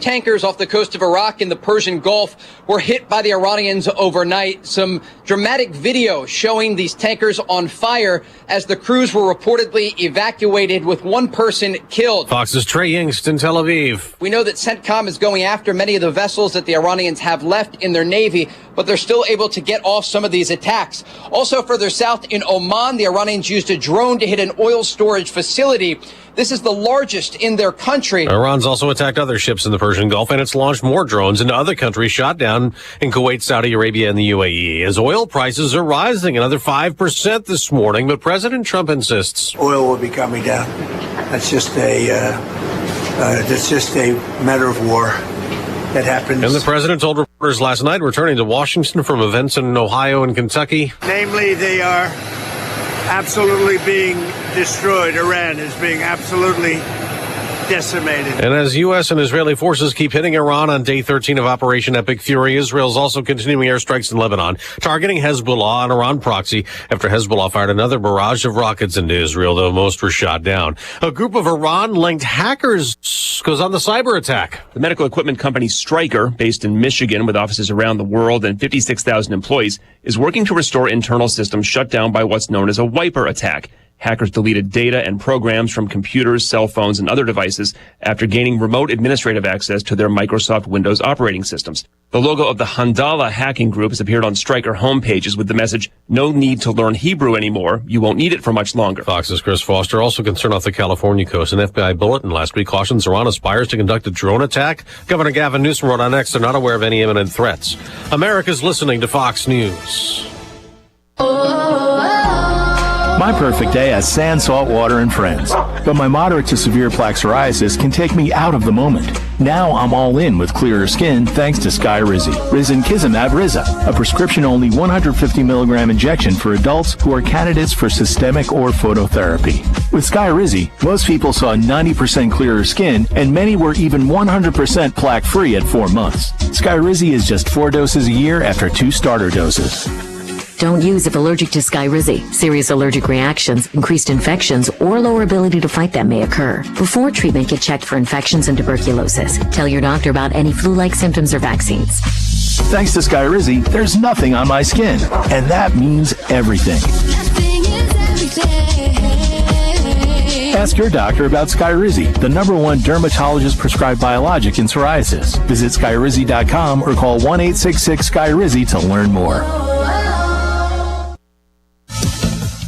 tankers off the coast of Iraq in the Persian Gulf were hit by the Iranians overnight. Some dramatic video showing these tankers on fire as the crews were reportedly evacuated with one person killed. Fox's Trey Yingst in Tel Aviv. We know that CENTCOM is going after many of the vessels that the Iranians have left in their navy, but they're still able to get off some of these attacks. Also further south in Oman, the Iranians used a drone to hit an oil storage facility. This is the largest in their country. Iran's also attacked other ships in the Persian Gulf, and it's launched more drones into other countries shot down in Kuwait, Saudi Arabia, and the UAE. As oil prices are rising another 5% this morning, but President Trump insists oil will be coming down. That's just a matter of war. That happens. And the president told reporters last night, returning to Washington from events in Ohio and Kentucky. Namely, they are absolutely being destroyed. Iran is being absolutely decimated. And as U.S. and Israeli forces keep hitting Iran on day 13 of Operation Epic Fury, Israel's also continuing airstrikes in Lebanon, targeting Hezbollah, an Iran proxy, after Hezbollah fired another barrage of rockets into Israel, though most were shot down. A group of Iran-linked hackers goes on the cyber attack. The medical equipment company Stryker, based in Michigan with offices around the world and 56,000 employees, is working to restore internal systems shut down by what's known as a wiper attack. Hackers deleted data and programs from computers, cell phones, and other devices after gaining remote administrative access to their Microsoft Windows operating systems. The logo of the Handala hacking group has appeared on Stryker homepages with the message, "No need to learn Hebrew anymore. You won't need it for much longer." Fox's Chris Foster, also concerned off the California coast. An FBI bulletin last week cautions Iran aspires to conduct a drone attack. Governor Gavin Newsom wrote on X they're not aware of any imminent threats. America's listening to Fox News. My perfect day has sand, salt water, and friends. But my moderate to severe plaque psoriasis can take me out of the moment. Now I'm all in with clearer skin thanks to Skyrizi. Risankizumab Riza, a prescription-only 150 milligram injection for adults who are candidates for systemic or phototherapy. With Skyrizi, most people saw 90% clearer skin, and many were even 100% plaque-free at 4 months. Skyrizi is just 4 doses a year after 2 starter doses. Don't use if allergic to Skyrizi. Serious allergic reactions, increased infections, or lower ability to fight them may occur. Before treatment, get checked for infections and tuberculosis. Tell your doctor about any flu-like symptoms or vaccines. Thanks to Skyrizi, there's nothing on my skin, and that means everything. Ask your doctor about Skyrizi, the #1 dermatologist-prescribed biologic in psoriasis. Visit Skyrizi.com or call 1-866-SKYRIZI to learn more.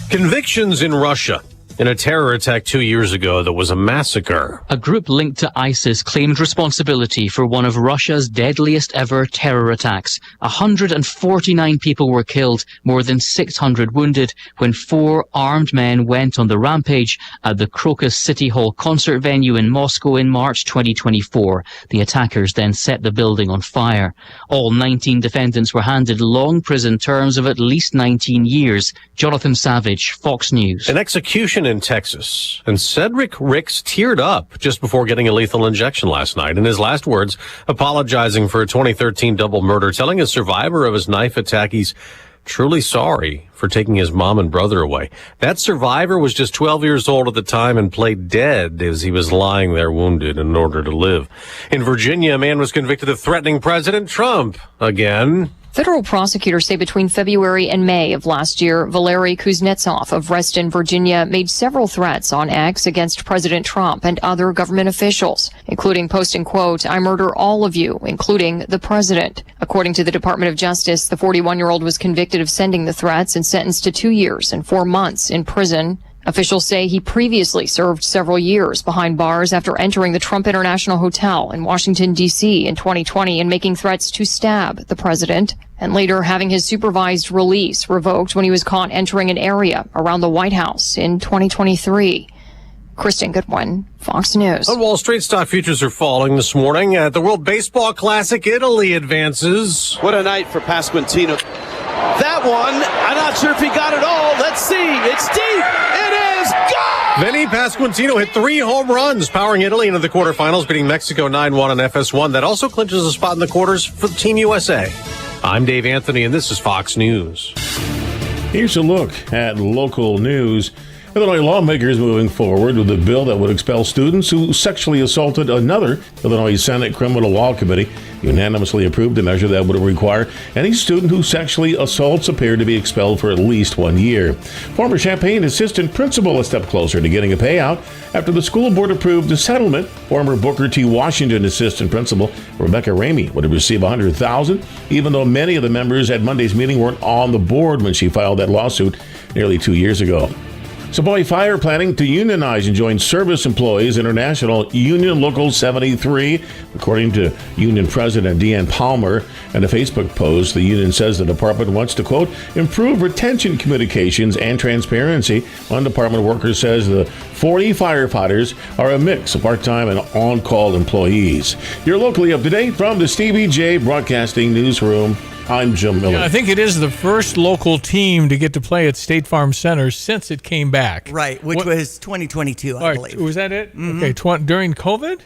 Convictions in Russia in a terror attack 2 years ago that was a massacre. A group linked to ISIS claimed responsibility for one of Russia's deadliest ever terror attacks. 149 people were killed, more than 600 wounded, when 4 armed men went on the rampage at the Crocus City Hall concert venue in Moscow in March 2024. The attackers then set the building on fire. All 19 defendants were handed long prison terms of at least 19 years. Jonathan Savage, Fox News. An execution in Texas, and Cedric Ricks teared up just before getting a lethal injection last night. In his last words, apologizing for a 2013 double murder, telling a survivor of his knife attack he's truly sorry for taking his mom and brother away. That survivor was just 12 years old at the time and played dead as he was lying there wounded in order to live. In Virginia, a man was convicted of threatening President Trump again. Federal prosecutors say between February and May of last year, Valery Kuznetsov of Reston, Virginia, made several threats on X against President Trump and other government officials, including posting, quote, "I murder all of you, including the president." According to the Department of Justice, the 41-year-old was convicted of sending the threats and sentenced to 2 years and 4 months in prison. Officials say he previously served several years behind bars after entering the Trump International Hotel in Washington, D.C. in 2020 and making threats to stab the president, and later having his supervised release revoked when he was caught entering an area around the White House in 2023. Kristen Goodwin, Fox News. On Wall Street, stock futures are falling this morning. At the World Baseball Classic, Italy advances. What a night for Pasquantino. That one, I'm not sure if he got it all. Let's see. It's deep. It is gone! Vinny Pasquantino hit 3 home runs, powering Italy into the quarterfinals, beating Mexico 9-1 on FS1. That also clinches a spot in the quarters for Team USA. I'm Dave Anthony, and this is Fox News. Here's a look at local news. Illinois lawmakers moving forward with a bill that would expel students who sexually assaulted another. Illinois Senate Criminal Law Committee unanimously approved a measure that would require any student who sexually assaults a peer to be expelled for at least 1 year. Former Champaign assistant principal a step closer to getting a payout after the school board approved a settlement. Former Booker T. Washington assistant principal Rebecca Ramey would have received $100,000, even though many of the members at Monday's meeting weren't on the board when she filed that lawsuit nearly 2 years ago. Savoy Fire planning to unionize and join Service Employees International Union Local 73, according to Union President Deanne Palmer. In a Facebook post, the union says the department wants to, quote, improve retention communications and transparency. One department worker says the 40 firefighters are a mix of part-time and on-call employees. You're locally up to date from the Stevie J Broadcasting Newsroom. I'm Jim Miller. Yeah, I think it is the first local team to get to play at State Farm Center since it came back. Right, which was 2022, I believe. Was that it? Mm-hmm. Okay, during COVID?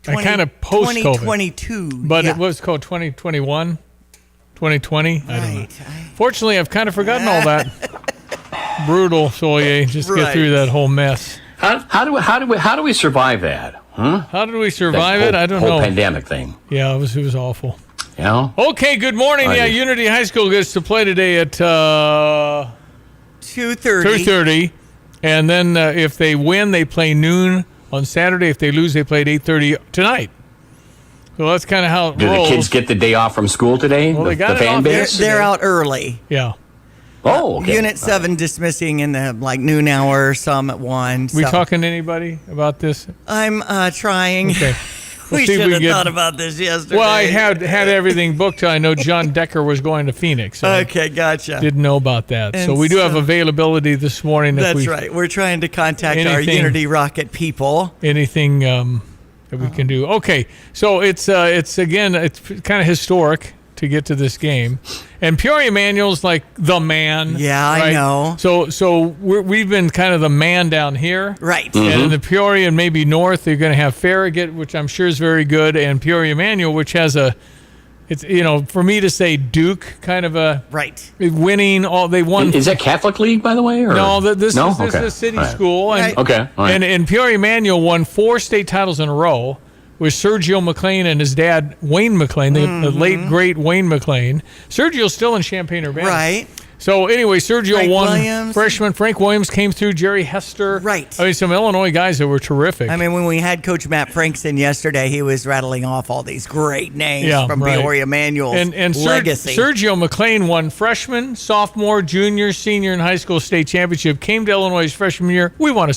I kind of post-COVID. 2022, But it was called 2021, 2020. I don't know. Fortunately, I've kind of forgotten all that. Brutal, Soye, just to get through that whole mess. How do we survive that? Huh? How did we survive it? I don't know. Whole pandemic thing. Yeah, it was awful. Yeah. Okay, good morning. Yeah, Unity High School gets to play today at 2:30. 2:30, and then if they win, they play noon on Saturday. If they lose, they play at 8:30 tonight. So that's kind of how it rolls. Do the kids get the day off from school today? Well, they got the fan base? They're out early. Yeah. Oh, okay. Unit 7 dismissing in the noon hour, some at 1. We talking to anybody about this? I'm trying. Okay. We should have thought about this yesterday. Well, I had everything booked. I know John Decker was going to Phoenix. So okay, gotcha. Didn't know about that. And so we do have availability this morning. That's right. We're trying to contact our Unity Rocket people. Anything that we can do. Okay, so it's kind of historic to get to this game. And Peoria Manuel's like the man. Yeah, right? I know. So we've been kind of the man down here. Right. Mm-hmm. And in the Peoria and maybe north, they're going to have Farragut, which I'm sure is very good, and Peoria Manuel, which has for me to say Duke, kind of a winning. They won. Is that Catholic League, by the way? Or? No, this is a city school. And, okay. All right. And Peoria Manuel won 4 state titles in a row with Sergio McLean and his dad, Wayne McLean, the late, great Wayne McLean. Sergio's still in Champaign-Urbana. Right. So, anyway, Sergio Frank won. Williams. Freshman Frank Williams came through, Jerry Hester. Right. I mean, some Illinois guys that were terrific. I mean, when we had Coach Matt Frankson yesterday, he was rattling off all these great names from Peoria Manuel's legacy. Sergio McLean won freshman, sophomore, junior, senior, and high school state championship. Came to Illinois freshman year. We won a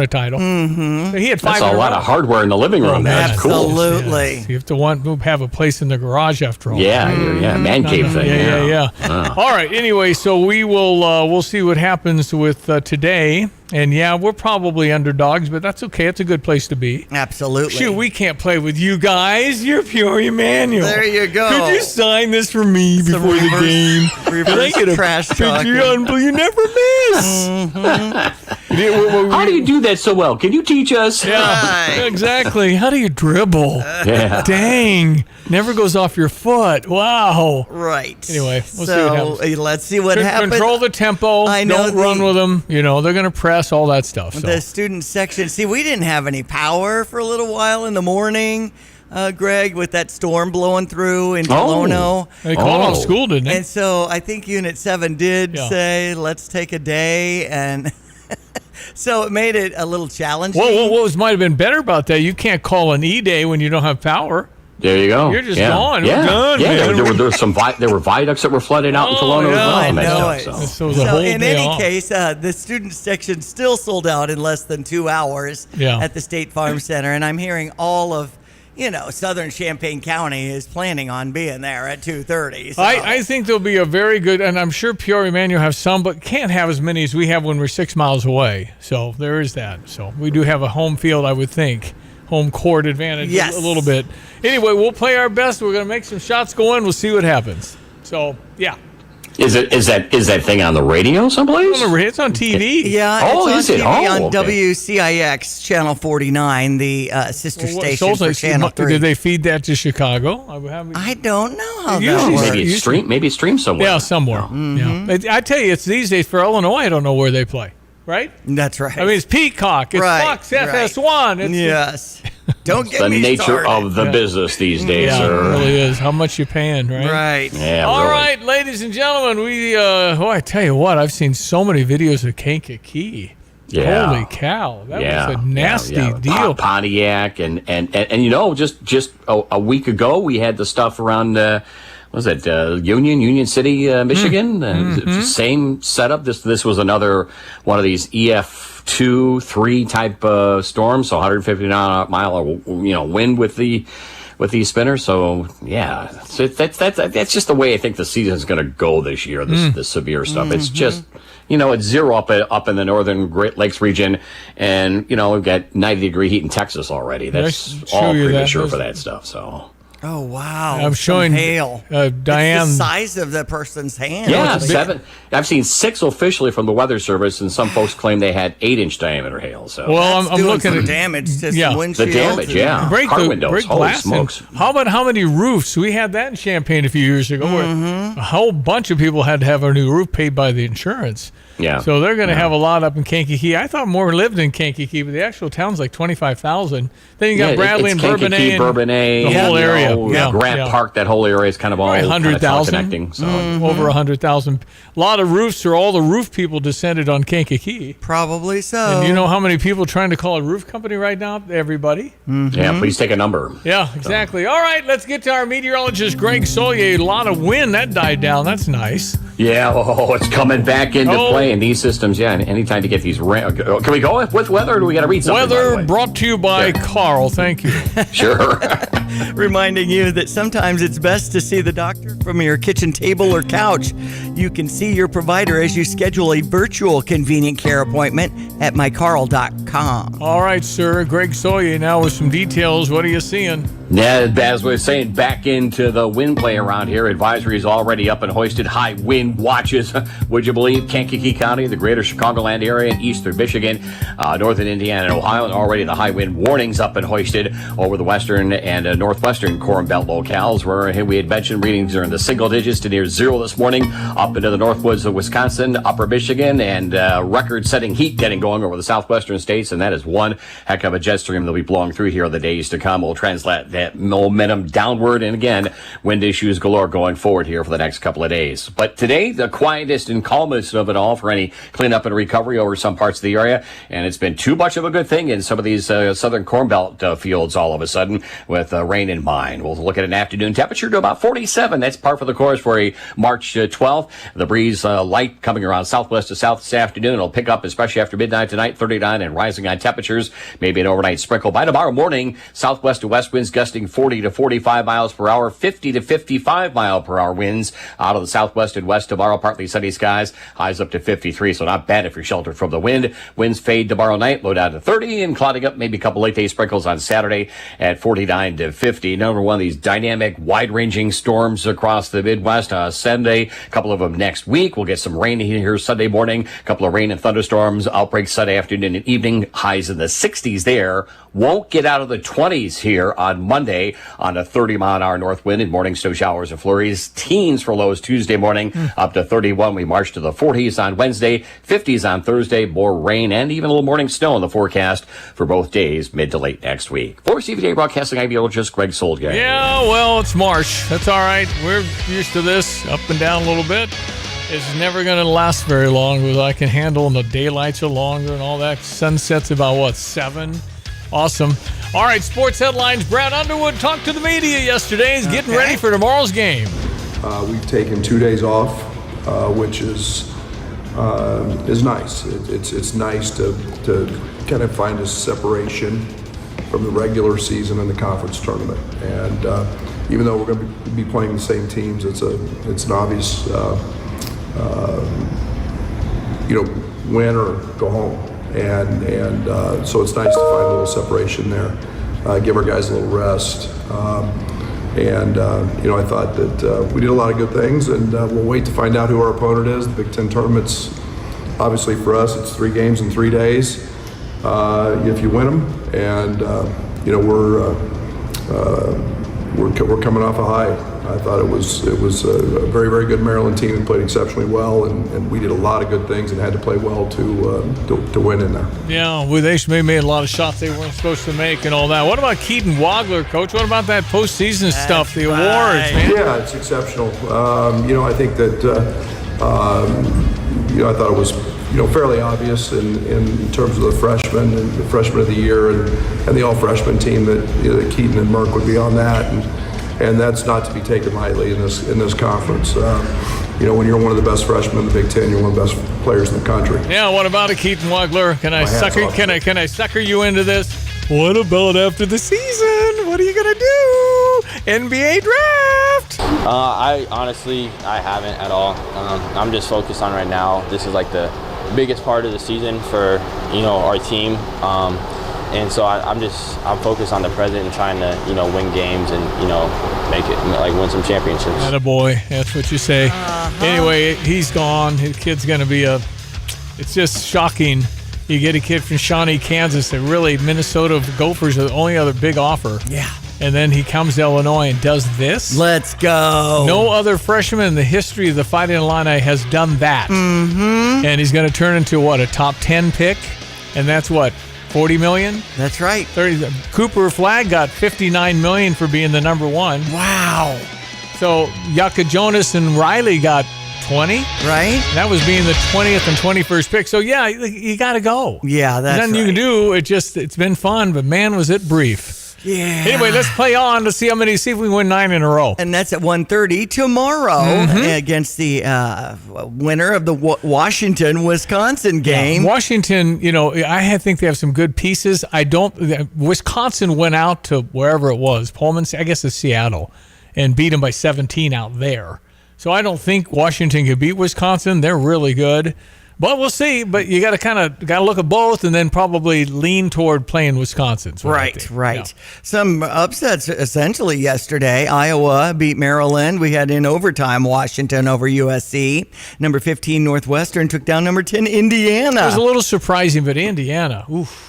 title. Mm-hmm. He had 5 That's a lot of hardware in the living room. That's cool. Absolutely. Yeah. So you have to have a place in the garage after all. Yeah, man cave thing. Yeah. All right. Anyway, so we will. We'll see what happens with today. And we're probably underdogs, but that's okay. It's a good place to be. Absolutely. Shoot, we can't play with you guys. You're Peoria Manuel. There you go. Could you sign this for me before the game? Reverse trash talk. You never miss. How do you do that so well? Can you teach us? Yeah, exactly. How do you dribble? Yeah. Dang. Never goes off your foot. Wow. Right. Anyway, we'll see what happens. Let's see what happens. Control the tempo. I know. Don't run with them. They're going to press all that stuff. So. The student section. See, we didn't have any power for a little while in the morning, Greg, with that storm blowing through in Tolono. They called off school, didn't they? And so I think Unit 7 did say, let's take a day. And so it made it a little challenging. Well, what might have been better about that, you can't call an E-Day when you don't have power. There you go. You're just gone. Yeah. We're done, man. There were viaducts that were flooded out in Tolono as well. I know it. So in any case, the student section still sold out in less than 2 hours at the State Farm Center. And I'm hearing all of, Southern Champaign County is planning on being there at 2:30. So. I think there'll be a very good, and I'm sure Peoria Manuel have some, but can't have as many as we have when we're 6 miles away. So there is that. So we do have a home field, I would think. Home court advantage a little bit. Anyway, we'll play our best. We're going to make some shots go in. We'll see what happens. So, yeah. Is that thing on the radio someplace? It's on TV. Yeah, it's on TV on okay. WCIX Channel 49, the sister station for Channel 3. Did they feed that to Chicago? I don't know how that works. Maybe it's streamed somewhere. Yeah, somewhere. Mm-hmm. Yeah. I tell you, it's these days for Illinois. I don't know where they play. right? That's right. I mean, it's Peacock. It's Fox FS1. It's yes. Don't get the me nature started. of the business these days, It sir. really is. How much you paying, right? Right. Yeah, All really. right, ladies and gentlemen, I tell you what, I've seen so many videos of Kankakee. Yeah. Holy cow. That was a nasty deal. Pontiac and you know, just a week ago we had the stuff around what was it, Union City, Michigan? Same setup. This was another one of these EF2, 3 type storms, so 150 mile wind with these spinners. So yeah, that's just the way I think the season is going to go this year. This severe stuff. It's just, it's zero up in the northern Great Lakes region, and we've got 90-degree heat in Texas already. That's all premature for that stuff. So. Oh wow! I'm showing hail. Diane, it's the size of the person's hand. Yeah, 7. I've seen 6 officially from the Weather Service, and some folks claim they had 8-inch diameter hail. So, well, I'm looking at damage to some windshields. The damage, car windows. Holy smokes! How about how many roofs? We had that in Champaign a few years ago, where a whole bunch of people had to have a new roof paid by the insurance. Yeah. So they're going to have a lot up in Kankakee. I thought more lived in Kankakee, but the actual town's like 25,000. Then you got Bradley and Kankakee, Bourbonnais, the whole area. Grant Park, that whole area is kind of all 100,000 connecting. So. Over 100,000. A lot of roofs, or all the roof people descended on Kankakee. Probably so. And you know how many people trying to call a roof company right now? Everybody. Yeah, please take a number. Yeah, exactly. All right, let's get to our meteorologist, Greg Solier. A lot of wind, that died down. That's nice. Yeah, it's coming back into play in these systems. Yeah, anytime to get these. Can we go with weather, or do we got to read something? Weather brought to you by Carl. Thank you. Sure. Reminding you that sometimes it's best to see the doctor from your kitchen table or couch. You can see your provider as you schedule a virtual convenient care appointment at mycarl.com. All right, sir. Greg Solier now with some details. What are you seeing? Yeah, as we were saying, back into the wind play around here. Advisories already up and hoisted. High wind watches, would you believe? Kankakee County, the greater Chicagoland area, and eastern Michigan, northern Indiana and Ohio, and already the high wind warnings up and hoisted over the western and northwestern Corn Belt locales, where we had mentioned readings are in the single digits to near zero this morning, up into the northwoods of Wisconsin, upper Michigan, and record-setting heat getting going over the southwestern states, and that is one heck of a jet stream that'll be blowing through here in the days to come. We'll translate that momentum downward, and again, wind issues galore going forward here for the next couple of days. But today, the quietest and calmest of it all for any cleanup and recovery over some parts of the area, and it's been too much of a good thing in some of these southern Corn Belt fields all of a sudden with rain in mind. We'll look at an afternoon temperature to about 47. That's par for the course for a March 12th. The breeze light coming around southwest to south this afternoon. It'll pick up especially after midnight tonight, 39, and rising on temperatures. Maybe an overnight sprinkle. By tomorrow morning, southwest to west winds gusting 40 to 45 miles per hour, 50 to 55 mile per hour winds out of the southwest and west tomorrow. Partly sunny skies, highs up to 53, so not bad if you're sheltered from the wind. Winds fade tomorrow night, low down to 30, and clouding up, maybe a couple late day sprinkles on Saturday at 49 to 50. Another one of these dynamic, wide-ranging storms across the Midwest. Sunday, a couple of them next week. We'll get some rain here Sunday morning, a couple of rain and thunderstorms, outbreaks Sunday afternoon and evening, highs in the 60s there. Won't get out of the 20s here on Monday on a 30-mile-an-hour north wind and morning snow showers and flurries. Teens for lows Tuesday morning, up to 31. We march to the 40s on Wednesday, 50s on Thursday. More rain and even a little morning snow in the forecast for both days, mid to late next week. For CVJ Broadcasting, ideologist Greg Soldier. Yeah, well, it's March. That's all right. We're used to this, up and down a little bit. It's never going to last very long, but I can handle, and the daylights are longer and all that. Sunset's about, 7? Awesome. All right, sports headlines. Brad Underwood talked to the media yesterday. He's getting ready for tomorrow's game. We've taken 2 days off, which is nice. It's nice to kind of find a separation from the regular season and the conference tournament. And even though we're going to be playing the same teams, it's an obvious, win or go home. And so it's nice to find a little separation there, give our guys a little rest. I thought that we did a lot of good things, and we'll wait to find out who our opponent is. The Big Ten tournament's obviously for us, it's 3 games in 3 days. If you win them, and we're we're coming off a high. I thought it was a very, very good Maryland team and played exceptionally well, and we did a lot of good things and had to play well to win in there. Yeah, well, they made a lot of shots they weren't supposed to make and all that. What about Keaton Wagler, Coach? What about that postseason stuff, the awards, man? Yeah, it's exceptional. I think that I thought it was fairly obvious in terms of the freshmen and the freshman of the year and the all-freshman team that Keaton and Merck would be on that, and that's not to be taken lightly in this conference. When you're one of the best freshmen in the Big Ten, you're one of the best players in the country. Yeah, what about it, Keaton Wagler? Can I sucker you into this? What about after the season? What are you gonna do? NBA draft? I haven't at all. I'm just focused on right now. This is like the biggest part of the season for our team, and so I'm focused on the present and trying to win games and make it win some championships. Attaboy, that's what you say. Anyway, he's gone. His kid's gonna be it's just shocking. You get a kid from Shawnee, Kansas, that really Minnesota Gophers are the only other big offer. Yeah. And then he comes to Illinois and does this. Let's go. No other freshman in the history of the Fighting Illini has done that. Mm-hmm. And he's going to turn into a top 10 pick, and that's what, $40 million? That's right. 30. Cooper Flagg got $59 million for being the number one. Wow. So Yaka Jonas and Riley got 20, right? That was being the 20th and 21st pick. So yeah, you got to go. Yeah, that's nothing you can do. It's been fun, but man, was it brief. Yeah. Anyway, let's play on to see if we can win 9 in a row. And that's at 1:30 tomorrow against the winner of the Washington-Wisconsin game. Yeah. Washington, I think they have some good pieces. Wisconsin went out to wherever it was, Pullman, I guess it's Seattle, and beat them by 17 out there. So I don't think Washington could beat Wisconsin. They're really good. But we'll see. But you got to look at both and then probably lean toward playing Wisconsin. Right. Yeah. Some upsets essentially yesterday. Iowa beat Maryland. We had in overtime Washington over USC. Number 15 Northwestern took down number 10 Indiana. It was a little surprising, but Indiana, oof.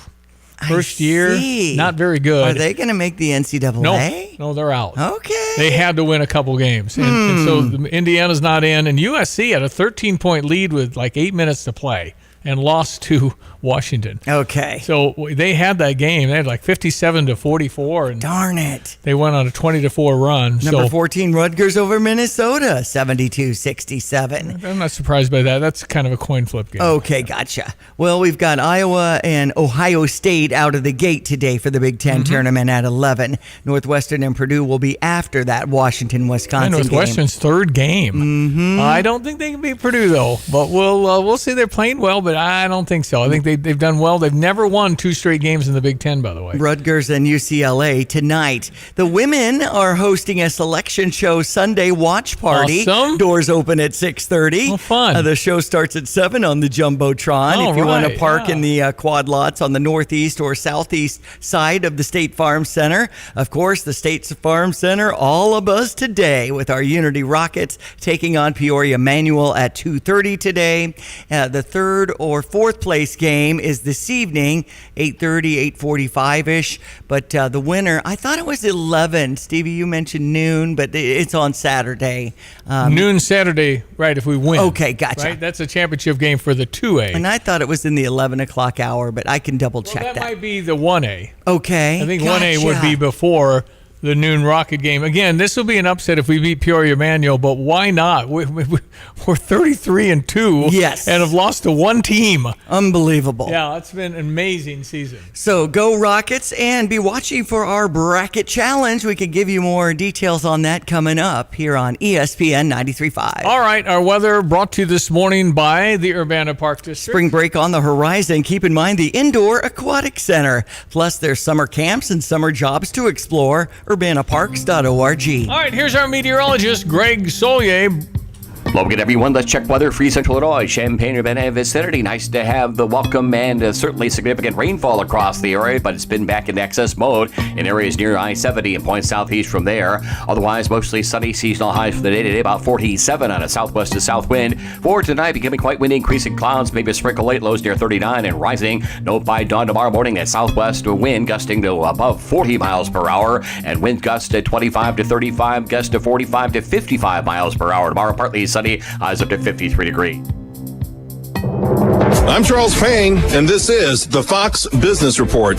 First year, not very good. Are they going to make the NCAA? No, they're out. Okay. They had to win a couple games. And so Indiana's not in. And USC had a 13-point lead with 8 minutes to play and lost to Washington. Okay. So they had that game. They had 57-44. And darn it. They went on a 20-4 run. Number 14 Rutgers over Minnesota, 72-67. I'm not surprised by that. That's kind of a coin flip game. Okay, gotcha. Well, we've got Iowa and Ohio State out of the gate today for the Big Ten tournament at 11. Northwestern and Purdue will be after that Washington-Wisconsin game. Northwestern's third game. Mm-hmm. I don't think they can beat Purdue, though. But we'll see. They're playing well, but I don't think so. I think they've done well. They've never won 2 straight games in the Big Ten, by the way. Rutgers and UCLA tonight. The women are hosting a selection show Sunday watch party. Awesome. Doors open at 6:30. Oh, fun. The show starts at 7 on the Jumbotron. If you want to park in the quad lots on the northeast or southeast side of the State Farm Center. Of course, the State Farm Center all abuzz today with our Unity Rockets taking on Peoria Manual at 2:30 today. The third or fourth place game is this evening, 8:30, 8:45-ish. But the winner, I thought it was 11. Stevie, you mentioned noon, but it's on Saturday. Noon Saturday, right, if we win. Okay, gotcha. Right? That's a championship game for the 2A. And I thought it was in the 11 o'clock hour, but I can double check that. That might be the 1A. Okay. I think 1A would be before the noon Rocket game. Again, this will be an upset if we beat Peoria Manual, but why not? We're 33-2. Yes. And have lost to one team. Unbelievable. Yeah, it's been an amazing season. So go Rockets and be watching for our bracket challenge. We can give you more details on that coming up here on ESPN 93.5. All right, our weather brought to you this morning by the Urbana Park District. Spring break on the horizon. Keep in mind the Indoor Aquatic Center. Plus, there's summer camps and summer jobs to explore. UrbanaParks.org. All right, here's our meteorologist, Greg Solier. Well, good everyone. Let's check weather for Central Illinois, Champaign-Urbana vicinity. Nice to have the welcome and certainly significant rainfall across the area, but it's been back in excess mode in areas near I-70 and points southeast from there. Otherwise, mostly sunny. Seasonal highs for the day today, about 47 on a southwest to south wind. For tonight, becoming quite windy, increasing clouds, maybe a sprinkle late, lows near 39 and rising. Note by dawn tomorrow morning, that southwest wind gusting to above 40 miles per hour and wind gusts at 25 to 35, gusts to 45 to 55 miles per hour. Tomorrow, partly sunny. Highs up to 53 degrees. I'm Charles Payne, and this is the Fox Business Report.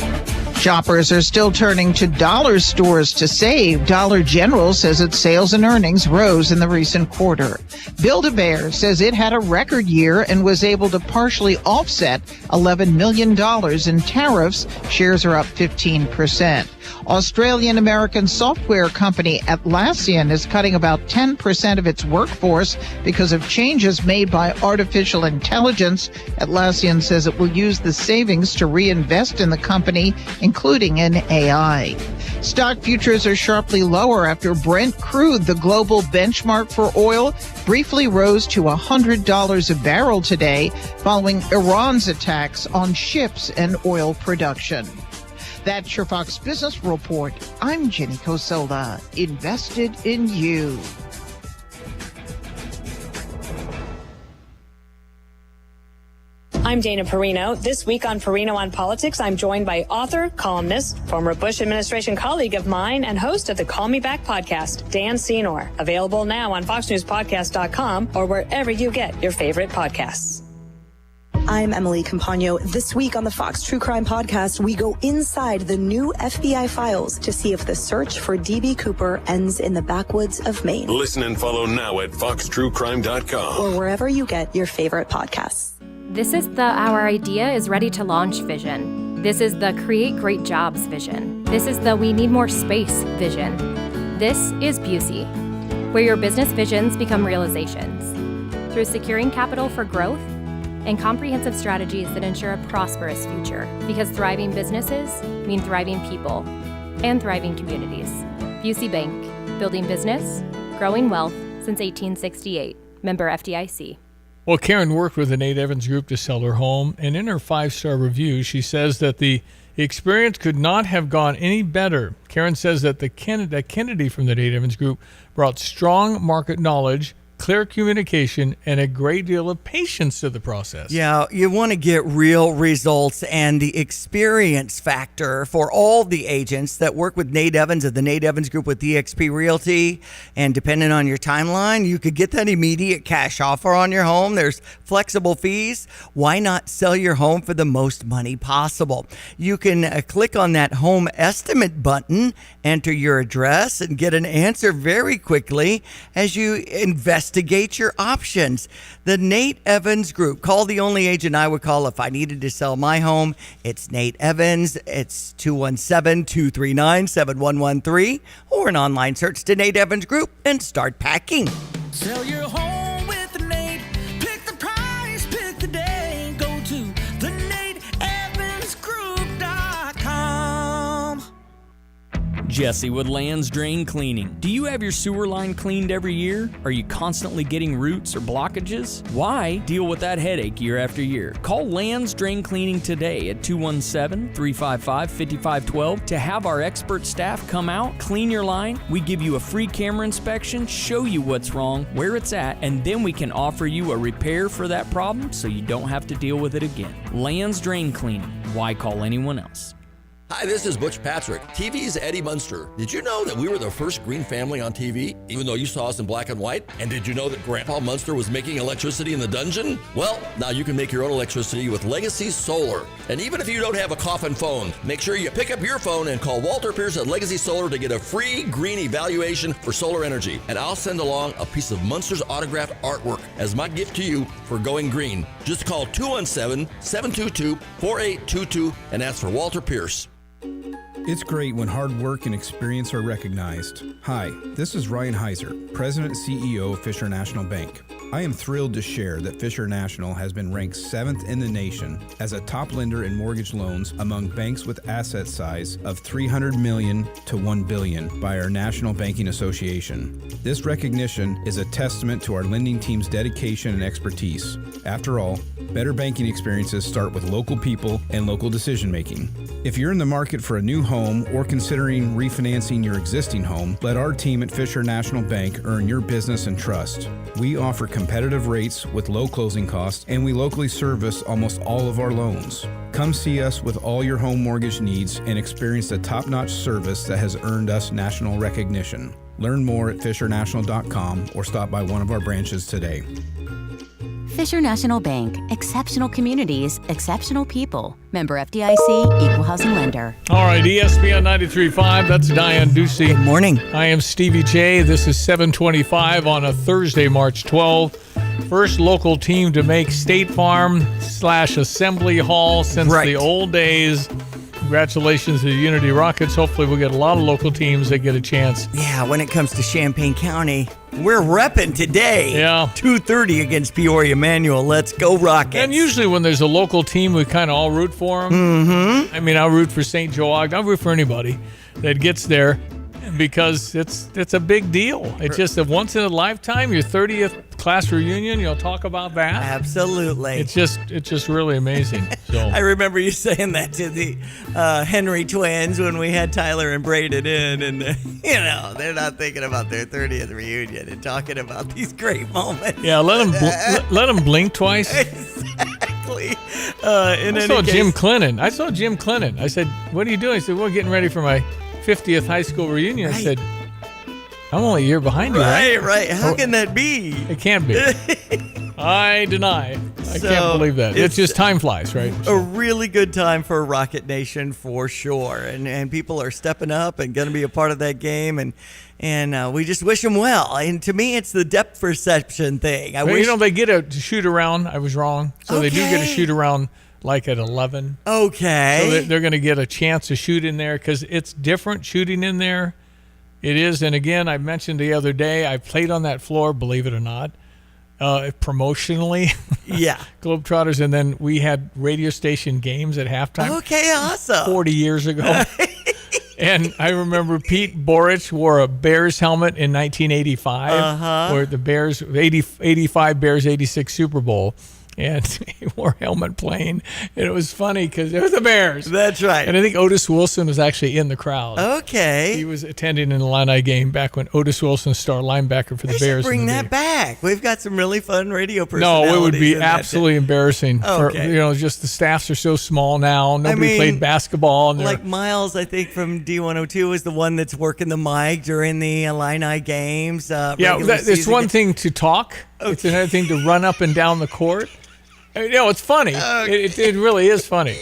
Shoppers are still turning to dollar stores to save. Dollar General says its sales and earnings rose in the recent quarter. Build-A-Bear says it had a record year and was able to partially offset $11 million in tariffs. Shares are up 15%. Australian-American software company Atlassian is cutting about 10% of its workforce because of changes made by artificial intelligence. Atlassian says it will use the savings to reinvest in the company, including in AI. Stock futures are sharply lower after Brent crude, the global benchmark for oil, briefly rose to $100 a barrel today following Iran's attacks on ships and oil production. That's your Fox Business Report. I'm Jenny Cosola, invested in you. I'm Dana Perino. This week on Perino on Politics, I'm joined by author, columnist, former Bush administration colleague of mine, and host of the Call Me Back podcast, Dan Senor. Available now on foxnewspodcast.com or wherever you get your favorite podcasts. I'm Emily Campagno. This week on the Fox True Crime Podcast, we go inside the new FBI files to see if the search for D.B. Cooper ends in the backwoods of Maine. Listen and follow now at foxtruecrime.com or wherever you get your favorite podcasts. This is the Our Idea is Ready to Launch vision. This is the Create Great Jobs vision. This is the We Need More Space vision. This is Busey, where your business visions become realizations. Through securing capital for growth and comprehensive strategies that ensure a prosperous future, because thriving businesses mean thriving people and thriving communities. Busey Bank, building business, growing wealth since 1868. Member FDIC. Well, Karen worked with the Nate Evans Group to sell her home, and in her 5-star review, she says that the experience could not have gone any better. Karen says that Kennedy from the Nate Evans Group brought strong market knowledge, clear communication, and a great deal of patience to the process. Yeah, you want to get real results, and the experience factor for all the agents that work with Nate Evans of the Nate Evans Group with eXp Realty, and depending on your timeline, you could get that immediate cash offer on your home. There's flexible fees. Why not sell your home for the most money possible? You can click on that home estimate button, enter your address, and get an answer very quickly as you investigate your options. The Nate Evans Group. Call the only agent I would call if I needed to sell my home. It's Nate Evans. It's 217-239-7113 or an online search to Nate Evans Group and start packing. Sell your home with Nate. Pick the price, pick the day. Go to theNateEvansGroup.com. Jesse with Land's Drain Cleaning. Do you have your sewer line cleaned every year? Are you constantly getting roots or blockages? Why deal with that headache year after year? Call Land's Drain Cleaning today at 217-355-5512 to have our expert staff come out, clean your line. We give you a free camera inspection, show you what's wrong, where it's at, and then we can offer you a repair for that problem so you don't have to deal with it again. Land's Drain Cleaning. Why call anyone else? Hi, this is Butch Patrick, TV's Eddie Munster. Did you know that we were the first green family on TV, even though you saw us in black and white? And did you know that Grandpa Munster was making electricity in the dungeon? Well, now you can make your own electricity with Legacy Solar. And even if you don't have a coffin phone, make sure you pick up your phone and call Walter Pierce at Legacy Solar to get a free green evaluation for solar energy. And I'll send along a piece of Munster's autographed artwork as my gift to you for going green. Just call 217-722-4822 and ask for Walter Pierce. It's great when hard work and experience are recognized. Hi, this is Ryan Heiser, President and CEO of Fisher National Bank. I am thrilled to share that Fisher National has been ranked 7th in the nation as a top lender in mortgage loans among banks with asset size of $300 million to $1 billion by our National Banking Association. This recognition is a testament to our lending team's dedication and expertise. After all, better banking experiences start with local people and local decision making. If you're in the market for a new home or considering refinancing your existing home, let our team at Fisher National Bank earn your business and trust. We offer competitive rates with low closing costs, and we locally service almost all of our loans. Come see us with all your home mortgage needs and experience the top-notch service that has earned us national recognition. Learn more at fishernational.com or stop by one of our branches today. Fisher National Bank, exceptional communities, exceptional people. Member FDIC, equal housing lender. All right, ESPN 93.5, that's Diane Ducey. Good morning. I am Stevie J. This is 7:25 on a Thursday, March 12th. First local team to make State Farm / Assembly Hall since the old days. Congratulations to the Unity Rockets. Hopefully we'll get a lot of local teams that get a chance. Yeah, when it comes to Champaign County, we're repping today. Yeah. 2:30 against Peoria Manual. Let's go Rockets. And usually when there's a local team, we kind of all root for them. Mm-hmm. I mean, I'll root for St. Joe Ogden. I'll root for anybody that gets there because it's a big deal. It's just a once in a lifetime, your 30th class reunion, you'll talk about that. Absolutely. It's just really amazing. So I remember you saying that to the Henry twins when we had Tyler and Braden in, and they're not thinking about their 30th reunion and talking about these great moments. Yeah, let them blink twice. Exactly. I saw Jim Clennon. I said, "What are you doing?" He said, "We're getting ready for my 50th high school reunion." I said, "I'm only a year behind you, right?" Right. How can that be? It can't be. I deny. I can't believe that. It's just time flies, right? A really good time for Rocket Nation for sure. And people are stepping up and going to be a part of that game. And we just wish them well. And to me, it's the depth perception thing. They get a shoot around. I was wrong. So they do get a shoot around like at 11. Okay. So they're going to get a chance to shoot in there because it's different shooting in there. It is. And again, I mentioned the other day, I played on that floor, believe it or not, promotionally. Yeah. Globetrotters. And then we had radio station games at halftime. Okay, awesome. 40 years ago. And I remember Pete Borich wore a Bears helmet in 1985, or the Bears, 85 Bears, 86 Super Bowl. And he wore a helmet playing. And it was funny because it was the Bears. That's right. And I think Otis Wilson was actually in the crowd. Okay. He was attending an Illini game back when Otis Wilson, star linebacker for the Bears. Bring that back. We've got some really fun radio personalities. No, it would be absolutely embarrassing. Okay. Just the staffs are so small now. Nobody played basketball. And like Miles, I think, from D102 is the one that's working the mic during the Illini games. It's one thing to talk. Okay. It's another thing to run up and down the court. It's funny. Okay. It really is funny.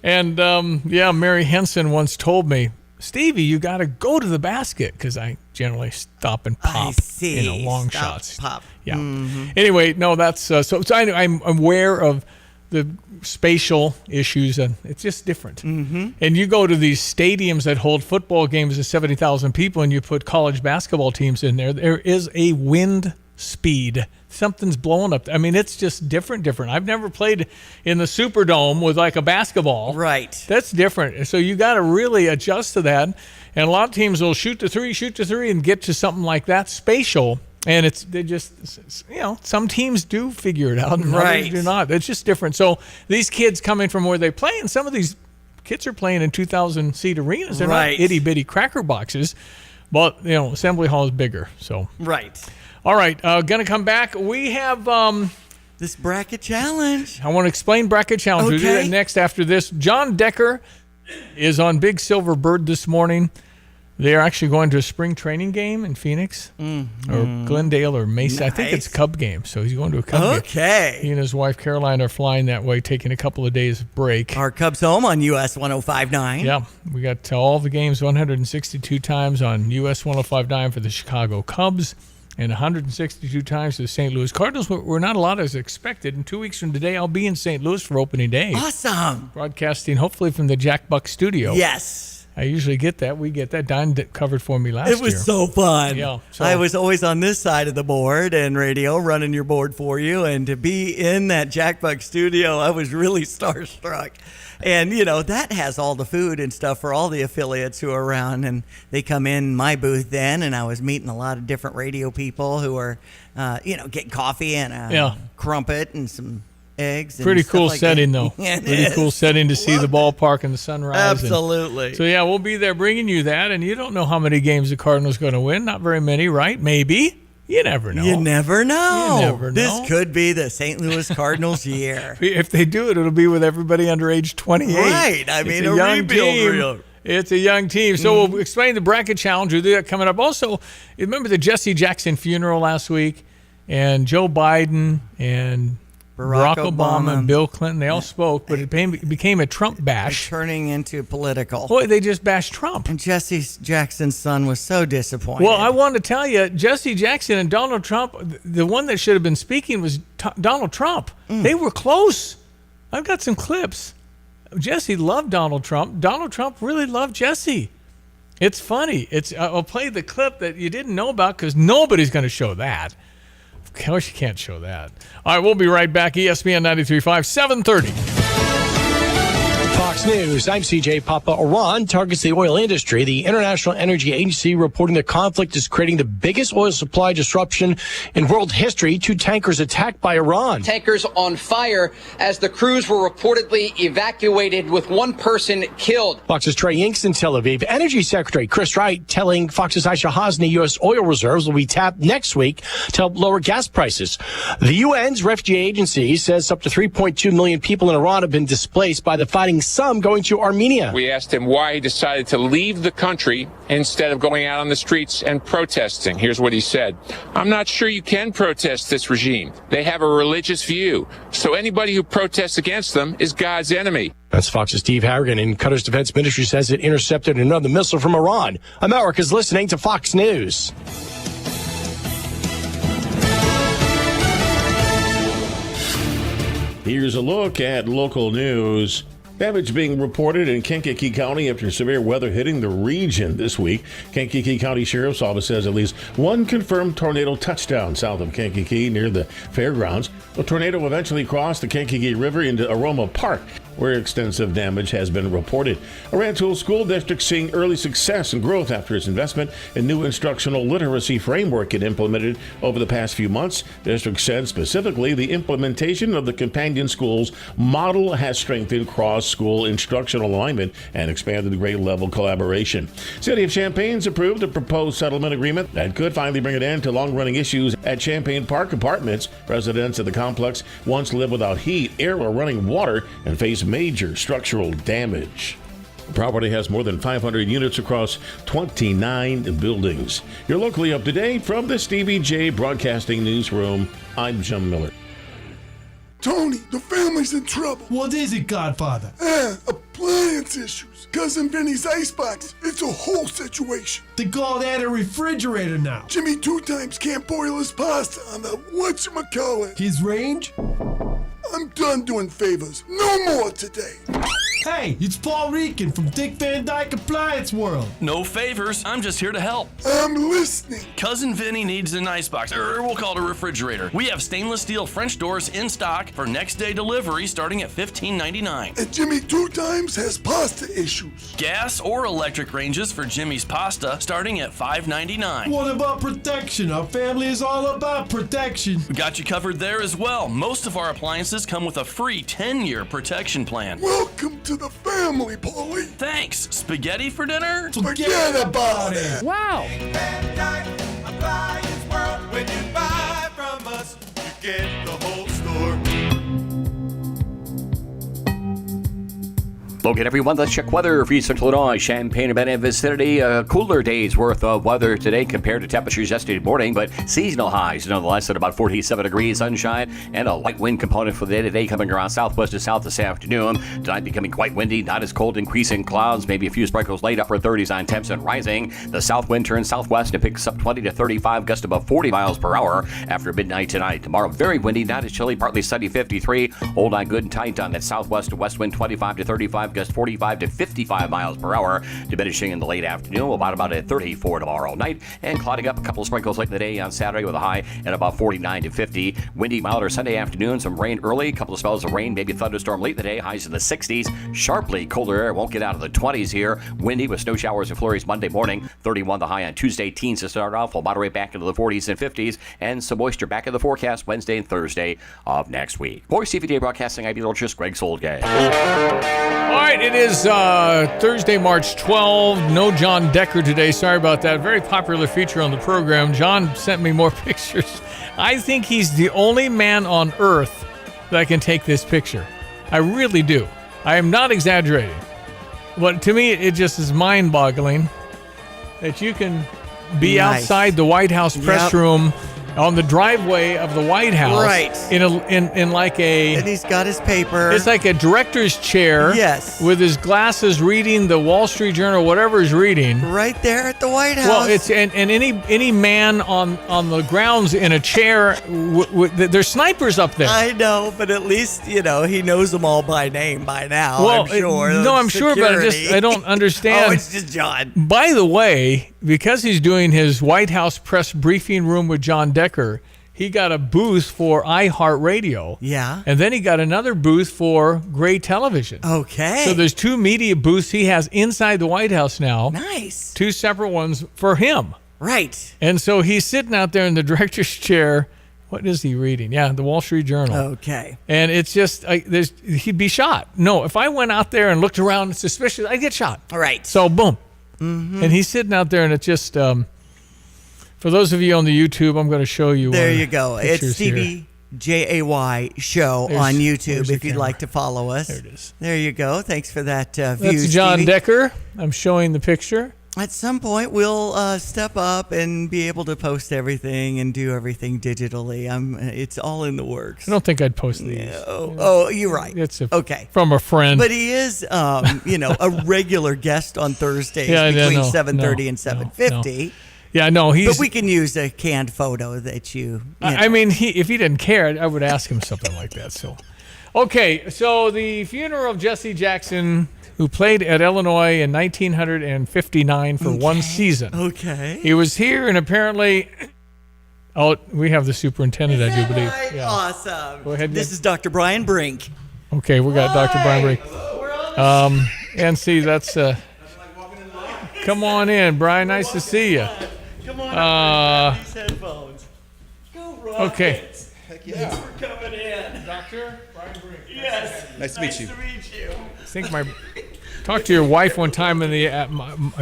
And, Mary Henson once told me, Stevie, you got to go to the basket because I generally stop and pop, long shots. Pop. Yeah. Mm-hmm. Anyway, no, that's so I'm aware of the spatial issues, and it's just different. Mm-hmm. And you go to these stadiums that hold football games of 70,000 people, and you put college basketball teams in there. There is a wind speed. Something's blowing up. I mean, it's just different. I've never played in the Superdome with like a basketball. Right. That's different. So you got to really adjust to that. And a lot of teams will shoot to three, and get to something like that spatial. And some teams do figure it out, and others do not. It's just different. So these kids coming from where they play, and some of these kids are playing in 2,000-seat arenas. They're not itty-bitty cracker boxes. But, Assembly Hall is bigger. So right. All right, going to come back. We have this bracket challenge. I want to explain bracket challenge. Okay. We'll do that next after this. John Decker is on Big Silver Bird this morning. They're actually going to a spring training game in Phoenix or Glendale or Mesa. Nice. I think it's Cub game, so he's going to a Cub game. Okay. He and his wife Caroline are flying that way, taking a couple of days break. Our Cubs home on US 105.9. Yeah, we got all the games 162 times on US 105.9 for the Chicago Cubs. And 162 times to the St. Louis Cardinals. We're not a lot as expected. And 2 weeks from today, I'll be in St. Louis for opening day. Awesome. Broadcasting, hopefully, from the Jack Buck studio. Yes. I usually get that. We get that. Don covered for me last year. It was so fun. Yeah. So I was always on this side of the board and radio running your board for you. And to be in that Jack Buck studio, I was really starstruck. And, that has all the food and stuff for all the affiliates who are around. And they come in my booth then, and I was meeting a lot of different radio people who are, getting coffee and a crumpet and some eggs. And pretty cool like setting, that. though. Pretty cool setting to see the ballpark and the sunrise. Absolutely. So, we'll be there bringing you that. And you don't know how many games the Cardinals going to win. Not very many, right? Maybe. You never know. You never know. This This could be the St. Louis Cardinals year. If they do it, it'll be with everybody under age 28. Right. I mean, a young rebuild team. reel. It's a young team. So we'll explain the bracket challenge. We'll do that coming up. Also, remember the Jesse Jackson funeral last week? And Joe Biden and Barack Obama and Bill Clinton, they all spoke, but it became a Trump bash. Turning into political. Boy, they just bashed Trump. And Jesse Jackson's son was so disappointed. Well, I want to tell you, Jesse Jackson and Donald Trump, the one that should have been speaking was Donald Trump. They were close. I've got some clips. Jesse loved Donald Trump. Donald Trump really loved Jesse. It's funny. I'll play the clip that you didn't know about because nobody's going to show that. Of course you can't show that. All right, we'll be right back. ESPN 93.5, 7:30. Fox News, I'm CJ Papa. Iran targets the oil industry. The International Energy Agency reporting the conflict is creating the biggest oil supply disruption in world history. 2 tankers attacked by Iran. Tankers on fire as the crews were reportedly evacuated with 1 person killed. Fox's Trey Inks in Tel Aviv. Energy Secretary Chris Wright telling Fox's Aisha Hasni U.S. oil reserves will be tapped next week to help lower gas prices. The UN's refugee agency says up to 3.2 million people in Iran have been displaced by the fighting, some going to Armenia. We asked him why he decided to leave the country instead of going out on the streets and protesting. Here's what he said. I'm not sure you can protest this regime. They have a religious view. So anybody who protests against them is God's enemy. That's Fox's Steve Harrigan, and Qatar's defense ministry says it intercepted another missile from Iran. America's listening to Fox News. Here's a look at local news. Damage being reported in Kankakee County after severe weather hitting the region this week. Kankakee County Sheriff's Office says at least 1 confirmed tornado touchdown south of Kankakee near the fairgrounds. The tornado eventually crossed the Kankakee River into Aroma Park, where extensive damage has been reported. A Rantoul School District seeing early success and growth after its investment in new instructional literacy framework it implemented over the past few months. The district said specifically the implementation of the companion schools model has strengthened cross-school instructional alignment and expanded grade-level collaboration. City of Champaign's approved a proposed settlement agreement that could finally bring an end to long-running issues at Champaign Park Apartments. Residents of the complex once lived without heat, air, or running water and faced major structural damage. The property has more than 500 units across 29 buildings. You're locally up to date from the Stevie J Broadcasting Newsroom. I'm Jim Miller. Tony, the family's in trouble. What is it, Godfather? Appliance issues. Cousin Vinny's icebox. It's a whole situation. They call that a refrigerator now. Jimmy 2 times can't boil his pasta on the whatchamacallit. His range? I'm done doing favors. No more today. Hey, it's Paul Rican from Dick Van Dyke Appliance World. No favors. I'm just here to help. I'm listening. Cousin Vinny needs an icebox, or we'll call it a refrigerator. We have stainless steel French doors in stock for next day delivery starting at $15.99. And Jimmy 2 times has pasta issues. Gas or electric ranges for Jimmy's pasta starting at $5.99. What about protection? Our family is all about protection. We got you covered there as well. Most of our appliances come with a free 10-year protection plan. Welcome to the family, Paulie. Thanks. Spaghetti for dinner? Forget about it. Wow. When you buy from us, you get the whole store. Look at everyone. Let's check weather for Eastern Illinois, Champaign, and vicinity. A cooler day's worth of weather today compared to temperatures yesterday morning, but seasonal highs nonetheless at about 47 degrees, sunshine, and a light wind component for the day today coming around southwest to south this afternoon. Tonight becoming quite windy, not as cold, increasing clouds, maybe a few sprinkles late, upper 30s on temps and rising. The south wind turns southwest and picks up 20 to 35, gust above 40 miles per hour after midnight tonight. Tomorrow, very windy, not as chilly, partly sunny, 53. Hold on good and tight on that southwest to west wind, 25 to 35. have gusts 45 to 55 miles per hour, diminishing in the late afternoon. We'll about at 34 tomorrow night, and clouding up, a couple of sprinkles late in the day on Saturday with a high at about 49 to 50. Windy, milder Sunday afternoon, some rain early, a couple of spells of rain, maybe a thunderstorm late in the day, highs in the 60s. Sharply colder air won't get out of the 20s here. Windy with snow showers and flurries Monday morning, 31 the high on Tuesday. Teens to start off, will moderate back into the 40s and 50s, and some moisture back in the forecast Wednesday and Thursday of next week. For CVTA Broadcasting, I'm meteorologist Greg Soldgay. All right, it is Thursday, March 12. No John Decker today. Sorry about that. Very popular feature on the program. John sent me more pictures. I think he's the only man on earth that can take this picture. I really do. I am not exaggerating. But to me, it just is mind-boggling that you can be outside the White House press room on the driveway of the White House, right? In like a, and he's got his paper. It's like a director's chair, yes, with his glasses, reading the Wall Street Journal, whatever he's reading, right there at the White House. Well, it's and any man on the grounds in a chair, there's snipers up there. I know, but at least he knows them all by name by now. Well, I'm sure. I'm sure, but I don't understand. Oh, it's just John. By the way, because he's doing his White House press briefing room with John Decker, he got a booth for iHeartRadio. Yeah. And then he got another booth for Gray Television. Okay. So there's 2 media booths he has inside the White House now. Nice. 2 separate ones for him. Right. And so he's sitting out there in the director's chair. What is he reading? Yeah, the Wall Street Journal. Okay. And it's just, he'd be shot. No, if I went out there and looked around suspicious, I'd get shot. All right. So boom. Mm-hmm. And he's sitting out there, and it's just, for those of you on the YouTube, I'm going to show you. There you go. It's Stevie Jay Show on YouTube if you'd like to follow us. There it is. There you go. Thanks for that view, That's John Stevie. Decker. I'm showing the picture. At some point, we'll step up and be able to post everything and do everything digitally. It's all in the works. I don't think I'd post these. No. Oh, you're right. It's okay. From a friend. But he is, a regular guest on Thursdays between 7:30 and 7:50. Yeah, no, But we can use a canned photo that you I mean, if he didn't care, I would ask him something like that. So, okay, so the funeral of Jesse Jackson, who played at Illinois in 1959 for one season. Okay. He was here, and apparently, we have the superintendent, I do believe. Right? Yeah. Awesome. Go ahead. This is Dr. Brian Brink. Okay, we got Dr. Brian Brink. And see, that's. Come on in, Brian. Nice to see you. Come on these headphones. Go Rockets. Okay. Heck yeah. Thanks for coming in. Dr. Brian Brink. Yes. Nice to meet you. Nice to meet you. I think talked to your wife one time in the. I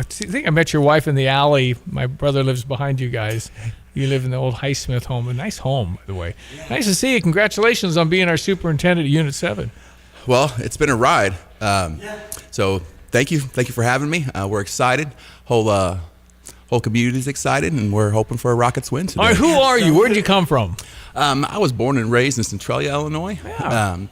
think I met your wife in the alley. My brother lives behind you guys. You live in the old Highsmith home. A nice home, by the way. Yeah. Nice to see you. Congratulations on being our superintendent at Unit 7. Well, it's been a ride. So thank you for having me. We're excited. Whole community's excited, and we're hoping for a Rockets win today. All right, who are you? Where'd you come from? I was born and raised in Centralia, Illinois. Yeah.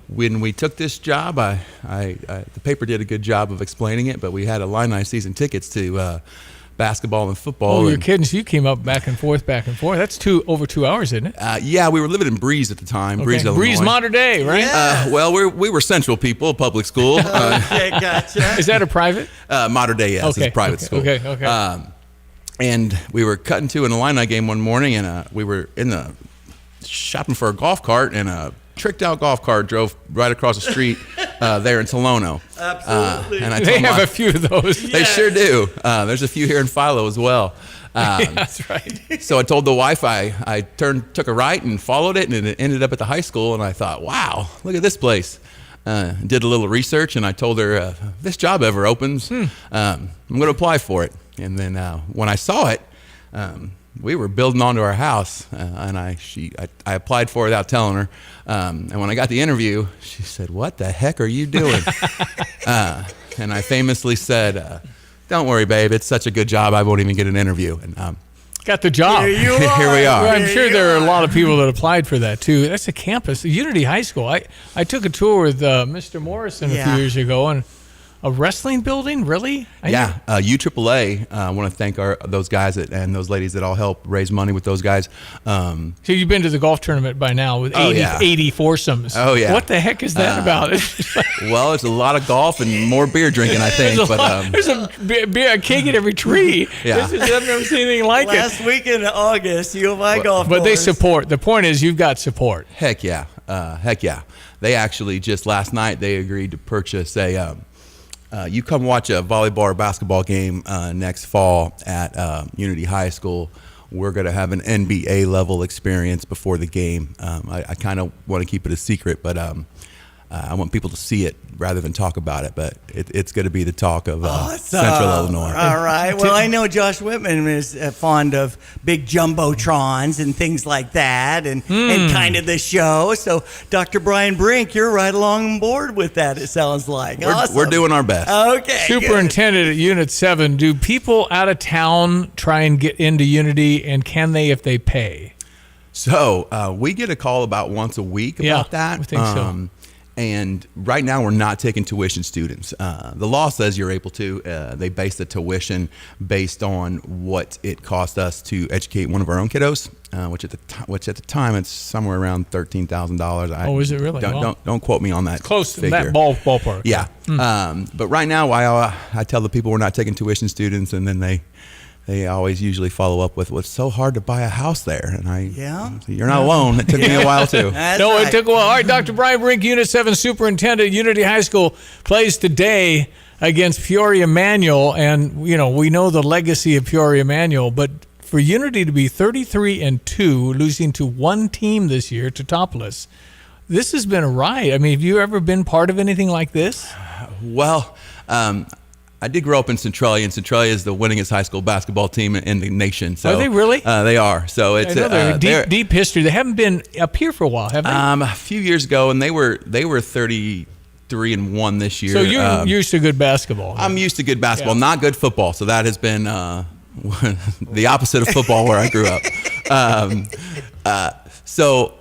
When we took this job, the paper did a good job of explaining it, but we had Illini season tickets to basketball and football. Oh, you're kidding. So you came up back and forth. That's over 2 hours, isn't it? Yeah, we were living in Breeze at the time. Okay. Breeze, Illinois. Breeze, modern day, right? Yeah. Well, we were central people, public school. Okay, gotcha. Is that a private? Modern day, yes. Okay. It's a private school. Okay. And we were cutting to an Illini game one morning, and we were in the shopping for a golf cart, and a tricked out golf cart drove right across the street there in Tolono. Absolutely. And They have a few of those. They sure do. There's a few here in Philo as well. Yeah, that's right. So I told the wife I took a right and followed it, and it ended up at the high school, and I thought, wow, look at this place. Did a little research, and I told her, if this job ever opens, I'm going to apply for it. And then when I saw it, we were building onto our house, and I applied for it without telling her. And when I got the interview, she said, "What the heck are you doing?" And I famously said, "Don't worry, babe. It's such a good job. I won't even get an interview." And got the job. Here you are. Here we are. Well, I'm sure there are a lot of people that applied for that too. That's a campus, Unity High School. I took a tour with Mr. Morrison a few years ago, and A wrestling building, really? UAAA. I want to thank those guys and those ladies that all help raise money with those guys. So you've been to the golf tournament by now with 80 foursomes. Oh, yeah. What the heck is that about? Well, it's a lot of golf and more beer drinking, I think. There's a cake in every tree. Yeah. I've never seen anything like it. Last week in August, U of I golf But they course. support. The point is you've got support. Heck yeah. They actually just last night, they agreed to purchase you come watch a volleyball or basketball game next fall at Unity High School. We're going to have an NBA level experience before the game. I kind of want to keep it a secret, but I want people to see it rather than talk about it. But it's going to be the talk of Central Illinois. All right. Well, I know Josh Whitman is fond of big jumbotrons and things like that, and kind of the show. So, Dr. Brian Brink, you're right along board with that. It sounds like We're doing our best. Okay. Superintendent at Unit 7. Do people out of town try and get into Unity, and can they if they pay? So we get a call about once a week about that. I think so. And right now we're not taking tuition students. The law says you're able to. They base the tuition based on what it cost us to educate one of our own kiddos, which at the time it's somewhere around $13,000. Oh, is it really? Don't quote me on that. Close figure. to that ballpark. Yeah. But right now I tell the people we're not taking tuition students, and then they always usually follow up with, "What's so hard to buy a house there?" And you're not alone. It took me a while too. It took a while. All right, Dr. Brian Brink, Unit 7 Superintendent, Unity High School, plays today against Peoria Manual, and we know the legacy of Peoria Manual, but for Unity to be 33-2, losing to one team this year, to Topless, this has been a ride. I mean, have you ever been part of anything like this? Well, I did grow up in Centralia, and Centralia is the winningest high school basketball team in the nation. So are they really? They are. So it's deep history. They haven't been up here for a while, have they? A few years ago, and they were 33-1 this year. So you're used to good basketball. I'm used to good basketball, not good football. So that has been the opposite of football where I grew up.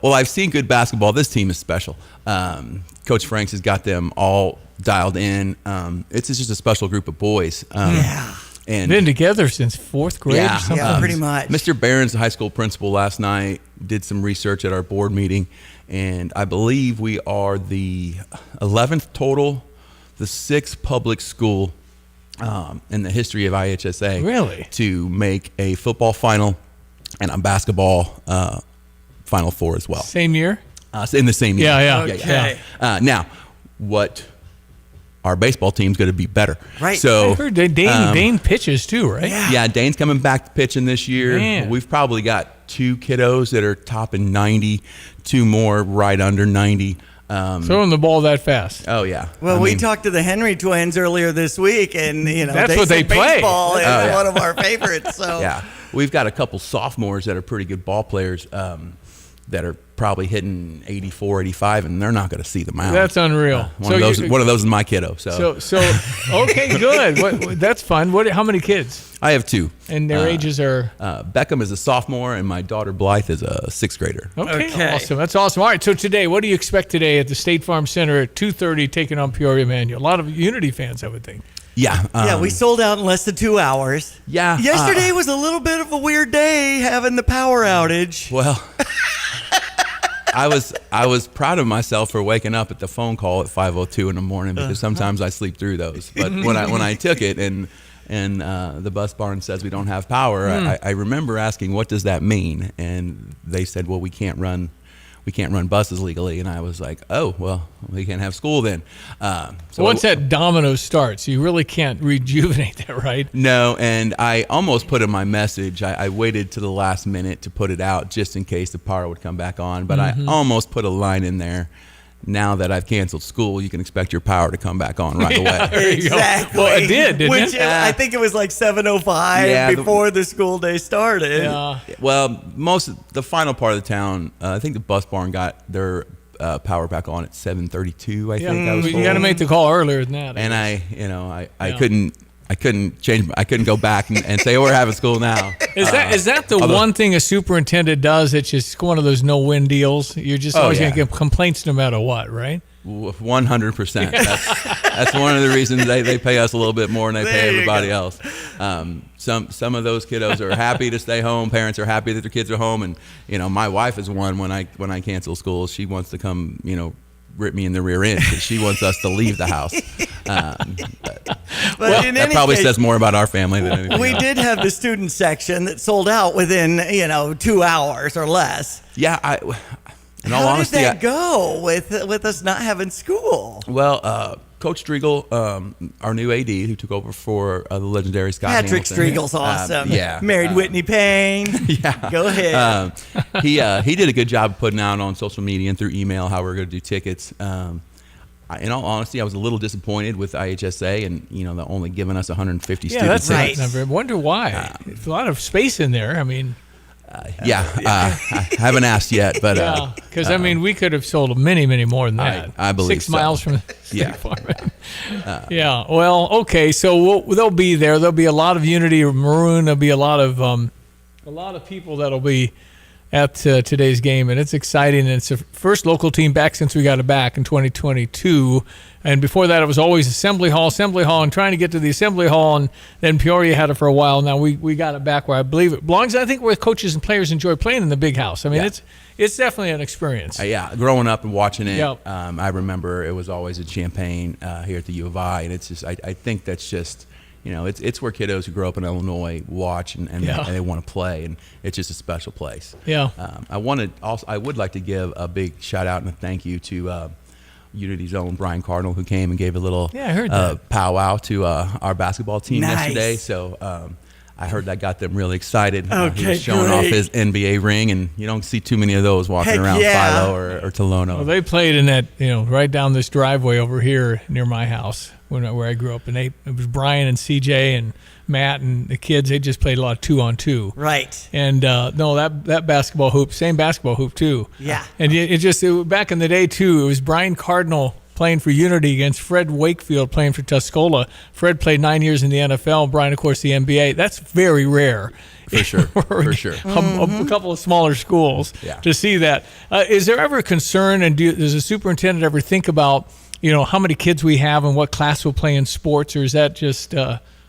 I've seen good basketball. This team is special. Coach Franks has got them all dialed in. It's just a special group of boys. And been together since fourth grade or something? Yeah, pretty much. Mr. Barron's the high school principal last night did some research at our board meeting, and I believe we are the 11th total, the 6th public school in the history of IHSA to make a football final and a basketball Final Four as well. Same year? In the same year. Yeah. Now, what our baseball team's going to be better. Right. So I heard Dane pitches too, right? Yeah, Dane's coming back to pitching this year. Man. We've probably got 2 kiddos that are topping 90, 2 more right under 90. Throwing the ball that fast. Oh, yeah. Well, we talked to the Henry twins earlier this week, and that's what they play. Baseball is one of our favorites. So yeah, we've got a couple sophomores that are pretty good ball players that are probably hitting 84, 85, and they're not going to see the mound. That's unreal. One of those is my kiddo. So okay, good. That's fun. How many kids? I have 2. And their ages are? Beckham is a sophomore, and my daughter Blythe is a 6th grader. Okay, awesome. That's awesome. All right, so today, what do you expect today at the State Farm Center at 2:30, taking on Peoria Manual? A lot of Unity fans, I would think. Yeah. We sold out in less than 2 hours. Yeah. Yesterday was a little bit of a weird day having the power outage. Well, I was proud of myself for waking up at the phone call at 5:02 in the morning, because sometimes I sleep through those. But when I took it and the bus barn says we don't have power, I remember asking, what does that mean? And they said, well, we can't run buses legally. And I was like, oh, well, we can't have school then. So once that domino starts, you really can't rejuvenate that, right? No, and I almost put in my message, I waited to the last minute to put it out just in case the power would come back on, but I almost put a line in there. Now that I've canceled school, you can expect your power to come back on right away. Exactly. Well, it did, didn't it? I think it was like 7:05 before the school day started. Yeah. Well, the final part of the town, I think the bus barn got their power back on at 7:32. I think I was told. You got to make the call earlier than that. And I couldn't change. I couldn't go back and say, we're having school now. Is that the one thing a superintendent does? It's just one of those no-win deals. You're just always going to get complaints no matter what, right? 100%. That's one of the reasons they pay us a little bit more than they pay everybody else. Some of those kiddos are happy to stay home. Parents are happy that their kids are home, and my wife is one. When I cancel school, she wants to come rip me in the rear end because she wants us to leave the house. But that probably says more about our family than anything We else. did have the student section that sold out within 2 hours or less. Yeah, in all How honesty, did that go with us not having school? Well, Coach Striegel, our new AD, who took over for the legendary Scott Patrick Hamilton. Striegel's awesome. Yeah, married Whitney Payne. Yeah, go ahead. He did a good job of putting out on social media and through email how we're going to do tickets. In all honesty, I was a little disappointed with IHSA and they're only giving us 150 Yeah, students. that's right. I wonder why. There's a lot of space in there. I mean. I haven't asked yet, but because we could have sold many, many more than that. I believe 6 miles from the State Yeah. Farm. Yeah. Well, okay. So they'll be there. There'll be a lot of Unity Maroon. There'll be a lot of people that'll be at today's game, and it's exciting. And it's the first local team back since we got it back in 2022. And before that, it was always Assembly Hall, and trying to get to the Assembly Hall. And then Peoria had it for a while. Now we got it back where I believe it belongs. I think where coaches and players enjoy playing in the big house. I mean, it's definitely an experience. Growing up and watching it, Yep. I remember it was always in Champaign here at the U of I, and it's just I think that's just it's where kiddos who grow up in Illinois watch and they want to play, and it's just a special place. Yeah. I would like to give a big shout out and a thank you to Unity's own Brian Cardinal, who came and gave a little I heard that. powwow to our basketball team Nice. yesterday. So I heard that got them really excited. He Okay, was showing off great. his NBA ring, and you don't see too many of those walking Heck around yeah. Philo or Tolono. Well, they played in that, right down this driveway over here near my house where I grew up. And it was Brian and CJ and Matt and the kids. They just played a lot of 2-on-2. Right. And that basketball hoop, same basketball hoop too. Yeah. And back in the day too, it was Brian Cardinal playing for Unity against Fred Wakefield playing for Tuscola. Fred played 9 years in the NFL. Brian, of course, the NBA. That's very rare. For sure. For sure. A couple of smaller schools to see that. Is there ever a concern, and does the superintendent ever think about, how many kids we have and what class will play in sports, or is that just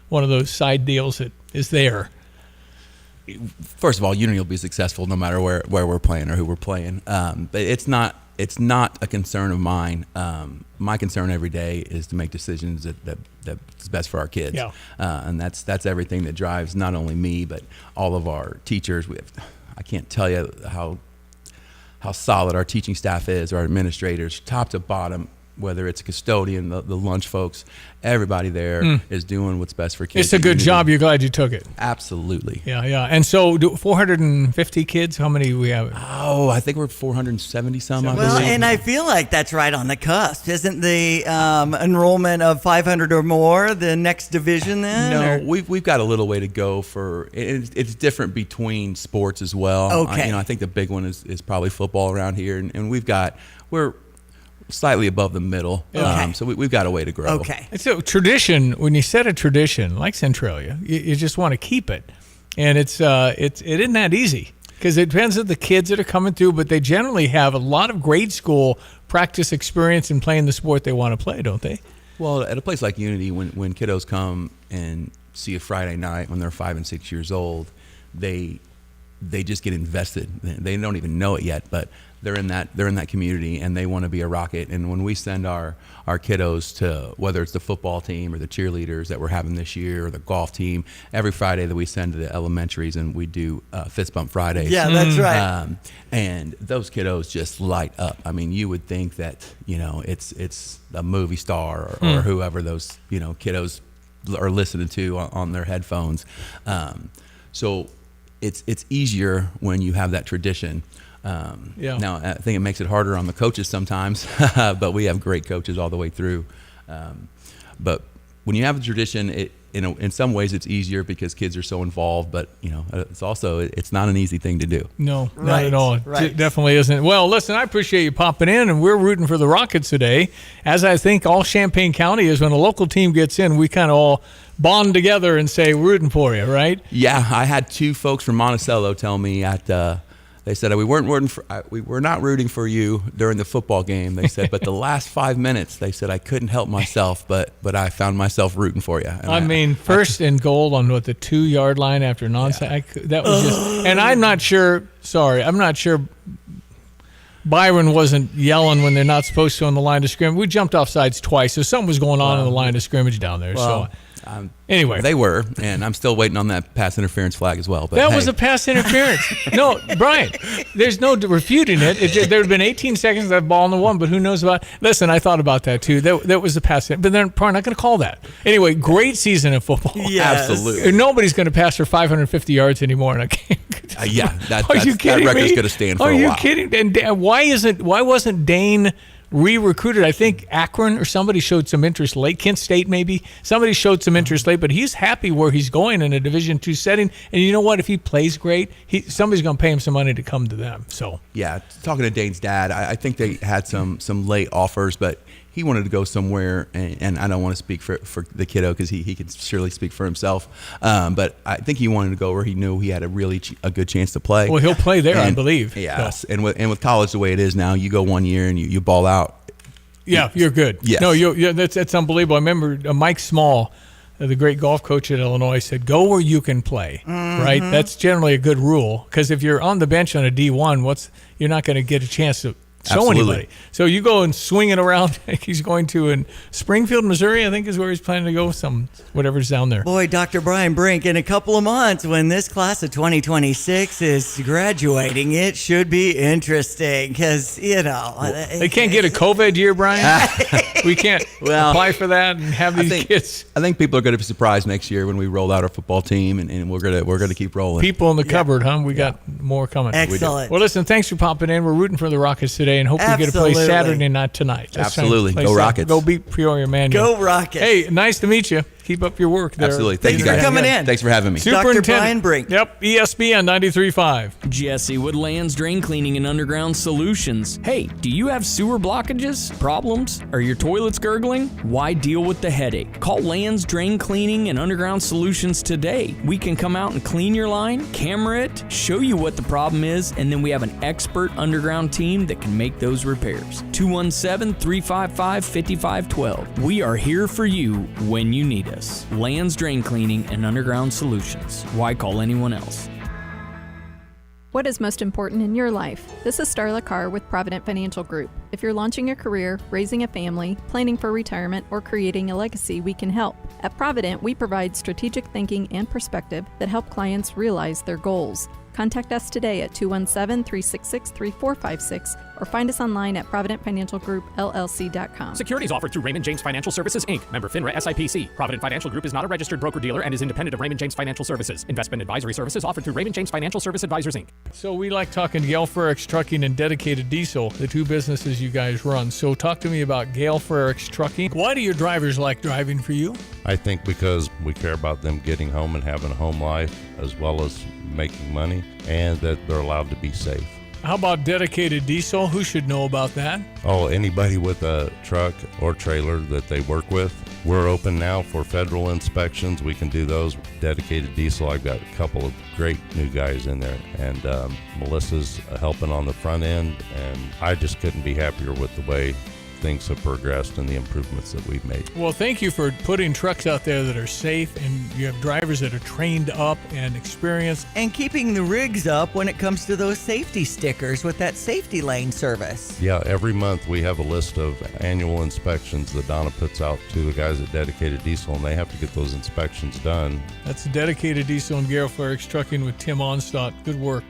one of those side deals that is there? First of all, Unity will be successful no matter where we're playing or who we're playing. But it's not a concern of mine. My concern every day is to make decisions that's best for our kids. Yeah. And that's everything that drives not only me but all of our teachers. I can't tell you how solid our teaching staff is, our administrators, top to bottom. Whether it's a custodian, the lunch folks, everybody there is doing what's best for kids. It's a good job. You're glad you took it. Absolutely. Yeah. And so 450 kids, how many do we have? Oh, I think we're 470 some, I Well, believe. and I feel like that's right on the cusp. Isn't the enrollment of 500 or more the next division then? No, we've got a little way to go for it's different between sports as well. Okay. I think the big one is probably football around here, and we're slightly above the middle. Okay. So we've got a way to grow. Okay. It's a tradition. When you set a tradition like Centralia, you just want to keep it, and it isn't that easy because it depends on the kids that are coming through. But they generally have a lot of grade school practice experience in playing the sport they want to play, don't they? Well, at a place like Unity, when kiddos come and see a Friday night when they're 5 and 6 years old, they just get invested. They don't even know it yet, but they're in that community and they want to be a Rocket. And when we send our kiddos to, whether it's the football team or the cheerleaders that we're having this year or the golf team, every Friday that we send to the elementaries and we do fist bump Fridays. Yeah, that's right. And those kiddos just light up. I mean, you would think that it's a movie star or whoever those kiddos are listening to on their headphones. So it's easier when you have that tradition. Now, I think it makes it harder on the coaches sometimes, but we have great coaches all the way through. But when you have a tradition, in some ways it's easier because kids are so involved, but it's not an easy thing to do. No, not at all. It definitely isn't. Well, listen, I appreciate you popping in, and we're rooting for the Rockets today, as I think all Champaign County is. When a local team gets in, we kind of all bond together and say we're rooting for you, right? Yeah, I had two folks from Monticello tell me at They said we were not rooting for you during the football game. They said, but the last 5 minutes, they said I couldn't help myself, but I found myself rooting for you. And first and goal on the 2-yard line after non-sack. That was just, and I'm not sure Byron wasn't yelling when they're not supposed to on the line of scrimmage. We jumped off sides twice, so something was going on the line of scrimmage down there. Well, anyway, they were, and I'm still waiting on that pass interference flag as well. But that was a pass interference. No, Brian, there's no refuting it. There had been 18 seconds of that ball in the one, but who knows about? Listen, I thought about that too. That was a pass, but they're probably not going to call that. Anyway, great season of football. Yes. Absolutely. Nobody's going to pass for 550 yards anymore, and I can't. That Are you kidding record's me? going to stand for a while. Are you kidding? And why wasn't Dane re-recruited? I think Akron or somebody showed some interest late. Kent State maybe. Somebody showed some interest late, but he's happy where he's going in a Division II setting. And you know what? If he plays great, somebody's going to pay him some money to come to them. So yeah, talking to Dane's dad, I think they had some late offers, but he wanted to go somewhere, and I don't want to speak for the kiddo because he can surely speak for himself. But I think he wanted to go where he knew he had a good chance to play. Well, he'll play there, I believe. Yes, so. and with college the way it is now, you go 1 year and you ball out. Yeah, you're good. Yes. No, that's unbelievable. I remember Mike Small, the great golf coach at Illinois, said, go where you can play, right? That's generally a good rule because if you're on the bench on a D1, you're not going to get a chance to show anybody. So you go and swing it around. He's going to in Springfield, Missouri, I think is where he's planning to go. Whatever's down there. Boy, Dr. Brian Brink, in a couple of months, when this class of 2026 is graduating, it should be interesting because they can't get a COVID year, Brian. We can't apply for that and have these kids. I think people are going to be surprised next year when we roll out our football team, and we're going to keep rolling. People in the cupboard, huh? We got more coming. Excellent. Well, listen, thanks for popping in. We're rooting for the Rockets today. And hope we get to play Saturday, not tonight. Absolutely. Go Rockets. Go beat Peoria Manual. Go Rockets. Hey, nice to meet you. Keep up your work there. Absolutely. Thank you guys for coming in. Thanks for having me. Dr. Brian Brink. Yep, ESPN 93.5. Jesse with Land's Drain Cleaning and Underground Solutions. Hey, do you have sewer blockages, problems? Are your toilets gurgling? Why deal with the headache? Call Land's Drain Cleaning and Underground Solutions today. We can come out and clean your line, camera it, show you what the problem is, and then we have an expert underground team that can make those repairs. 217-355-5512. We are here for you when you need us. Land's Drain Cleaning and Underground Solutions. Why call anyone else? What is most important in your life? This is Starla Carr with Provident Financial Group. If you're launching a career, raising a family, planning for retirement, or creating a legacy, we can help. At Provident, we provide strategic thinking and perspective that help clients realize their goals. Contact us today at 217-366-3456 or find us online at providentfinancialgroupllc.com. Securities offered through Raymond James Financial Services, Inc., member FINRA SIPC. Provident Financial Group is not a registered broker-dealer and is independent of Raymond James Financial Services. Investment advisory services offered through Raymond James Financial Service Advisors, Inc. So we like talking to Gale Frericks Trucking and Dedicated Diesel, the two businesses you guys run. So talk to me about Gale Frericks Trucking. Why do your drivers like driving for you? I think because we care about them getting home and having a home life as well as making money, and that they're allowed to be safe. How about Dedicated Diesel? Who should know about that? Oh, anybody with a truck or trailer that they work with. We're open now for federal inspections. We can do those. Dedicated Diesel, I've got a couple of great new guys in there, and Melissa's helping on the front end, and I just couldn't be happier with the way things have progressed and the improvements that we've made. Well, thank you for putting trucks out there that are safe, and you have drivers that are trained up and experienced. And keeping the rigs up when it comes to those safety stickers with that safety lane service. Yeah, every month we have a list of annual inspections that Donna puts out to the guys at Dedicated Diesel, and they have to get those inspections done. That's Dedicated Diesel and Gale Frericks Trucking with Tim Onstadt. Good work.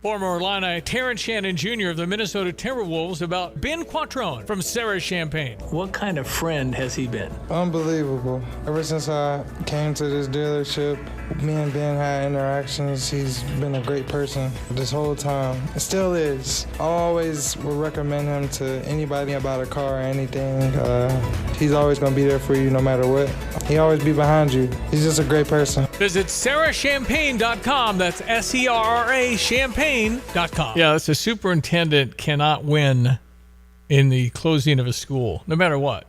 Former Illini Terrence Shannon Jr. of the Minnesota Timberwolves about Ben Quattrone from Sarah Champagne. What kind of friend has he been? Unbelievable. Ever since I came to this dealership, me and Ben had interactions. He's been a great person this whole time. It still is. I always would recommend him to anybody about a car or anything. He's always going to be there for you no matter what. He always be behind you. He's just a great person. Visit sarahchampagne.com. That's SERRA Champagne.com. Yeah, that's a superintendent cannot win in the closing of a school, no matter what.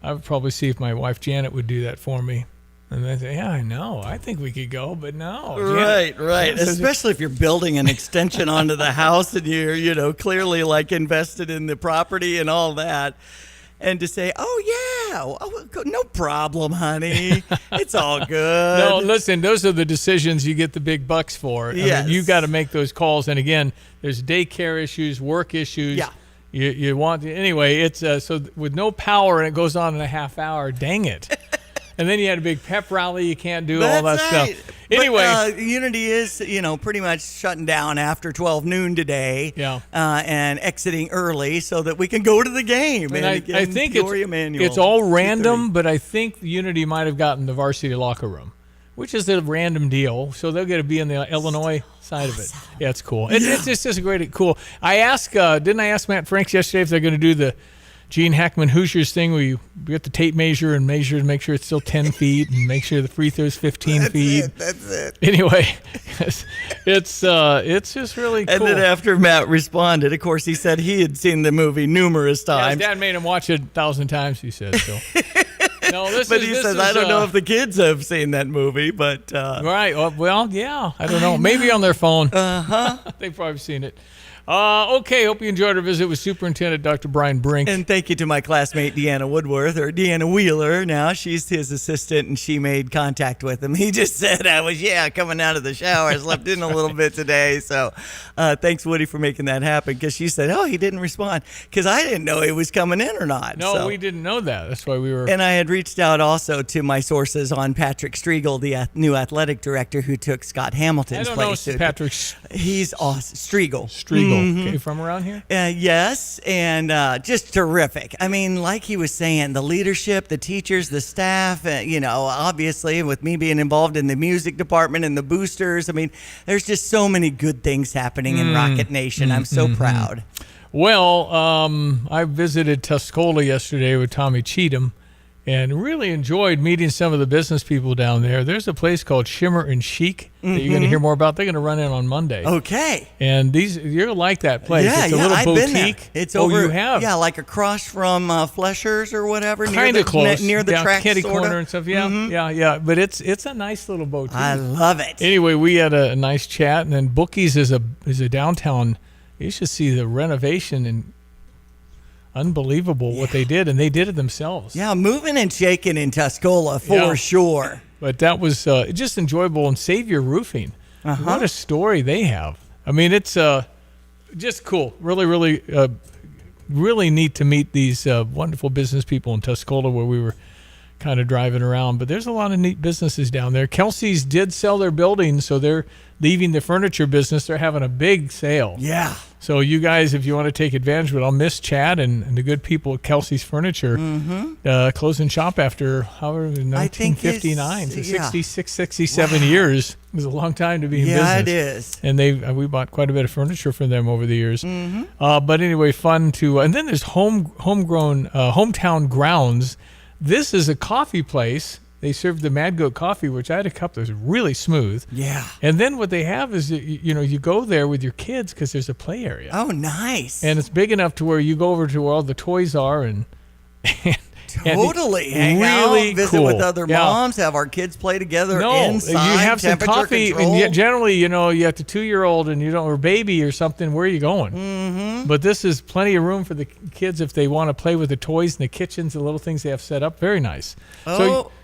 I would probably see if my wife Janet would do that for me. And they say, yeah, I know. I think we could go, but no. Right. Especially if you're building an extension onto the house and you're, clearly like invested in the property and all that. And to say, no problem, honey. It's all good. No, listen, those are the decisions you get the big bucks for. Yes. I mean, you got to make those calls. And again, there's daycare issues, work issues. Yeah. You want to, anyway, it's so with no power and it goes on in a half hour, dang it. And then you had a big pep rally. You can't do all that right. stuff. Anyway. But, Unity is, pretty much shutting down after 12 noon today. Yeah. And exiting early so that we can go to the game. And again, I think Peoria Manual, it's all random, but I think Unity might have gotten the varsity locker room, which is a random deal. So they'll get to be in the Illinois side of it. Yeah, it's cool. It's just cool. I asked, didn't I ask Matt Franks yesterday if they're going to do the Gene Hackman Hoosiers thing where you get the tape measure and make sure it's still 10 feet and make sure the free throw is 15 feet. That's it. Anyway, it's just really cool. And then after Matt responded, of course, he said he had seen the movie numerous Yeah, times. his dad made him watch it 1,000 times, he said. So. No, he says, I don't know if the kids have seen that movie, but... Right. Well, yeah. I don't know. Maybe on their phone. Uh-huh. They've probably seen it. Okay, hope you enjoyed our visit with Superintendent Dr. Brian Brink. And thank you to my classmate Deanna Woodworth, or Deanna Wheeler. Now she's his assistant, and she made contact with him. He just said, I was coming out of the shower. I slept in a little bit today. So thanks, Woody, for making that happen, because she said, he didn't respond, because I didn't know he was coming in or not. No, we didn't know that. That's why we were... And I had reached out also to my sources on Patrick Striegel, the new athletic director who took Scott Hamilton's place. I don't know Patrick. He's awesome. Striegel. Mm-hmm. Okay, from around here? Yes, and just terrific. I mean, like he was saying, the leadership, the teachers, the staff, obviously with me being involved in the music department and the boosters, I mean, there's just so many good things happening in Rocket Nation. I'm so proud. Well, I visited Tuscola yesterday with Tommy Cheatham and really enjoyed meeting some of the business people down there. There's a place called Shimmer and Chic that you're going to hear more about. They're going to run in on Monday. Okay. And you're going to like that place. Yeah, it's a little I've boutique. Been there. It's over. You have? Yeah, like across from Flesher's or whatever. Kind of close. Near the tracks, Kitty sorta. Corner and stuff. Yeah, yeah. But it's a nice little boutique. I love it. Anyway, we had a nice chat, and then Bookies is a downtown. You should see the renovation and unbelievable what they did, and they did it themselves. Yeah, moving and shaking in Tuscola for sure. But that was just enjoyable. And Savior Roofing, what a story they have. I mean, it's just cool. Really, really, really neat to meet these wonderful business people in Tuscola where we were kind of driving around. But there's a lot of neat businesses down there. Kelsey's did sell their building, so they're leaving the furniture business. They're having a big sale. Yeah. So you guys, if you want to take advantage of it, I'll miss Chad and the good people at Kelsey's Furniture closing shop after 1959. So 66, 67 years. It was a long time to be in business. Yeah, it is. And we bought quite a bit of furniture from them over the years. But anyway, fun to... and then there's homegrown Hometown Grounds. This is a coffee place. They served the Mad Goat coffee, which I had a cup that was really smooth. Yeah. And then what they have is, you go there with your kids because there's a play area. Oh, nice. And it's big enough to where you go over to where all the toys are and totally. Hang out, visit with other moms, have our kids play together inside. You have some coffee, control. and generally, you have the 2-year-old and or baby or something. Where are you going? But this is plenty of room for the kids if they want to play with the toys and the kitchens, the little things they have set up. Very nice.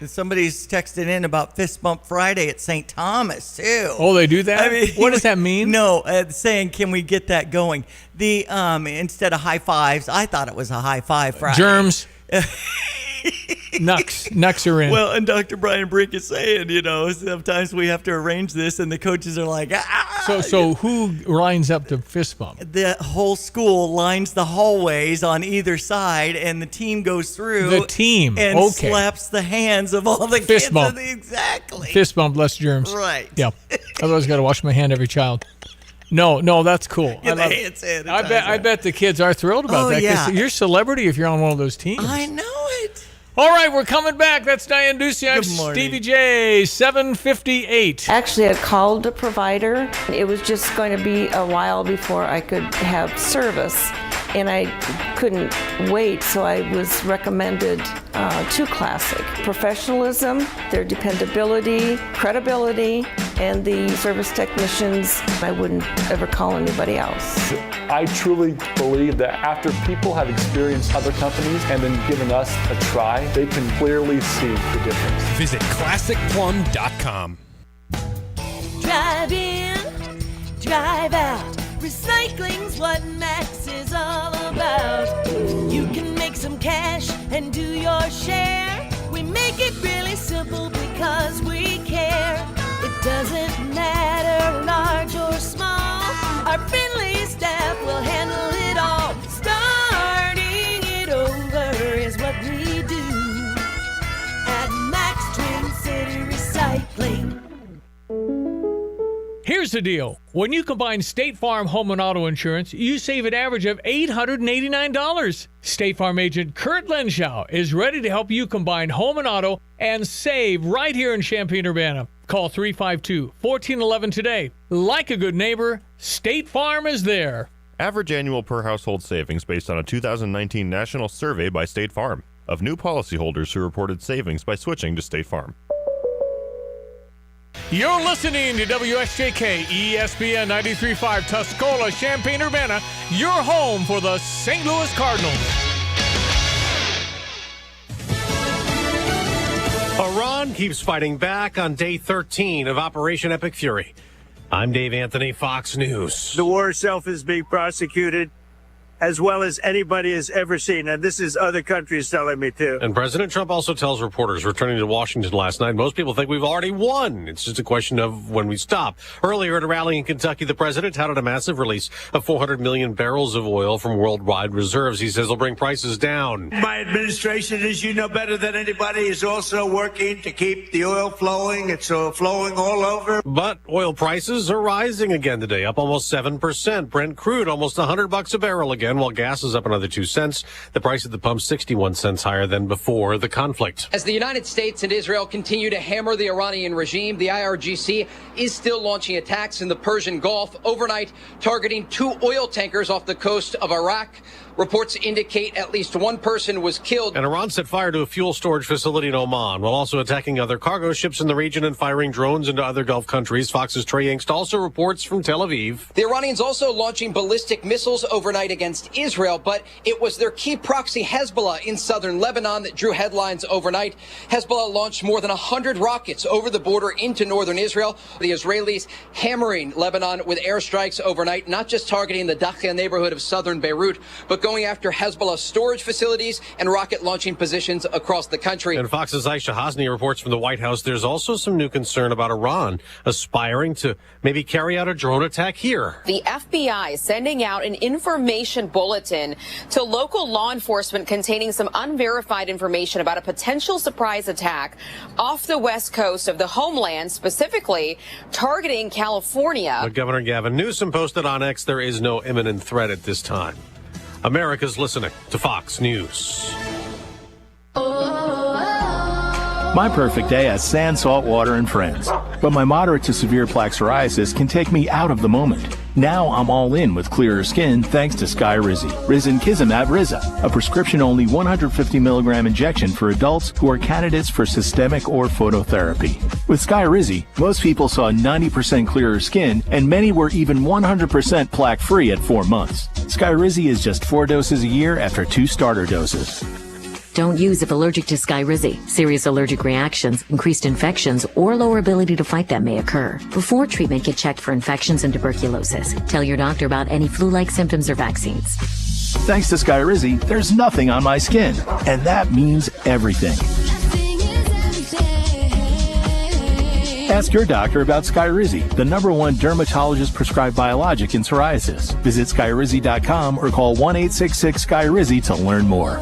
Somebody's texting in about Fist Bump Friday at St. Thomas too. Oh, they do that? I mean, what does that mean? No, saying can we get that going? The instead of high fives, I thought it was a high five Friday. Germs. Nucks are in. Well, and Dr. Brian Brink is saying, sometimes we have to arrange this, and the coaches are like, So who lines up to fist bump? The whole school lines the hallways on either side, and the team goes through. The team, and slaps the hands of all the fist kids. Bump. Exactly. Fist bump, less germs. Right. Yeah. Otherwise, got to wash my hand every child. No, that's cool. I bet the kids are thrilled about that. Yeah. You're a celebrity if you're on one of those teams. I know it. All right, we're coming back. That's Diane Ducey. I'm Stevie J, 7:58. Actually, I called the provider. It was just going to be a while before I could have service. and I couldn't wait, so I was recommended to Classic. Professionalism, their dependability, credibility, and the service technicians, I wouldn't ever call anybody else. I truly believe that after people have experienced other companies and then given us a try, they can clearly see the difference. Visit ClassicPlum.com. Drive in, drive out. Recycling's what Max is all about. You can make some cash and do your share. We make it really simple because we care. It doesn't matter large or small. Our friendly staff will handle it all. Starting it over is what we do at Max Twin City Recycling. Here's the deal. When you combine State Farm home and auto insurance, you save an average of $889. State Farm agent Kurt Lenschow is ready to help you combine home and auto and save right here in Champaign-Urbana. Call 352-1411 today. Like a good neighbor, State Farm is there. Average annual per household savings based on a 2019 national survey by State Farm of new policyholders who reported savings by switching to State Farm. You're listening to WSJK ESPN 93.5 Tuscola, Champaign-Urbana, your home for the St. Louis Cardinals. Iran keeps fighting back on day 13 of Operation Epic Fury. I'm Dave Anthony, Fox News. The war itself is being prosecuted as well as anybody has ever seen. And this is other countries telling me too. And President Trump also tells reporters returning to Washington last night, most people think we've already won. It's just a question of when we stop. Earlier at a rally in Kentucky, the president touted a massive release of 400 million barrels of oil from worldwide reserves. He says it'll bring prices down. My administration, as you know better than anybody, is also working to keep the oil flowing. It's flowing all over. But oil prices are rising again today, up almost 7%. Brent crude almost $100 a barrel again, while gas is up another 2 cents. The price at the pump 61 cents higher than before the conflict. As the United States and Israel continue to hammer the Iranian regime, the IRGC is still launching attacks in the Persian Gulf overnight, targeting 2 oil tankers off the coast of Iraq. Reports indicate at least 1 person was killed. And Iran set fire to a fuel storage facility in Oman, while also attacking other cargo ships in the region and firing drones into other Gulf countries. Fox's Trey Yingst also reports from Tel Aviv. The Iranians also launching ballistic missiles overnight against Israel, but it was their key proxy Hezbollah in southern Lebanon that drew headlines overnight. Hezbollah launched more than 100 rockets over the border into northern Israel. The Israelis hammering Lebanon with airstrikes overnight, not just targeting the Dakhia neighborhood of southern Beirut, but going after Hezbollah storage facilities and rocket launching positions across the country. And Fox's Aisha Hasni reports from the White House there's also some new concern about Iran aspiring to maybe carry out a drone attack here. The FBI sending out an information bulletin to local law enforcement containing some unverified information about a potential surprise attack off the west coast of the homeland, specifically targeting California. But Governor Gavin Newsom posted on X there is no imminent threat at this time. America's listening to Fox News. My perfect day has sand, salt water, and friends. But my moderate to severe plaque psoriasis can take me out of the moment. Now I'm all in with clearer skin thanks to Skyrizi. Risankizumab Riza, a prescription-only 150 milligram injection for adults who are candidates for systemic or phototherapy. With Skyrizi, most people saw 90% clearer skin, and many were even 100% plaque-free at 4 months. Skyrizi is just 4 doses a year after 2 starter doses. Don't use if allergic to Skyrizi. Serious allergic reactions, increased infections, or lower ability to fight them may occur. Before treatment, get checked for infections and tuberculosis. Tell your doctor about any flu-like symptoms or vaccines. Thanks to Skyrizi, there's nothing on my skin, and that means everything. Ask your doctor about Skyrizi, the #1 dermatologist-prescribed biologic in psoriasis. Visit Skyrizi.com or call 1-866-SKYRIZI to learn more.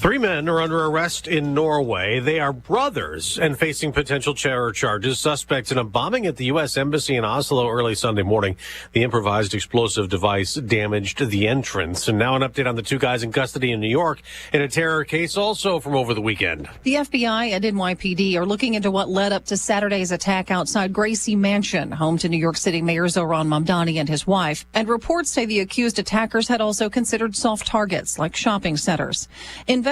3 men are under arrest in Norway. They are brothers and facing potential terror charges. Suspects in a bombing at the U.S. Embassy in Oslo early Sunday morning. The improvised explosive device damaged the entrance. And now an update on the 2 guys in custody in New York in a terror case also from over the weekend. The FBI and NYPD are looking into what led up to Saturday's attack outside Gracie Mansion, home to New York City Mayor Zohran Mamdani and his wife. And reports say the accused attackers had also considered soft targets like shopping centers.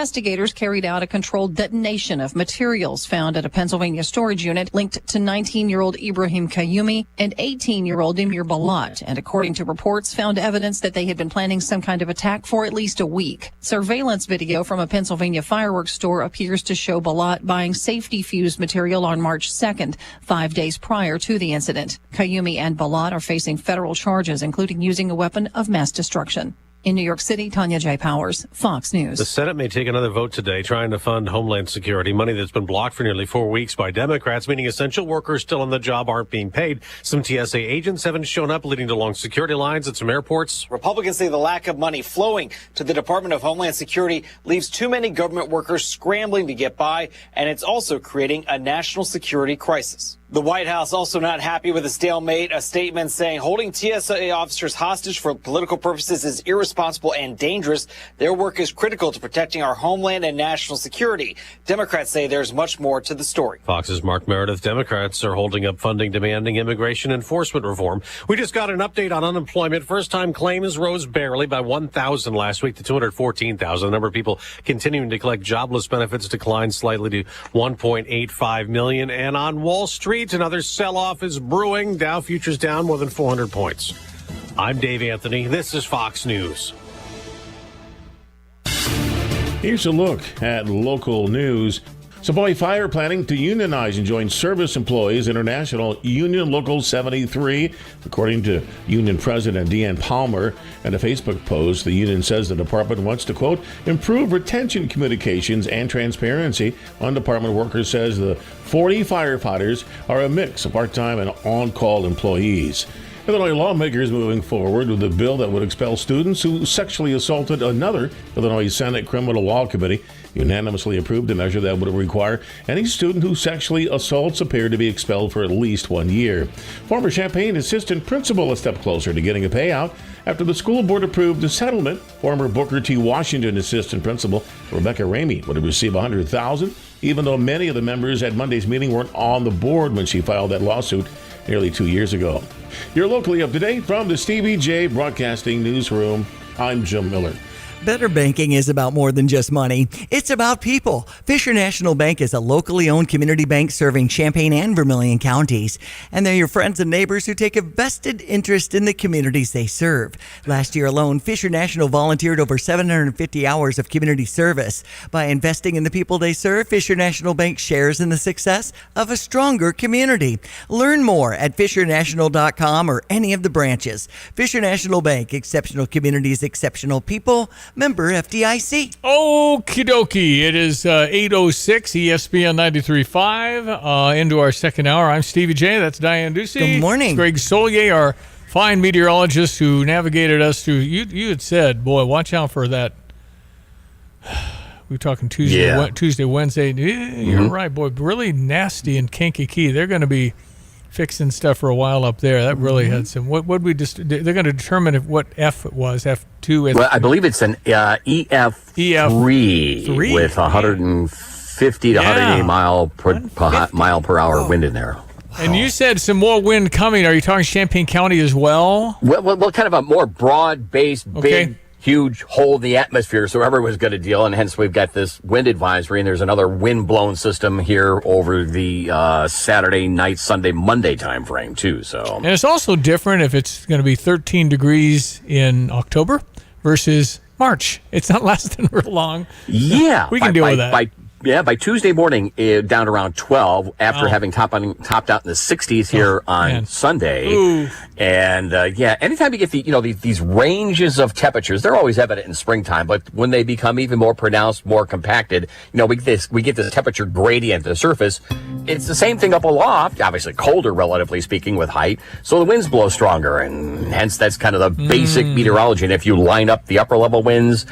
Investigators carried out a controlled detonation of materials found at a Pennsylvania storage unit linked to 19-year-old Ibrahim Kayumi and 18-year-old Emir Balat, and according to reports, found evidence that they had been planning some kind of attack for at least a week. Surveillance video from a Pennsylvania fireworks store appears to show Balat buying safety fuse material on March 2nd, 5 days prior to the incident. Kayumi and Balat are facing federal charges, including using a weapon of mass destruction. In New York City, Tanya J. Powers, Fox News. The Senate may take another vote today trying to fund Homeland Security, money that's been blocked for nearly 4 weeks by Democrats, meaning essential workers still on the job aren't being paid. Some TSA agents haven't shown up, leading to long security lines at some airports. Republicans say the lack of money flowing to the Department of Homeland Security leaves too many government workers scrambling to get by, and it's also creating a national security crisis. The White House also not happy with a stalemate, a statement saying holding TSA officers hostage for political purposes is irresponsible and dangerous. Their work is critical to protecting our homeland and national security. Democrats say there's much more to the story. Fox's Mark Meredith. Democrats are holding up funding demanding immigration enforcement reform. We just got an update on unemployment. First-time claims rose barely by 1,000 last week to 214,000. The number of people continuing to collect jobless benefits declined slightly to 1.85 million. And on Wall Street, another sell-off is brewing. Dow futures down more than 400 points. I'm Dave Anthony. This is Fox News. Here's a look at local news. Savoy Fire planning to unionize and join Service Employees International Union Local 73, according to Union President Deanne Palmer. In a Facebook post, the union says the department wants to, quote, improve retention communications and transparency. One department worker says the 40 firefighters are a mix of part-time and on-call employees. Illinois lawmakers moving forward with a bill that would expel students who sexually assaulted another. Illinois Senate Criminal Law Committee unanimously approved a measure that would require any student who sexually assaults a peer to be expelled for at least 1 year. Former Champaign assistant principal a step closer to getting a payout after the school board approved a settlement. Former Booker T. Washington assistant principal Rebecca Ramey would receive $100,000, even though many of the members at Monday's meeting weren't on the board when she filed that lawsuit nearly 2 years ago. You're locally up to date from the Stevie J Broadcasting Newsroom. I'm Jim Miller. Better banking is about more than just money. It's about people. Fisher National Bank is a locally owned community bank serving Champaign and Vermilion counties. And they're your friends and neighbors who take a vested interest in the communities they serve. Last year alone, Fisher National volunteered over 750 hours of community service. By investing in the people they serve, Fisher National Bank shares in the success of a stronger community. Learn more at fishernational.com or any of the branches. Fisher National Bank, exceptional communities, exceptional people. Member FDIC. Okie dokie. It is 8:06, ESPN 93.5. Into our second hour. I'm Stevie J. That's Diane Ducey. Good morning. It's Greg Solier, our fine meteorologist who navigated us through. You had said, boy, watch out for that. We were talking Tuesday, Wednesday. You're right, boy. Really nasty in Kankakee. They're going to be fixing stuff for a while up there. That really had some. What would we just? They're going to determine what F it was. F2. Well, I believe it's an EF3 with 150 to 180 mile per hour wind in there. And you said some more wind coming. Are you talking Champaign County as well? Well, kind of a more broad-based, big, huge hole in the atmosphere, so everyone's going to deal, and hence we've got this wind advisory, and there's another wind-blown system here over the Saturday night, Sunday, Monday time frame, too. So, and it's also different if it's going to be 13 degrees in October versus March. It's not lasting real long. Yeah. We can deal with that. By Tuesday morning, down around 12, after having topped out in the 60s here on Sunday. Ooh. And anytime you get these ranges of temperatures, they're always evident in springtime, but when they become even more pronounced, more compacted, we get this temperature gradient at the surface. It's the same thing up aloft, obviously colder relatively speaking with height, so the winds blow stronger, and hence that's kind of the basic meteorology. And if you line up the upper level winds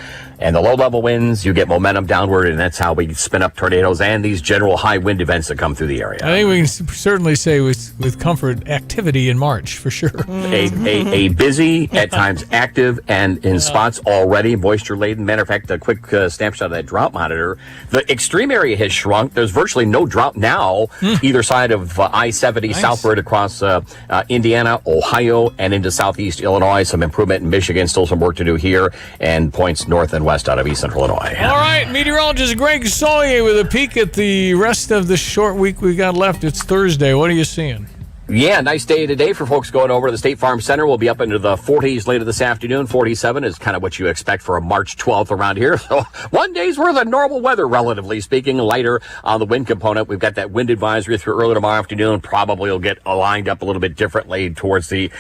And the low-level winds, you get momentum downward, and that's how we spin up tornadoes and these general high wind events that come through the area. I think we can certainly say with comfort activity in March, for sure. A busy, at times active, and in spots already moisture-laden. Matter of fact, a quick snapshot of that drought monitor. The extreme area has shrunk. There's virtually no drought now, either side of I-70 southward across Indiana, Ohio, and into southeast Illinois. Some improvement in Michigan, still some work to do here, and points north and west out of east central Illinois. All right, meteorologist Greg Sawyer with a peek at the rest of the short week we got left. It's Thursday. What are you seeing? Yeah, nice day today for folks going over to the State Farm Center. We'll be up into the 40s later this afternoon. 47 is kind of what you expect for a March 12th around here. So 1 day's worth of normal weather, relatively speaking, lighter on the wind component. We've got that wind advisory through early tomorrow afternoon. Probably will get lined up a little bit differently towards the,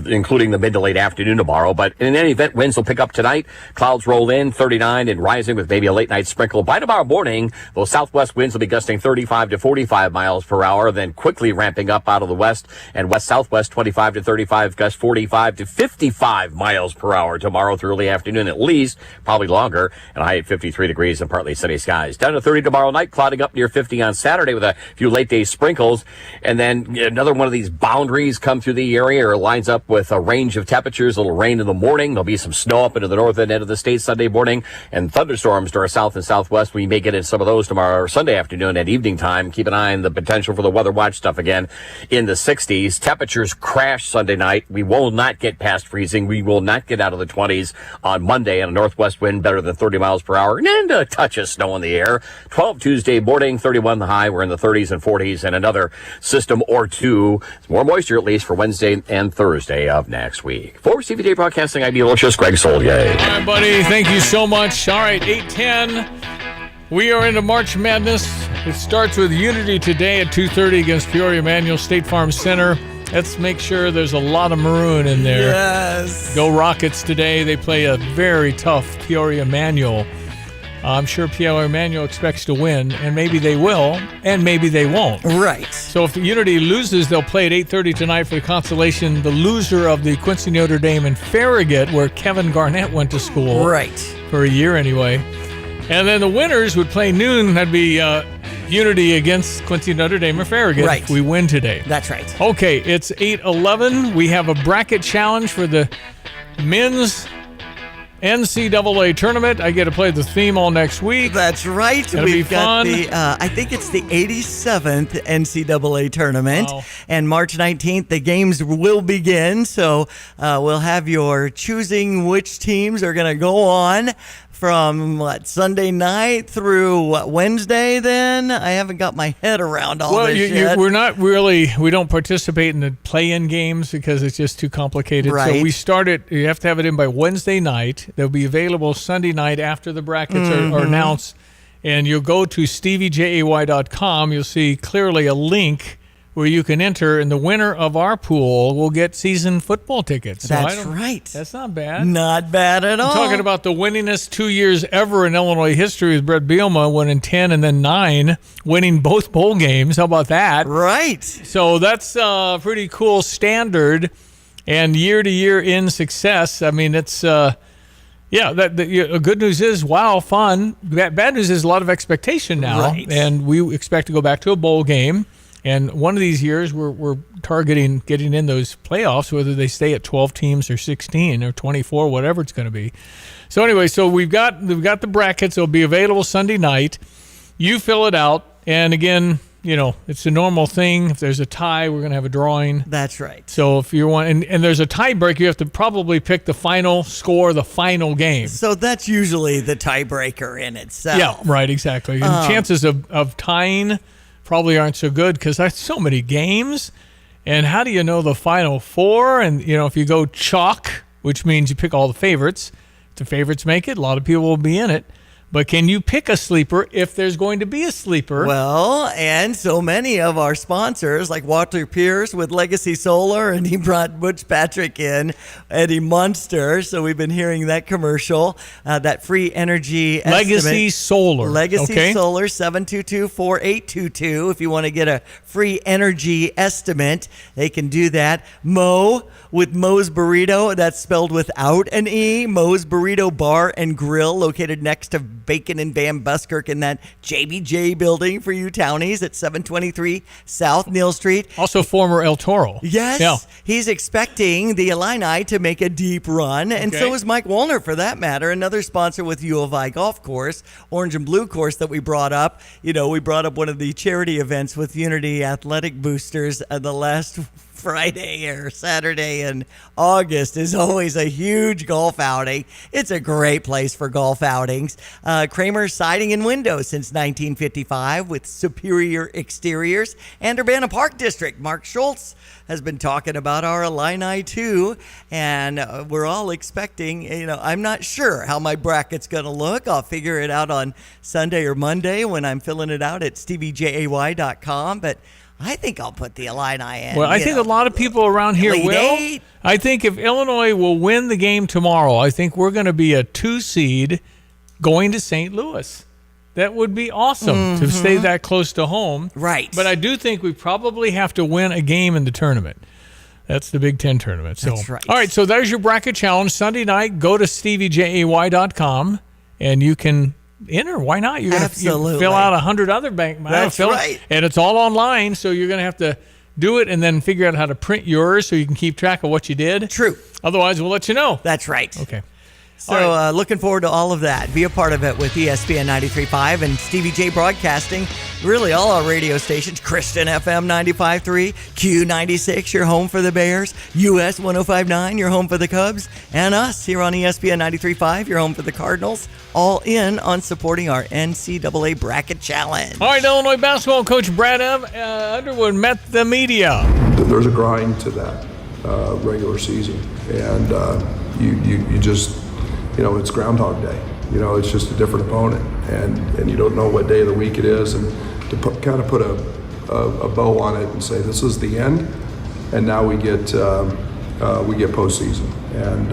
including the mid to late afternoon tomorrow. But in any event, winds will pick up tonight. Clouds roll in, 39 and rising with maybe a late night sprinkle. By tomorrow morning, those southwest winds will be gusting 35 to 45 miles per hour, then quickly ramping up out of the west and west-southwest 25 to 35, gust 45 to 55 miles per hour tomorrow through early afternoon at least, probably longer, and a high at 53 degrees and partly sunny skies. Down to 30 tomorrow night, clouding up near 50 on Saturday with a few late-day sprinkles, and then another one of these boundaries come through the area or lines up with a range of temperatures. A little rain in the morning. There'll be some snow up into the northern end of the state Sunday morning, and thunderstorms to our south and southwest. We may get in some of those tomorrow or Sunday afternoon at evening time. Keep an eye on the potential for the weather watch stuff again in the 60s. Temperatures crash Sunday night. We will not get past freezing. We will not get out of the 20s on Monday, and a northwest wind better than 30 miles per hour, and a touch of snow in the air. 12 Tuesday morning, 31 the high. We're in the 30s and 40s, and another system or two. It's more moisture at least for Wednesday and Thursday of next week. For CVJ Broadcasting, I'm Delicious Greg Solier. All right, buddy. Thank you so much. All right, 8:10. We are into March Madness. It starts with Unity today at 2:30 against Peoria Manual State Farm Center. Let's make sure there's a lot of maroon in there. Yes. Go Rockets today. They play a very tough Peoria Manual. I'm sure Peoria Manual expects to win, and maybe they will, and maybe they won't. Right. So if the Unity loses, they'll play at 8:30 tonight for the consolation. The loser of the Quincy Notre Dame and Farragut, where Kevin Garnett went to school. Right. For a year anyway. And then the winners would play noon. That'd be Unity against Quincy Notre Dame or Farragut. Right. If we win today. That's right. Okay, it's 8:11. We have a bracket challenge for the men's NCAA tournament. I get to play the theme all next week. That's right. We've got the, I think it's the 87th NCAA tournament. Wow. And March 19th, the games will begin. So we'll have your choosing which teams are going to go on from Sunday night through Wednesday then? I haven't got my head around all this yet. We don't participate in the play-in games because it's just too complicated. Right. So we start it, you have to have it in by Wednesday night. They'll be available Sunday night after the brackets are announced. And you'll go to steviejay.com. You'll see clearly a link where you can enter, and the winner of our pool will get season football tickets. So That's right. That's not bad. Not bad at all. I'm talking about the winningest 2 years ever in Illinois history with Brett Bielema, winning 10 and then 9, winning both bowl games. How about that? Right. So that's a pretty cool standard, and year to year in success. I mean, it's good news is, wow, fun. Bad news is a lot of expectation now, right. And we expect to go back to a bowl game. And one of these years, we're targeting getting in those playoffs, whether they stay at 12 teams or 16 or 24, whatever it's going to be. So anyway, so we've got the brackets. They'll be available Sunday night. You fill it out, and again, it's a normal thing. If there's a tie, we're going to have a drawing. That's right. So if you want, and there's a tiebreaker, you have to probably pick the final score, the final game. So that's usually the tiebreaker in itself. Yeah, right, exactly. And chances of tying probably aren't so good because there's so many games. And how do you know the final four? And, if you go chalk, which means you pick all the favorites, if the favorites make it, a lot of people will be in it. But can you pick a sleeper if there's going to be a sleeper? Well, and so many of our sponsors, like Walter Pierce with Legacy Solar, and he brought Butch Patrick in, Eddie Munster. So we've been hearing that commercial, that free energy Legacy estimate. Solar. Legacy Solar, 722-4822. If you want to get a free energy estimate, they can do that. Mo with Mo's Burrito, that's spelled without an E. Mo's Burrito Bar and Grill, located next to Bacon and Van Buskirk in that JBJ building for you townies at 723 South Neal Street. Also former El Toro. Yes. Yeah. He's expecting the Illini to make a deep run, and so is Mike Woolner for that matter, another sponsor with U of I Golf Course, Orange and Blue Course that we brought up. You know, we brought up one of the charity events with Unity Athletic Boosters the last Friday or Saturday in August is always a huge golf outing. It's a great place for golf outings. Kramer's Siding and Windows since 1955 with superior exteriors. And Urbana Park District. Mark Schultz has been talking about our Illini too, and we're all expecting, I'm not sure how my bracket's going to look. I'll figure it out on Sunday or Monday when I'm filling it out at steviejay.com, but I think I'll put the Illini in. Well, I think a lot of people around here will. I think if Illinois will win the game tomorrow, I think we're going to be a 2 seed going to St. Louis. That would be awesome to stay that close to home. Right. But I do think we probably have to win a game in the tournament. That's the Big Ten tournament. So, that's right. All right, so there's your bracket challenge. Sunday night, go to steviejay.com, and you can enter. Why not? You're going to fill out 100 other bank. That's right. And it's all online, so you're going to have to do it and then figure out how to print yours so you can keep track of what you did. True. Otherwise, we'll let you know. That's right. Okay. So looking forward to all of that. Be a part of it with ESPN 93.5 and Stevie J Broadcasting. Really all our radio stations. Kristen FM 95.3, Q96, your home for the Bears. US 105.9, your home for the Cubs. And us here on ESPN 93.5, your home for the Cardinals. All in on supporting our NCAA Bracket Challenge. All right, Illinois basketball coach Brad Underwood met the media. There's a grind to that regular season. And you just... it's Groundhog Day. It's just a different opponent, and you don't know what day of the week it is. And to put a bow on it and say this is the end, and now we get postseason. And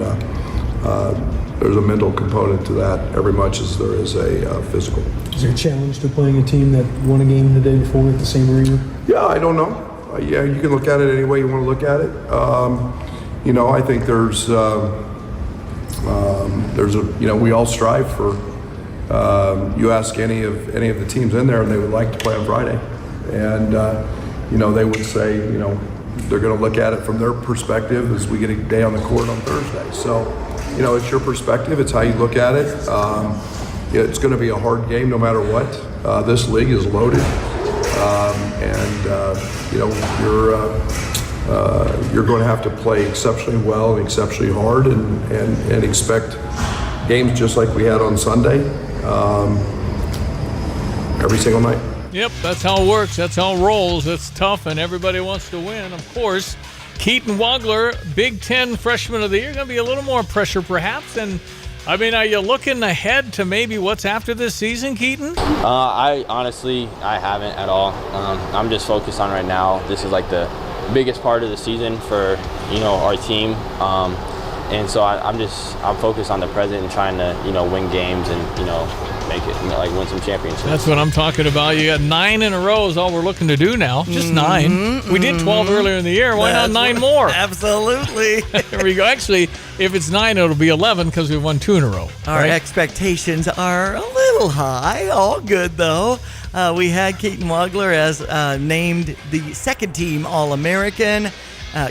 there's a mental component to that every much as there is a physical. Is there a challenge to playing a team that won a game the day before at the same arena? Yeah, I don't know. You can look at it any way you want to look at it. I think there's we all strive for, you ask any of the teams in there and they would like to play on Friday. And, they would say, they're going to look at it from their perspective as we get a day on the court on Thursday. So, it's your perspective. It's how you look at it. It's going to be a hard game no matter what. This league is loaded. You're going to have to play exceptionally well and exceptionally hard and expect games just like we had on Sunday every single night. Yep, that's how it works. That's how it rolls. It's tough, and everybody wants to win. Of course, Keaton Wagler, Big Ten Freshman of the Year, going to be a little more pressure perhaps. And, are you looking ahead to maybe what's after this season, Keaton? I haven't at all. I'm just focused on right now. This is like the biggest part of the season for our team, and so I'm focused on the present and trying to win games and make it win some championships. That's what I'm talking about. You got 9 in a row is all we're looking to do now. Just 9. We did 12 earlier in the year. Why not 9 more? Absolutely. There we go. Actually, if it's 9, it'll be 11 because we won 2 in a row. Our expectations are a little high. All good though. We had Keaton Wagler as named the second-team All-American.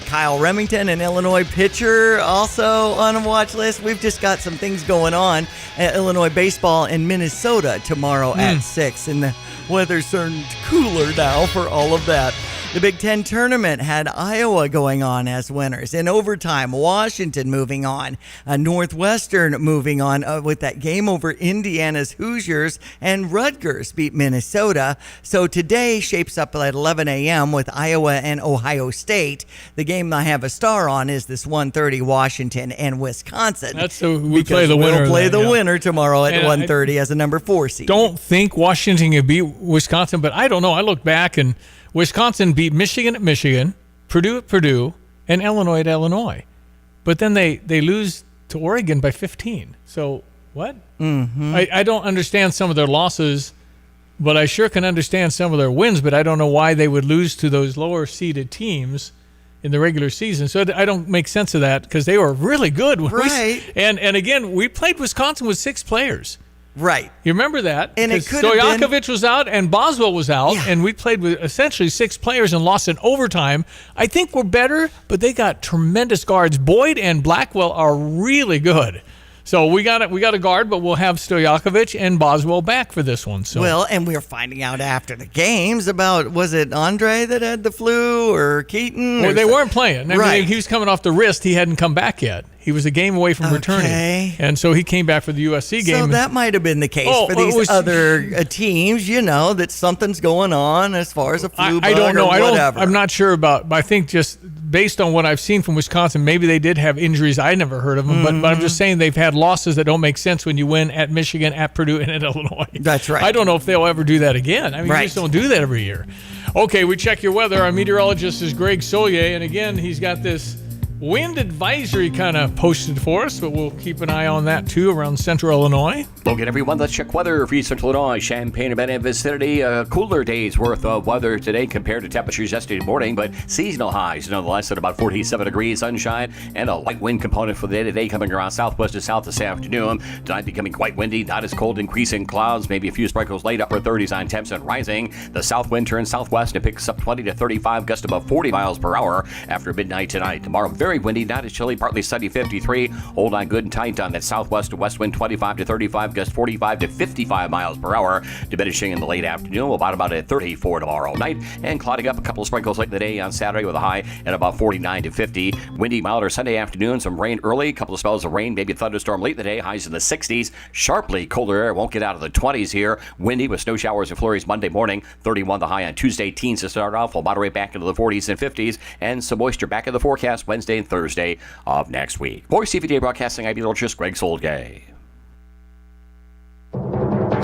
Kyle Remington, an Illinois pitcher, also on a watch list. We've just got some things going on at Illinois baseball in Minnesota tomorrow at 6, and the weather's turned cooler now for all of that. The Big Ten tournament had Iowa going on as winners. In overtime, Washington moving on. Northwestern moving on with that game over Indiana's Hoosiers. And Rutgers beat Minnesota. So today shapes up at 11 a.m. with Iowa and Ohio State. The game I have a star on is this 1:30 Washington and Wisconsin. That's we play the winner. We'll play the winner tomorrow at 1:30 as a number 4 seed. Don't think Washington can beat Wisconsin, but I don't know. I look back and Wisconsin beat Michigan at Michigan, Purdue at Purdue, and Illinois at Illinois. But then they lose to Oregon by 15. So what? Mm-hmm. I don't understand some of their losses, but I sure can understand some of their wins, but I don't know why they would lose to those lower-seeded teams in the regular season. So I don't make sense of that because they were really good. Right. And again, we played Wisconsin with 6 players. Right. You remember that? And it could have been... Stojakovic was out and Boswell was out, and we played with essentially 6 players and lost in overtime. I think we're better, but they got tremendous guards. Boyd and Blackwell are really good. So we got a guard, but we'll have Stojakovic and Boswell back for this one. So. Well, and we were finding out after the games about, was it Andre that had the flu or Keaton? Well, they weren't playing. I right. mean, he was coming off the wrist. He hadn't come back yet. He was a game away from returning. And so he came back for the USC game. So that might have been the case for these other teams, that something's going on as far as a flu bug I don't know. or whatever. I'm not sure about, but I think just based on what I've seen from Wisconsin, maybe they did have injuries. I never heard of them, but I'm just saying they've had losses that don't make sense when you win at Michigan, at Purdue, and at Illinois. That's right. I don't know if they'll ever do that again. I mean, right. You just don't do that every year. Okay, we check your weather. Our meteorologist is Greg Solier, and again, he's got this wind advisory kind of posted for us, but we'll keep an eye on that too around central Illinois. Look at everyone. Let's check weather for East Central Illinois, Champaign, and vicinity. A cooler day's worth of weather today compared to temperatures yesterday morning, but seasonal highs nonetheless at about 47 degrees, sunshine, and a light wind component for the day today coming around southwest to south this afternoon. Tonight becoming quite windy, not as cold, increasing clouds, maybe a few sprinkles late, upper 30s on temps and rising. The south wind turns southwest and picks up 20 to 35, gust above 40 miles per hour after midnight tonight. Tomorrow, very windy, not as chilly, partly sunny, 53. Hold on good and tight on that southwest to west wind, 25 to 35, gust 45 to 55 miles per hour, diminishing in the late afternoon. We'll about at 34 tomorrow night, and clouding up a couple of sprinkles late in the day on Saturday with a high at about 49 to 50. Windy, milder Sunday afternoon, some rain early, a couple of spells of rain, maybe a thunderstorm late in the day, highs in the 60s. Sharply colder air won't get out of the 20s here. Windy with snow showers and flurries Monday morning, 31 the high on Tuesday. Teens to start off, will moderate back into the 40s and 50s, and some moisture back in the forecast Wednesday and Thursday of next week. For CVTA Broadcasting, I'm meteorologist Greg Solgay.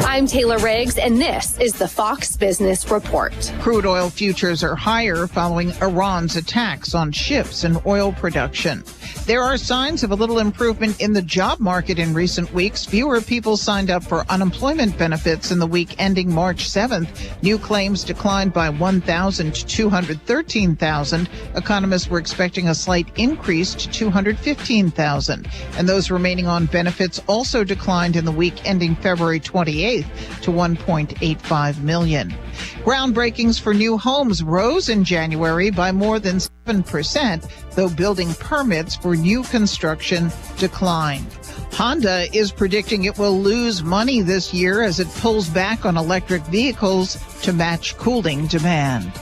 I'm Taylor Riggs, and this is the Fox Business Report. Crude oil futures are higher following Iran's attacks on ships and oil production. There are signs of a little improvement in the job market in recent weeks. Fewer people signed up for unemployment benefits in the week ending March 7th. New claims declined by 1,000 to 213,000. Economists were expecting a slight increase to 215,000. And those remaining on benefits also declined in the week ending February 28th to 1.85 million. Groundbreakings for new homes rose in January by more than 7%, though building permits for new construction declined. Honda is predicting it will lose money this year as it pulls back on electric vehicles to match cooling demand.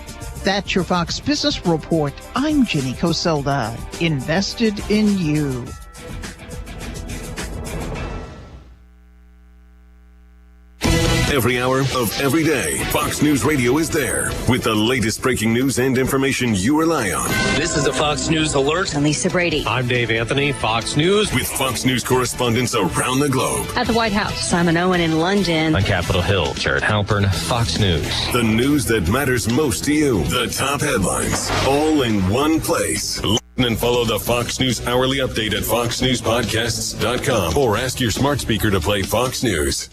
That's your Fox Business Report. I'm Ginny Coselda, invested in you. Every hour of every day, Fox News Radio is there with the latest breaking news and information you rely on. This is a Fox News Alert. I'm Lisa Brady. I'm Dave Anthony, Fox News. With Fox News correspondents around the globe. At the White House, Simon Owen in London. On Capitol Hill, Jared Halpern, Fox News. The news that matters most to you. The top headlines, all in one place. Listen and follow the Fox News Hourly Update at foxnewspodcasts.com or ask your smart speaker to play Fox News.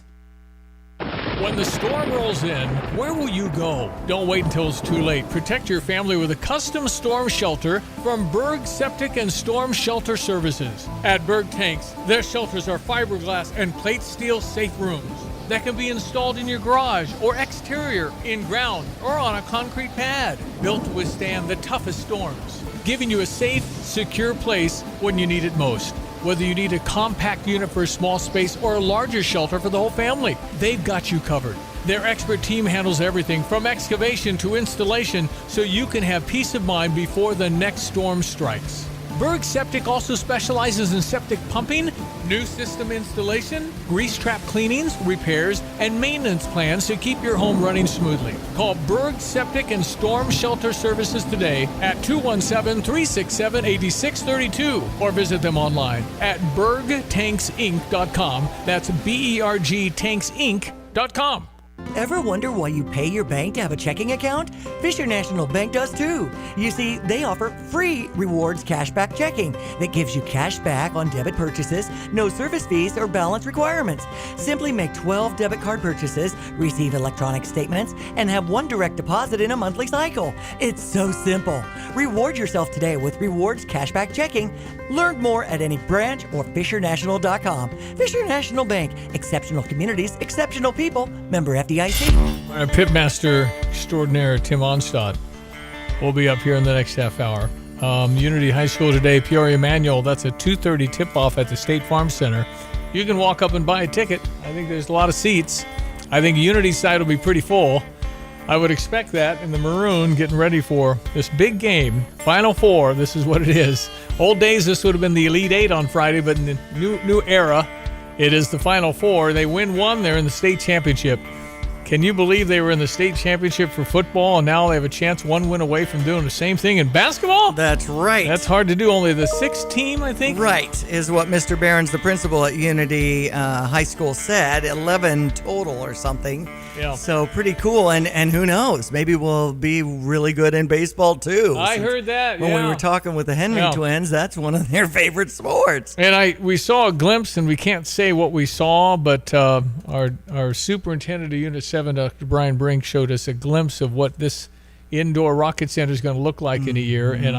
When the storm rolls in, where will you go? Don't wait until it's too late. Protect your family with a custom storm shelter from Berg Septic and Storm Shelter Services. At Berg Tanks, their shelters are fiberglass and plate steel safe rooms that can be installed in your garage or exterior, in ground, or on a concrete pad. Built to withstand the toughest storms, giving you a safe, secure place when you need it most. Whether you need a compact unit for a small space or a larger shelter for the whole family, they've got you covered. Their expert team handles everything from excavation to installation so you can have peace of mind before the next storm strikes. Berg Septic also specializes in septic pumping, new system installation, grease trap cleanings, repairs, and maintenance plans to keep your home running smoothly. Call Berg Septic and Storm Shelter Services today at 217-367-8632 or visit them online at bergtanksinc.com. That's bergtanksinc.com. Ever wonder why you pay your bank to have a checking account? Fisher National Bank does too. You see, they offer free rewards cashback checking that gives you cash back on debit purchases, no service fees or balance requirements. Simply make 12 debit card purchases, receive electronic statements, and have one direct deposit in a monthly cycle. It's so simple. Reward yourself today with rewards cashback checking. Learn more at any branch or FisherNational.com. Fisher National Bank. Exceptional communities, exceptional people. Member FDIC. Pitmaster extraordinaire Tim Onstadt will be up here in the next half hour. Unity High School today, Peoria Manual. That's a 2:30 tip-off at the State Farm Center. You can walk up and buy a ticket. I think there's a lot of seats. I think Unity's side will be pretty full. I would expect that in the maroon, getting ready for this big game. Final Four, this is what it is. Old days, this would have been the Elite Eight on Friday, but in the new era, it is the Final Four. They win one, they're in the state championship. Can you believe they were in the state championship for football and now they have a chance one win away from doing the same thing in basketball? That's right. That's hard to do. Only the sixth team, I think? Right, is what Mr. Behrens, the principal at Unity High School, said. 11 total or something. Yeah. So pretty cool. And who knows? Maybe we'll be really good in baseball too. I heard that, When we were talking with the Henry twins, that's one of their favorite sports. And we saw a glimpse, and we can't say what we saw, but our superintendent of Unit 7, Dr. Brian Brink, showed us a glimpse of what this indoor rocket center is going to look like in a year. And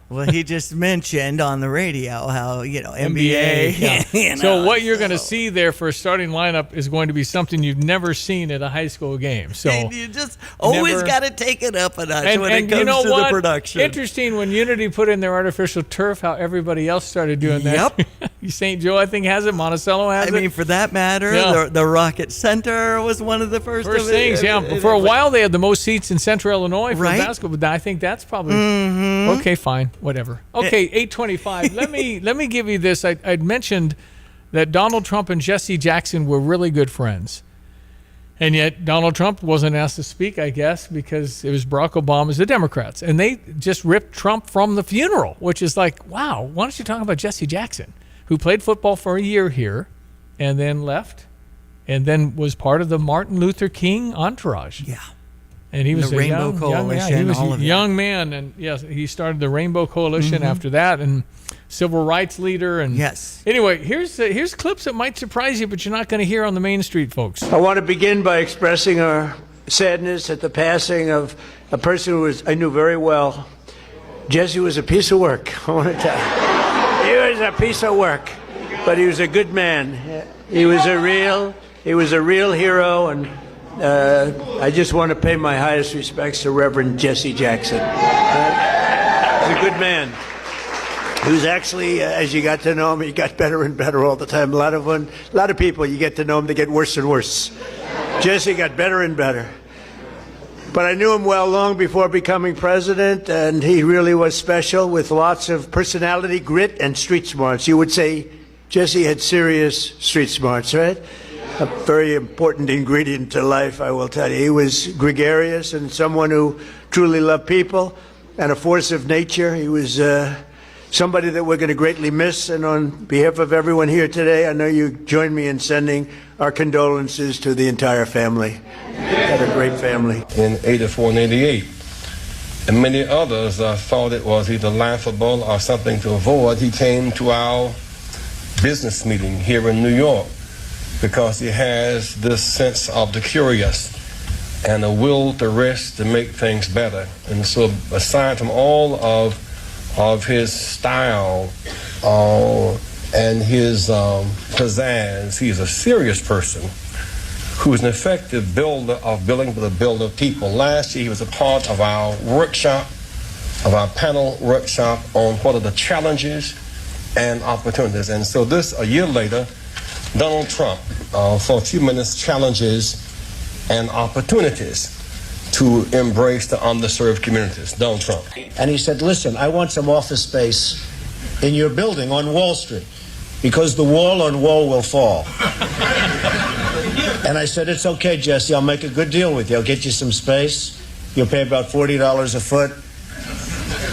Well, he just mentioned on the radio how, NBA. Yeah. So what you're going to see there for a starting lineup is going to be something you've never seen at a high school game. So you just always got to take it up a notch when it comes to the production. Interesting, when Unity put in their artificial turf, how everybody else started doing that. Yep. St. Joe, I think, has it. Monticello has it. I mean, for that matter, the Rocket Center was one of the first things. For a while, they had the most seats in Central Illinois for basketball, but I think that's probably okay. Fine, whatever. Okay, 8:25. Let me give you this. I'd mentioned that Donald Trump and Jesse Jackson were really good friends, and yet Donald Trump wasn't asked to speak, I guess, because it was Barack Obama's the Democrats, and they just ripped Trump from the funeral, which is like, wow. Why don't you talk about Jesse Jackson, who played football for a year here, and then left, and then was part of the Martin Luther King entourage. Yeah. And he was the Rainbow Coalition. He was all a of young man, and yes, he started the Rainbow Coalition after that, and civil rights leader. And anyway, here's clips that might surprise you, but you're not going to hear on the Main Street, folks. I want to begin by expressing our sadness at the passing of a person who I knew very well. Jesse was a piece of work. I want to tell you, he was a piece of work, but he was a good man. He was a real hero, and I just want to pay my highest respects to Reverend Jesse Jackson. He's a good man. He was actually, as you got to know him, he got better and better all the time. A lot of people, you get to know him, they get worse and worse. Jesse got better and better. But I knew him well long before becoming president, and he really was special with lots of personality, grit, and street smarts. You would say Jesse had serious street smarts, right? A very important ingredient to life, I will tell you. He was gregarious and someone who truly loved people and a force of nature. He was somebody that we're going to greatly miss. And on behalf of everyone here today, I know you join me in sending our condolences to the entire family. Had a great family. In 84 and 88. And many others thought it was either laughable or something to avoid. He came to our business meeting here in New York, because he has this sense of the curious and a will to rest to make things better. And so aside from all of his style and his pizzazz, he's a serious person who is an effective builder of people. Last year he was a part of our workshop, of our panel workshop on what are the challenges and opportunities. And so this, a year later, Donald Trump for a few minutes challenges and opportunities to embrace the underserved communities. Donald Trump. And he said, listen, I want some office space in your building on Wall Street because the wall on Wall will fall. And I said, it's okay, Jesse, I'll make a good deal with you. I'll get you some space. You'll pay about $40 a foot.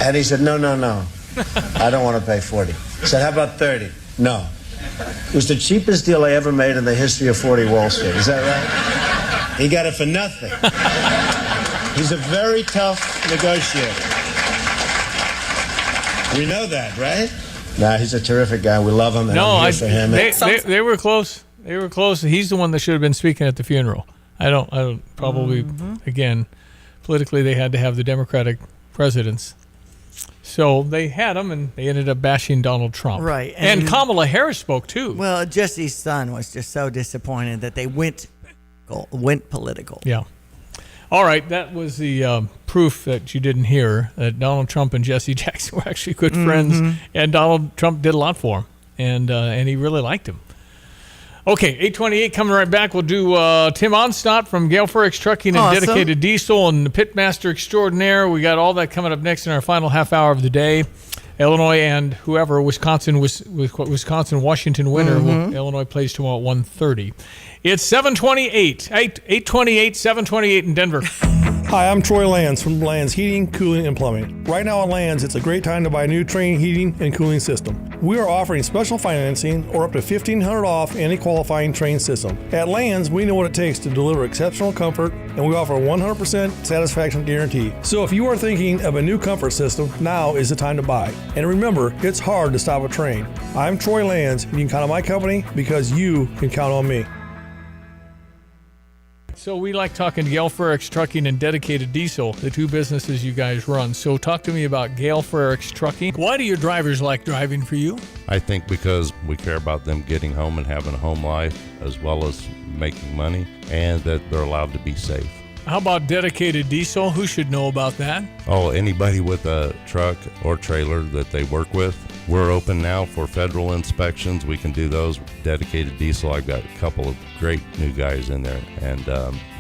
And he said, no. I don't want to pay 40. I said, how about 30? No. It was the cheapest deal I ever made in the history of 40 Wall Street. Is that right? He got it for nothing. He's a very tough negotiator. We know that, right? Nah, he's a terrific guy. We love him. And I'm here for him. They were close. They were close. He's the one that should have been speaking at the funeral. I don't probably, again, politically they had to have the Democratic presidents. So they had him, and they ended up bashing Donald Trump. Right. And Kamala Harris spoke, too. Well, Jesse's son was just so disappointed that they went political. Yeah. All right. That was the proof that you didn't hear, that Donald Trump and Jesse Jackson were actually good friends, and Donald Trump did a lot for him, and he really liked him. Okay, 8:28 coming right back. We'll do Tim Onstott from Gale Forex Trucking and Dedicated Diesel and the Pitmaster Extraordinaire. We got all that coming up next in our final half hour of the day. Illinois and whoever, Wisconsin, Washington winner. Illinois plays tomorrow at 1:30. It's 7:28, 8:28, 7:28 in Denver. Hi, I'm Troy Lands from Lands Heating, Cooling, and Plumbing. Right now at Lands, it's a great time to buy a new Trane heating and cooling system. We are offering special financing or up to $1,500 off any qualifying Trane system. At Lands, we know what it takes to deliver exceptional comfort, and we offer a 100% satisfaction guarantee. So if you are thinking of a new comfort system, now is the time to buy. And remember, it's hard to stop a Trane. I'm Troy Lands, and you can count on my company because you can count on me. So we like talking Gale Forex Trucking and Dedicated Diesel, the two businesses you guys run. So talk to me about Gale Forex Trucking. Why do your drivers like driving for you? I think because we care about them getting home and having a home life as well as making money, and that they're allowed to be safe. How about Dedicated Diesel? Who should know about that? Oh, anybody with a truck or trailer that they work with. We're open now for federal inspections. We can do those. Dedicated Diesel, I've got a couple of great new guys in there, and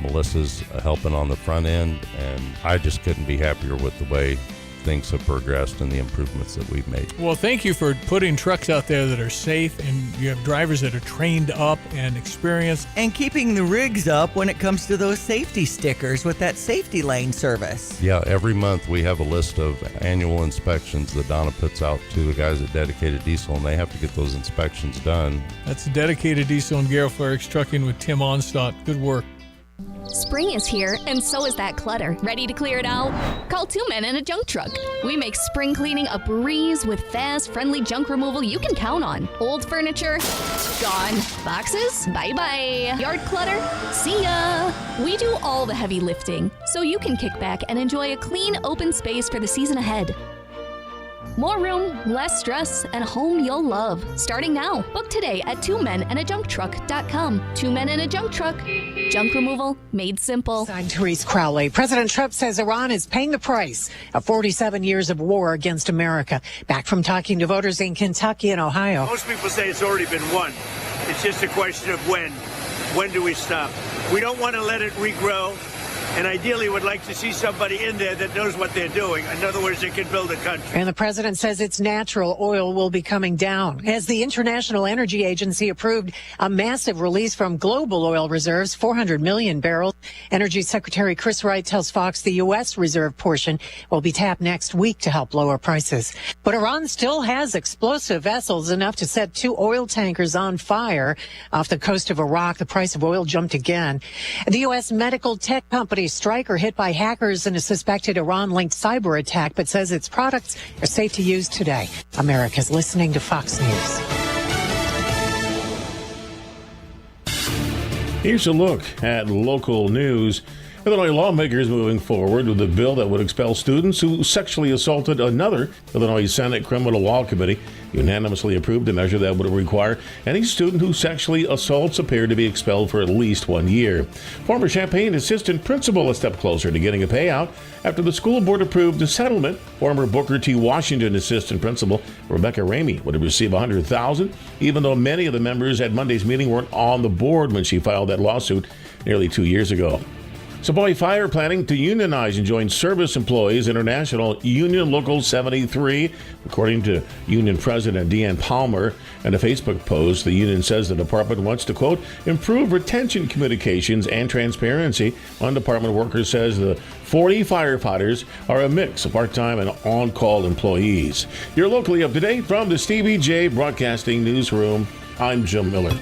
Melissa's helping on the front end, and I just couldn't be happier with the way things have progressed and the improvements that we've made. Well, thank you for putting trucks out there that are safe, and you have drivers that are trained up and experienced. And keeping the rigs up when it comes to those safety stickers with that safety lane service. Yeah, every month we have a list of annual inspections that Donna puts out to the guys at Dedicated Diesel, and they have to get those inspections done. That's Dedicated Diesel and Gale Forex Trucking with Tim Onstott. Good work. Spring is here, and so is that clutter. Ready to clear it out? Call 2 Men and a Junk Truck. We make spring cleaning a breeze with fast, friendly junk removal you can count on. Old furniture? Gone. Boxes? Bye-bye. Yard clutter? See ya. We do all the heavy lifting, so you can kick back and enjoy a clean, open space for the season ahead. More room, less stress, and a home you'll love. Starting now. Book today at 2menandajuncktruck.com. 2 Men and a Junk Truck. Junk removal made simple. I'm Therese Crowley. President Trump says Iran is paying the price of 47 years of war against America. Back from talking to voters in Kentucky and Ohio. Most people say it's already been won. It's just a question of when. When do we stop? We don't want to let it regrow. And ideally would like to see somebody in there that knows what they're doing. In other words, they can build a country. And the president says its natural oil will be coming down as the International Energy Agency approved a massive release from global oil reserves, 400 million barrels. Energy Secretary Chris Wright tells Fox the U.S. reserve portion will be tapped next week to help lower prices. But Iran still has explosive vessels enough to set 2 oil tankers on fire off the coast of Iraq. The price of oil jumped again. The U.S. medical tech company Stryker hit by hackers in a suspected Iran-linked cyber attack, but says its products are safe to use today. America's listening to Fox News. Here's a look at local news. Illinois lawmakers moving forward with a bill that would expel students who sexually assaulted another. Illinois Senate Criminal Law Committee unanimously approved a measure that would require any student who sexually assaults a peer to be expelled for at least 1 year. Former Champaign assistant principal a step closer to getting a payout after the school board approved a settlement. Former Booker T. Washington assistant principal Rebecca Ramey would receive $100,000, even though many of the members at Monday's meeting weren't on the board when she filed that lawsuit nearly 2 years ago. Savoy Fire planning to unionize and join Service Employees International Union Local 73, according to Union President Deanne Palmer. In a Facebook post, the union says the department wants to, quote, improve retention communications and transparency. One department worker says the 40 firefighters are a mix of part-time and on-call employees. You're locally up to date from the Stevie J Broadcasting Newsroom. I'm Jim Miller.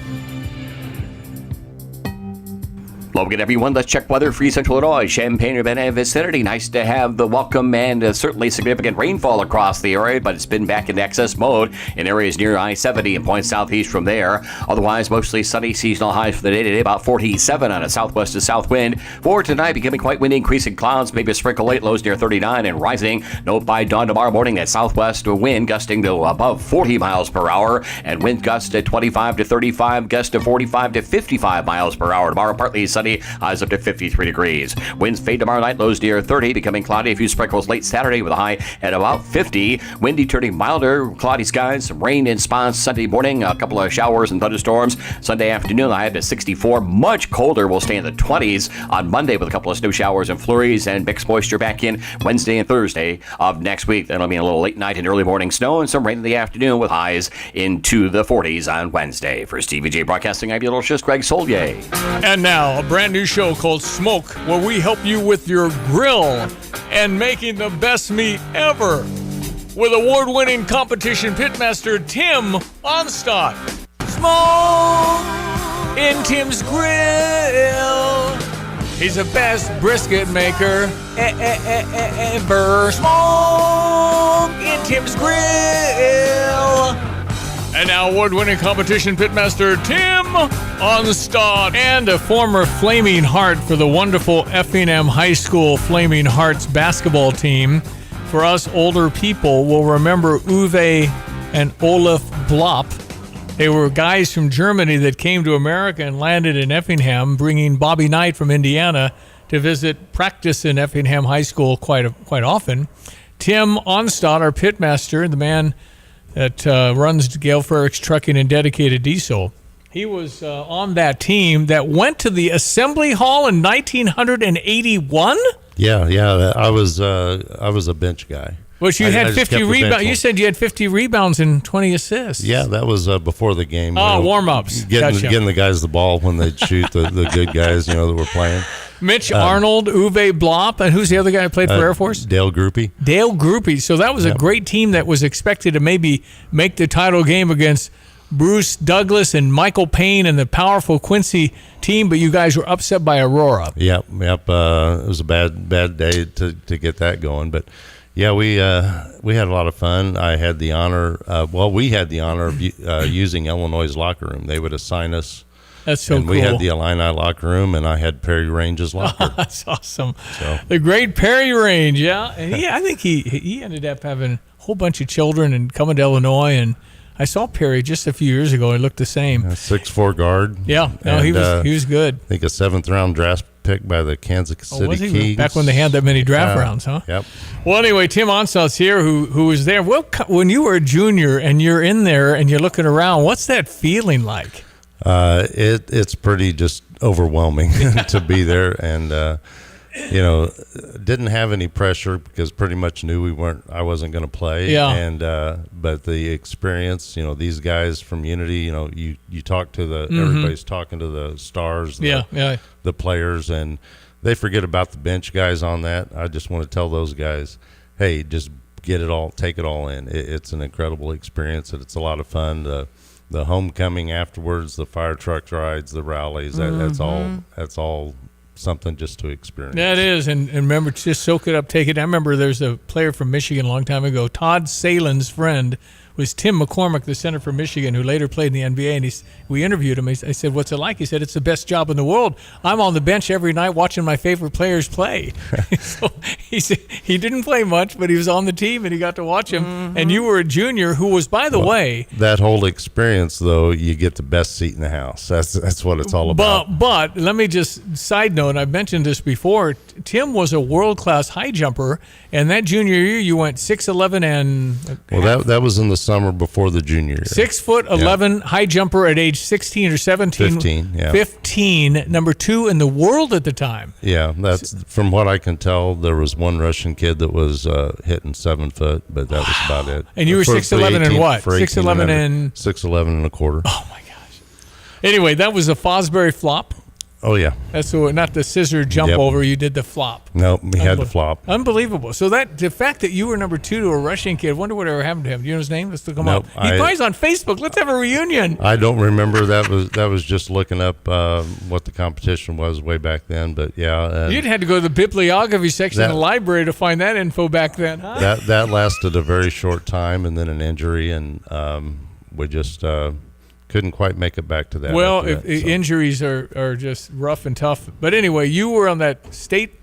Hello again, everyone. Let's check weather for Central Illinois, Champaign-Urbana vicinity. Nice to have the welcome and certainly significant rainfall across the area, but it's been back in excess mode in areas near I-70 and points southeast from there. Otherwise, mostly sunny. Seasonal highs for the day today, about 47 on a southwest to south wind. For tonight, becoming quite windy, increasing clouds, maybe a sprinkle late, lows near 39 and rising. Note by dawn tomorrow morning that southwest wind gusting to above 40 miles per hour and wind gusts at 25 to 35, gusts to 45 to 55 miles per hour. Tomorrow, partly sunny. Highs up to 53 degrees. Winds fade tomorrow night, lows near 30, becoming cloudy. A few sprinkles late Saturday with a high at about 50. Windy turning milder, cloudy skies, some rain in spots Sunday morning, a couple of showers and thunderstorms. Sunday afternoon, high up to 64. Much colder, will stay in the 20s on Monday with a couple of snow showers and flurries and mixed moisture back in Wednesday and Thursday of next week. That'll mean a little late night and early morning snow and some rain in the afternoon with highs into the 40s on Wednesday. For Stevie J Broadcasting, I'm your little shiz, Greg Solier. And now, a brand new show called Smoke, where we help you with your grill and making the best meat ever with award-winning competition pitmaster Tim Onstadt. Smoke in Tim's Grill. He's the best brisket maker ever. Smoke in Tim's Grill. And now award-winning competition pitmaster Tim Onstadt, and a former Flaming Heart for the wonderful Effingham High School Flaming Hearts basketball team. For us older people, will remember Uwe and Olaf Blopp. They were guys from Germany that came to America and landed in Effingham, bringing Bobby Knight from Indiana to visit practice in Effingham High School quite often. Tim Onstadt, our pitmaster, the man that runs Gail Frericks Trucking and Dedicated Diesel. He was on that team that went to the Assembly Hall in 1981? Yeah. I was a bench guy. Which you had 50 rebounds. You said you had 50 rebounds and 20 assists. Yeah, that was before the game. Oh, warm-ups. Getting the guys the ball when they'd shoot, the good guys, that were playing. Mitch Arnold, Uwe Blopp, and who's the other guy who played for Air Force? Dale Groupie. So that was a great team that was expected to maybe make the title game against Bruce Douglas and Michael Payne and the powerful Quincy team, but you guys were upset by Aurora. Yep. It was a bad day to get that going, but yeah, we had a lot of fun. I had the honor. We had the honor of using Illinois' locker room. They would assign us. That's so and cool. We had the Illini locker room, and I had Perry Range's locker. Oh, that's awesome. So. The great Perry Range, yeah. And I think he ended up having a whole bunch of children and coming to Illinois. And I saw Perry just a few years ago. He looked the same. 6'4" guard. Yeah, no, he was good. I think a 7th round draft pick by the Kansas City Kings. Back when they had that many draft rounds, huh? Yep. Well, anyway, Tim Onstadt's here, who was there. Well, when you were a junior and you're in there and you're looking around, what's that feeling like? It's pretty just overwhelming to be there, and didn't have any pressure because pretty much knew I wasn't going to play. Yeah. And but the experience, these guys from Unity, you talk to everybody's talking to the stars, the players, and they forget about the bench guys on that. I just want to tell those guys, hey, just take it all in. It's an incredible experience, and it's a lot of fun. The homecoming afterwards, the fire truck rides, the rallies, that's all something just to experience. That is, and remember, just soak it up, take it. I remember there's a player from Michigan a long time ago, Todd Salen's friend was Tim McCormick, the center for Michigan, who later played in the NBA. And we interviewed him. I said, "What's it like?" He said, "It's the best job in the world. I'm on the bench every night watching my favorite players play." So he said he didn't play much, but he was on the team and he got to watch him. Mm-hmm. And you were a junior who was, by the way, that whole experience, though, you get the best seat in the house. That's what it's all about. But let me just side note. I've mentioned this before. Tim was a world-class high jumper, and that junior year you went 6'11" and that was in the summer before the junior year. 6'11" high jumper at age 16 or 17. 15, yeah. 15, number 2 in the world at the time. Yeah, that's from what I can tell. There was one Russian kid that was hitting 7 foot, but that was about it. And you were 6'11" and what? 6'11" and 6'11" and a quarter. Oh my gosh! Anyway, that was a Fosbury flop. Oh yeah, that's not the scissor jump over. You did the flop. No, he had the flop. Unbelievable. So the fact that you were number 2 to a Russian kid, I wonder whatever happened to him. Do you know his name? Let's look him up. He probably's on Facebook. Let's have a reunion. I don't remember. That was just looking up what the competition was way back then. But yeah, you'd had to go to the bibliography section of the library to find that info back then. Huh? That lasted a very short time, and then an injury, and we just. Couldn't quite make it back to that. Well, injuries are just rough and tough. But anyway, you were on that state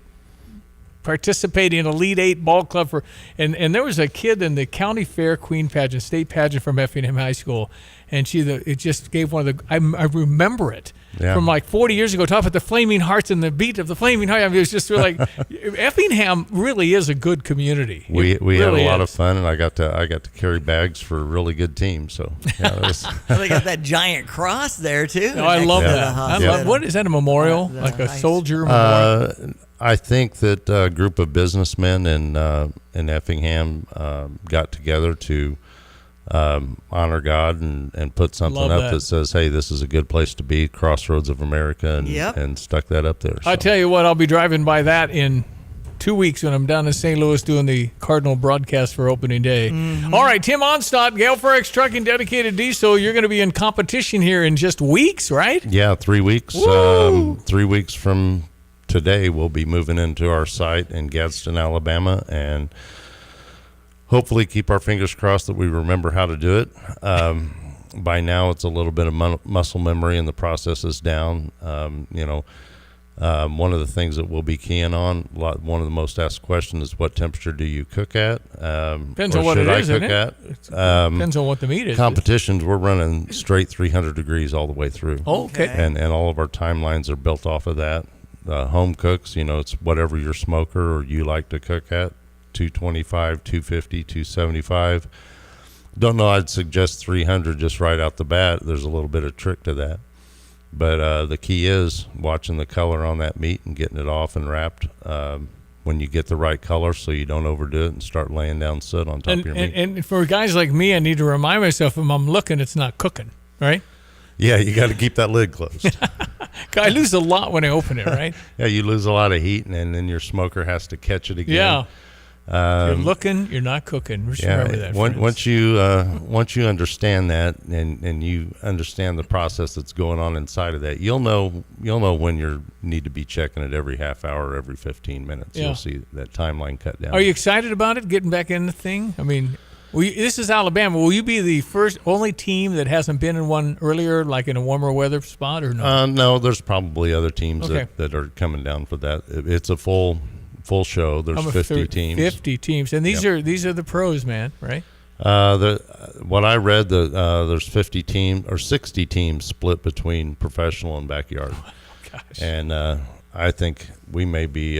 participating in Elite 8 ball club and there was a kid in the county fair queen pageant, state pageant from Effingham High School, and it just gave one of the. I remember it from like 40 years ago. Talking about the Flaming Hearts and the beat of the Flaming Heart. I mean, it was just like Effingham really is a good community. We had a lot of fun, and I got to carry bags for a really good team. So yeah, they got that giant cross there too. Oh, I love that. I love. What is that? A memorial, like a soldier memorial? I think that a group of businessmen in Effingham got together to honor God and put something up that says, "Hey, this is a good place to be, crossroads of America," and stuck that up there. So. I tell you what, I'll be driving by that in 2 weeks when I'm down in St. Louis doing the Cardinal broadcast for opening day. Mm-hmm. All right, Tim Onstadt, Gale Forex Trucking, Dedicated Diesel. You're going to be in competition here in just weeks, right? Yeah, 3 weeks. 3 weeks from today, we'll be moving into our site in Gadsden, Alabama, and hopefully keep our fingers crossed that we remember how to do it. By now, it's a little bit of muscle memory, and the process is down. One of the things that we'll be keying on, one of the most asked questions is, what temperature do you cook at? Depends on what it is, isn't it? Depends on what the meat is. Competitions, we're running straight 300 degrees all the way through. Oh, okay. And all of our timelines are built off of that. Home cooks, it's whatever your smoker or you like to cook at, 225, 250, 275. Don't know, I'd suggest 300 just right out the bat. There's a little bit of trick to that. But the key is watching the color on that meat and getting it off and wrapped when you get the right color, so you don't overdo it and start laying down soot on top of your meat. And for guys like me, I need to remind myself, if I'm looking, it's not cooking, right? Yeah, you got to keep that lid closed. I lose a lot when I open it, right? Yeah, you lose a lot of heat, and then your smoker has to catch it again. Yeah. You're looking, you're not cooking. Just remember that. Once you understand that, and you understand the process that's going on inside of that, you'll know when you need to be checking it every half hour, every 15 minutes. Yeah. You'll see that timeline cut down. Are you excited about it, getting back in the thing? I mean, this is Alabama. Will you be the only team that hasn't been in one earlier, like in a warmer weather spot, or no? No, there's probably other teams that are coming down for that. It's a full show. There's 50 teams. 50 teams, and these are the pros, man, right? What I read, there's 50 teams or 60 teams split between professional and backyard. Oh, gosh. And I think we may be,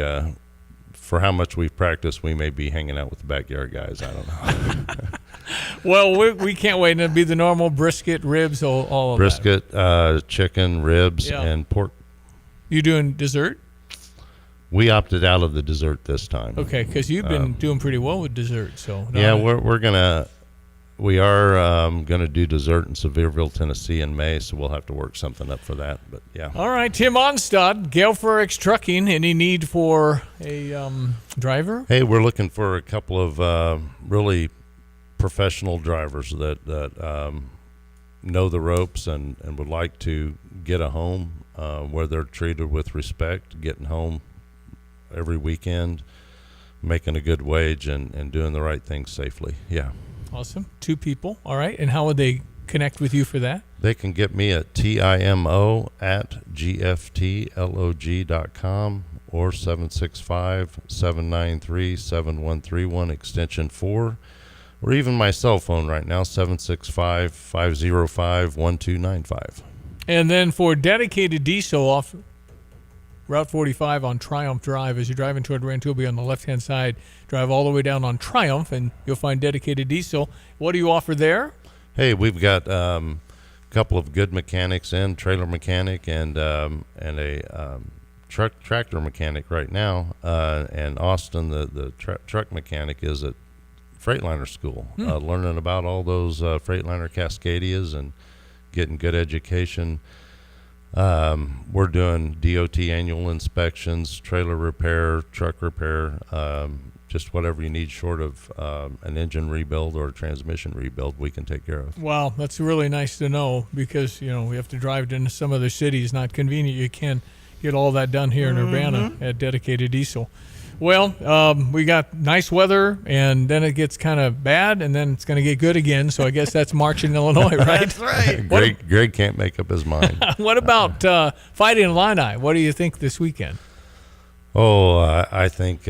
for how much we've practiced, we may be hanging out with the backyard guys. I don't know. Well, we can't wait. And it'll be the normal brisket, ribs, all of brisket, that. Chicken, ribs, and pork. You doing dessert? We opted out of the dessert this time. Okay, because you've been doing pretty well with dessert. So yeah, we are gonna do dessert in Sevierville, Tennessee in May. So we'll have to work something up for that. But yeah. All right, Tim Onstadt, Gale Forex Trucking. Any need for a driver? Hey, we're looking for a couple of really professional drivers that know the ropes and would like to get a home where they're treated with respect, getting home every weekend, making a good wage, and doing the right thing safely. Yeah. Awesome. 2 people. All right. And how would they connect with you for that? They can get me at timo@gftlog.com or 765-793-7131 extension 4, or even my cell phone right now, 765-505-1295. And then for dedicated diesel off Route 45 on Triumph Drive, as you're driving toward Rantoul, be on the left-hand side, drive all the way down on Triumph, and you'll find dedicated diesel. What do you offer there? Hey, we've got a couple of good mechanics in, trailer mechanic and a tractor mechanic right now. And Austin, the truck mechanic, is at Freightliner School, learning about all those Freightliner Cascadias and getting good education. We're doing DOT annual inspections, trailer repair, truck repair, just whatever you need short of an engine rebuild or a transmission rebuild, we can take care of. Wow, that's really nice to know, because, we have to drive into some other cities. Not convenient. You can get all that done here in Urbana at Dedicated Diesel. Well, we got nice weather, and then it gets kind of bad, and then it's going to get good again. So I guess that's March in Illinois, right? That's right. Greg can't make up his mind. What about Fighting Illini? What do you think this weekend? Oh, I think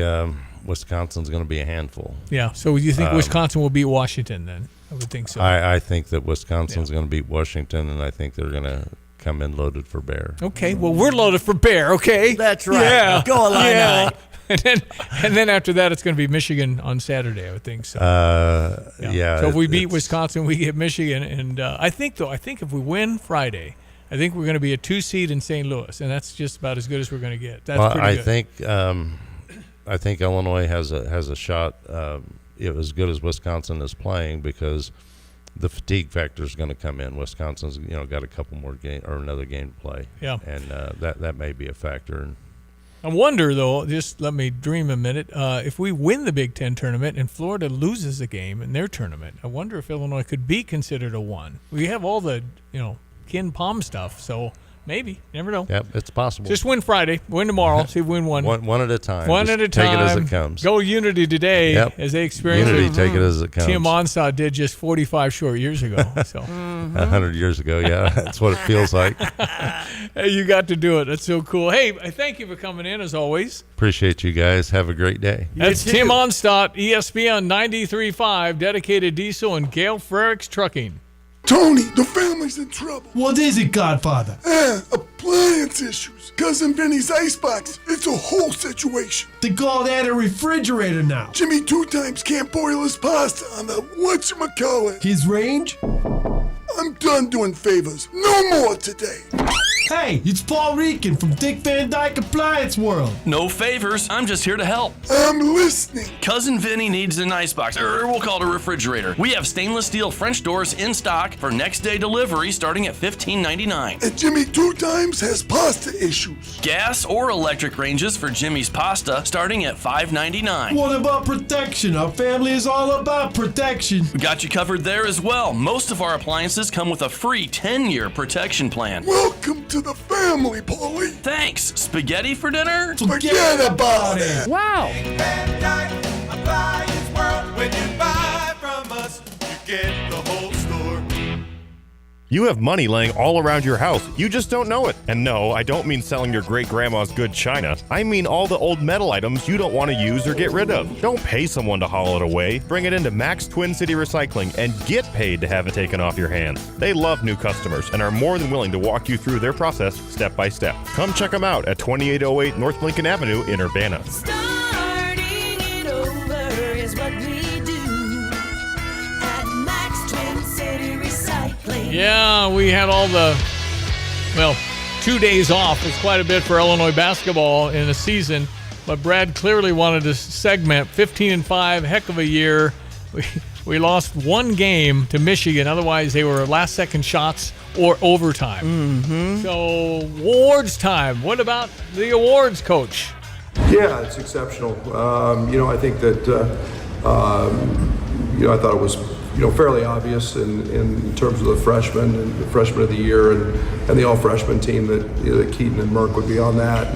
Wisconsin's going to be a handful. Yeah. So you think Wisconsin will beat Washington then? I would think so. I think that Wisconsin's going to beat Washington, and I think they're going to come in loaded for Bear. Okay. Well, we're loaded for Bear. Okay. That's right. Yeah. Go Illini. Yeah. And then after that, it's going to be Michigan on Saturday, I would think. So. Yeah. So if we beat Wisconsin, we get Michigan, and I think if we win Friday, I think we're going to be a 2 seed in St. Louis, and that's just about as good as we're going to get. That's pretty good. I think Illinois has a shot. As good as Wisconsin is playing, because the fatigue factor is going to come in. Wisconsin's got a couple more game or another game to play. Yeah, and that may be a factor. I wonder, though, just let me dream a minute, if we win the Big Ten tournament and Florida loses a game in their tournament, I wonder if Illinois could be considered a 1. We have all the, Ken Palm stuff, so maybe. Never know. Yep, it's possible. Just win Friday, win tomorrow, see if we win one. One at a time. One Just at a time. Take it as it comes. Go Unity today, as they experience Unity, it. take it as it comes. Tim Onsaw did just 45 short years ago. So 100 years ago, yeah. That's what it feels like. Hey, you got to do it. That's so cool. Hey, thank you for coming in, as always. Appreciate you guys. Have a great day. That's Tim Onstadt, ESPN 93.5, Dedicated Diesel, and Gail Frericks Trucking. Tony, the family's in trouble. What is it, Godfather? Appliance issues. Cousin Vinny's icebox. It's a whole situation. They call that a refrigerator now. Jimmy 2 times can't boil his pasta on the whatchamacallit. His range? I'm done doing favors. No more today. Hey, it's Paul Rican from Dick Van Dyke Appliance World. No favors. I'm just here to help. I'm listening. Cousin Vinny needs an icebox, or we'll call it a refrigerator. We have stainless steel French doors in stock for next day delivery starting at $15.99. And Jimmy 2 times has pasta issues. Gas or electric ranges for Jimmy's pasta starting at $5.99. What about protection? Our family is all about protection. We got you covered there as well. Most of our appliances come with a free 10-year protection plan. Welcome to the family, Paulie. Thanks. Spaghetti for dinner? Forget about it. Wow. When you buy from us, you get the whole store. You have money laying all around your house. You just don't know it. And no, I don't mean selling your great-grandma's good china. I mean all the old metal items you don't want to use or get rid of. Don't pay someone to haul it away. Bring it into Max Twin City Recycling and get paid to have it taken off your hands. They love new customers and are more than willing to walk you through their process step by step. Come check them out at 2808 North Lincoln Avenue in Urbana. Starting it over is what we do at Max Twin City Recycling. Yeah, we had all 2 days off. It's quite a bit for Illinois basketball in a season. But Brad clearly wanted to segment 15-5, heck of a year. We lost one game to Michigan. Otherwise, they were last-second shots or overtime. Mm-hmm. So, awards time. What about the awards, Coach? Yeah, it's exceptional. I think that, I thought it was, fairly obvious in terms of the freshmen and the freshman of the year and the all-freshman team that Keaton and Merck would be on that.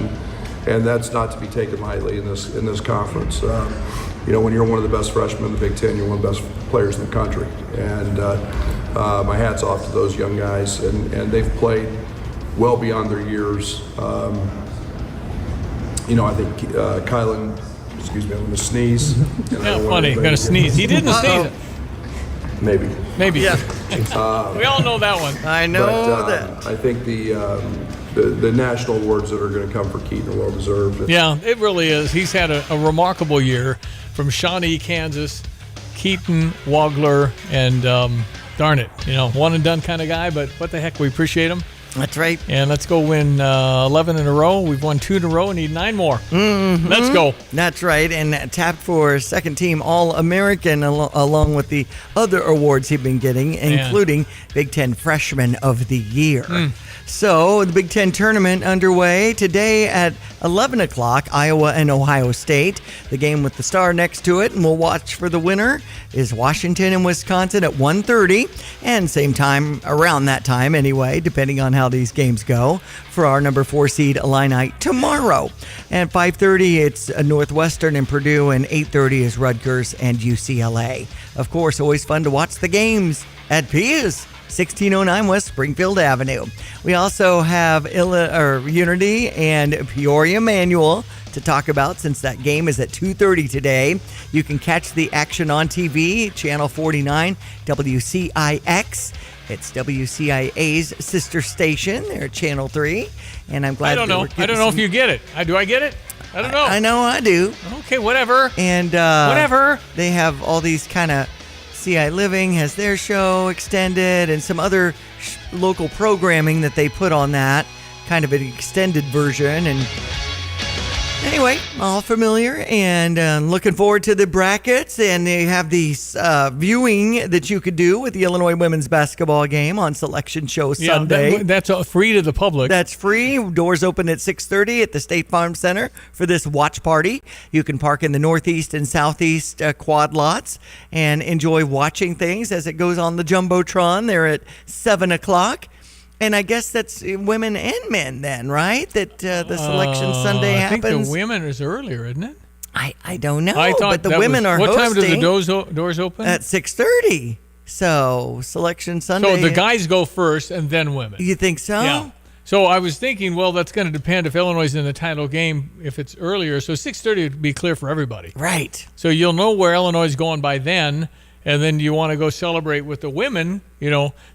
And that's not to be taken lightly in this conference. when you're one of the best freshmen in the Big Ten, you're one of the best players in the country. And my hat's off to those young guys, and they've played well beyond their years. I think Kylan, excuse me, I'm going to sneeze. Yeah, funny, going to sneeze. He didn't sneeze. Maybe. Yeah. We all know that one. I know that. I think the national awards that are going to come for Keaton are well deserved. Yeah, it really is. He's had a remarkable year from Shawnee, Kansas, Keaton, Wagler, and darn it, one and done kind of guy, but what the heck, we appreciate him. That's right. And let's go win 11 in a row. We've won 2 in a row and need 9 more. Mm-hmm. Let's go. That's right. And tapped for second team All-American along with the other awards he's been getting, including Big Ten Freshman of the Year. So the Big Ten tournament underway today at 11 o'clock, Iowa and Ohio State. The game with the star next to it, and we'll watch for the winner, is Washington and Wisconsin at 1:30. And same time, around that time anyway, depending on how these games go, for our number 4 seed Illini tomorrow. At 5:30, it's Northwestern and Purdue, and 8:30 is Rutgers and UCLA. Of course, always fun to watch the games at Pia's 1609 West Springfield Avenue. We also have Unity and Peoria Manual to talk about, since that game is at 2:30 today. You can catch the action on TV, Channel 49, WCIX. It's WCIA's sister station. They're at Channel 3. And I'm glad I don't know if you get it. Do I get it? I don't know. I know I do. Okay, whatever. And whatever. They have all these kind of... CI Living has their show extended, and some other local programming that they put on that, kind of an extended version. And anyway, all familiar, and looking forward to the brackets. And they have these viewing that you could do with the Illinois women's basketball game on Selection Show Sunday. That's free to the public. That's free. Doors open at 6:30 at the State Farm Center for this watch party. You can park in the northeast and southeast quad lots and enjoy watching things as it goes on the Jumbotron there at 7 o'clock. And I guess that's women and men then, right? That the Selection Sunday happens. I think the women is earlier, isn't it? I don't know. I thought but the women are hosting. What time do the doors open? At 6:30. So Selection Sunday. So the guys go first and then women. You think so? Yeah. So I was thinking, well, that's going to depend if Illinois is in the title game, if it's earlier. So 6:30 would be clear for everybody. Right. So you'll know where Illinois is going by then. And then you want to go celebrate with the women,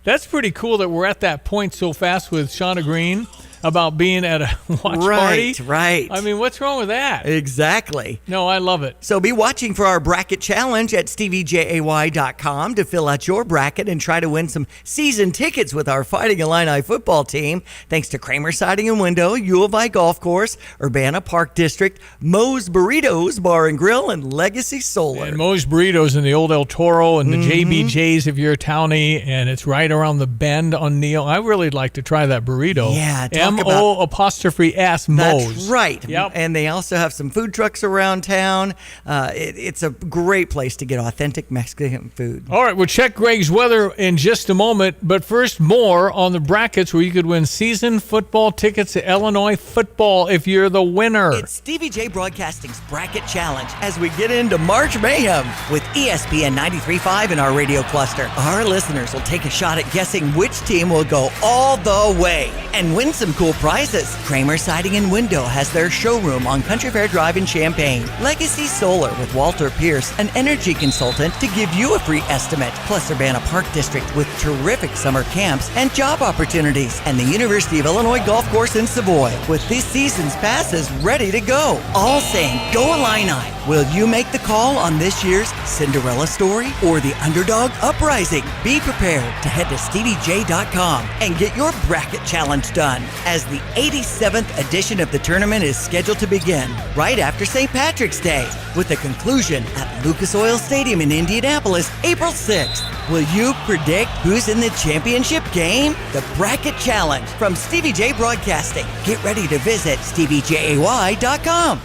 that's pretty cool that we're at that point so fast with Shauna Green about being at a watch party. Right. I mean, what's wrong with that? Exactly. No, I love it. So be watching for our bracket challenge at StevieJay.com to fill out your bracket and try to win some season tickets with our Fighting Illini football team. Thanks to Kramer Siding and Window, U of I Golf Course, Urbana Park District, Moe's Burritos Bar and Grill, and Legacy Solar. And Moe's Burritos in the Old El Toro and the JBJ's if you're a townie, and it's right around the bend on Neal. I really like to try that burrito. Yeah, M-O''S Moe's. That's right. Yep. And they also have some food trucks around town. It's a great place to get authentic Mexican food. All right, we'll check Greg's weather in just a moment. But first, more on the brackets where you could win season football tickets to Illinois football if you're the winner. It's Stevie J Broadcasting's Bracket Challenge as we get into March Mayhem with ESPN 93.5 in our radio cluster. Our listeners will take a shot at guessing which team will go all the way and win some cool prizes. Kramer Siding and Window has their showroom on Country Fair Drive in Champaign. Legacy Solar with Walter Pierce, an energy consultant, to give you a free estimate. Plus Urbana Park District with terrific summer camps and job opportunities. And the University of Illinois Golf Course in Savoy with this season's passes ready to go. All saying, go Illini. Will you make the call on this year's Cinderella story or the underdog uprising? Be prepared to head to StevieJ.com and get your bracket challenge done, as the 87th edition of the tournament is scheduled to begin right after St. Patrick's Day, with a conclusion at Lucas Oil Stadium in Indianapolis, April 6th. Will you predict who's in the championship game? The Bracket Challenge from Stevie J Broadcasting. Get ready to visit StevieJay.com.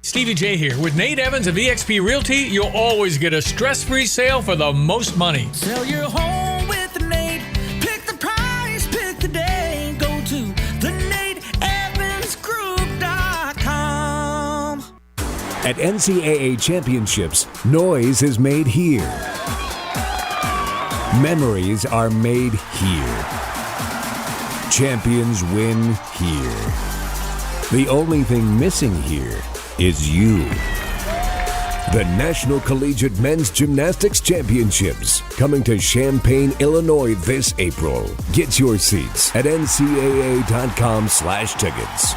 Stevie J here. With Nate Evans of eXp Realty, you'll always get a stress-free sale for the most money. Sell your home with Nate. Pick the price, pick the day. Go to theNateEvansGroup.com. At NCAA championships, noise is made here. Memories are made here. Champions win here. The only thing missing here is you. The National Collegiate Men's Gymnastics Championships, coming to Champaign, Illinois this April. Get your seats at ncaa.com/tickets.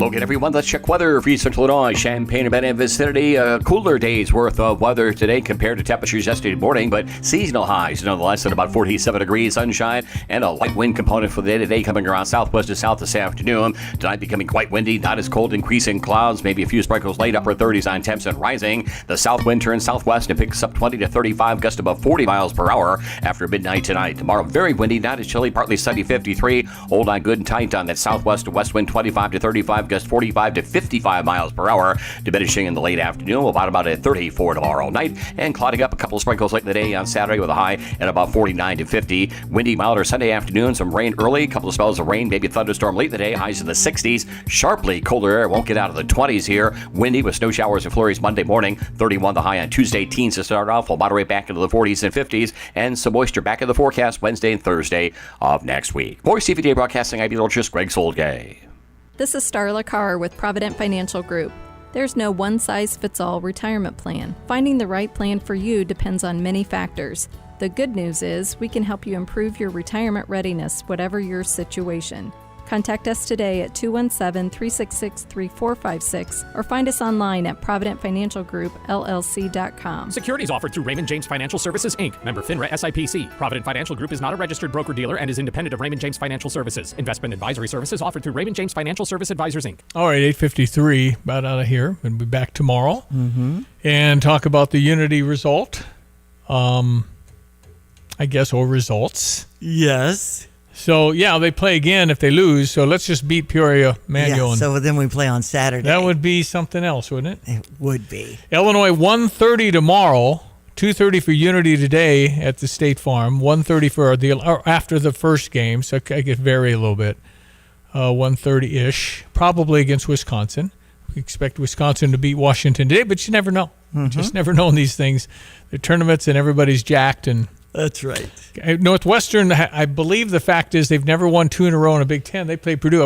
Logan, everyone, let's check weather for East Central Illinois, Champaign-Urbana vicinity. A cooler day's worth of weather today compared to temperatures yesterday morning, but seasonal highs nonetheless at about 47 degrees, sunshine, and a light wind component for the day today coming around southwest to south this afternoon. Tonight becoming quite windy, not as cold, increasing clouds, maybe a few sprinkles late, upper 30s on temps and rising. The south wind turns southwest and picks up 20 to 35, gust above 40 miles per hour after midnight tonight. Tomorrow, very windy, not as chilly, partly sunny, 53. Hold on good and tight on that southwest to west wind, 25 to 35. Gust 45 to 55 miles per hour, diminishing in the late afternoon. We'll about at 34 tomorrow night, and clouding up a couple of sprinkles late in the day on Saturday with a high at about 49 to 50. Windy, milder Sunday afternoon, some rain early, a couple of spells of rain, maybe a thunderstorm late in the day, highs in the 60s. Sharply colder air won't get out of the 20s here. Windy with snow showers and flurries Monday morning, 31 the high on Tuesday. Teens to start off, will moderate back into the 40s and 50s, and some moisture back in the forecast Wednesday and Thursday of next week. More CVJ Broadcasting, I'm meteorologist Greg Soldgay. This is Starla Carr with Provident Financial Group. There's no one-size-fits-all retirement plan. Finding the right plan for you depends on many factors. The good news is we can help you improve your retirement readiness, whatever your situation. Contact us today at 217-366-3456 or find us online at providentfinancialgroupllc.com. Securities offered through Raymond James Financial Services, Inc., member FINRA SIPC. Provident Financial Group is not a registered broker-dealer and is independent of Raymond James Financial Services. Investment advisory services offered through Raymond James Financial Service Advisors, Inc. All right, 8:53, about out of here. We'll be back tomorrow and talk about the Unity result, I guess, or results. Yes. So, yeah, they play again if they lose. So let's just beat Peoria Manual. Yeah, so then we play on Saturday. That would be something else, wouldn't it? It would be. Illinois, 1:30 tomorrow, 2:30 for Unity today at the State Farm, 1:30 for or after the first game. So I could vary a little bit, 1:30-ish, probably against Wisconsin. We expect Wisconsin to beat Washington today, but you never know. Just never know in these things. The tournaments and everybody's jacked and. That's right. Northwestern, I believe the fact is they've never won 2 in a row in a Big Ten. They play Purdue.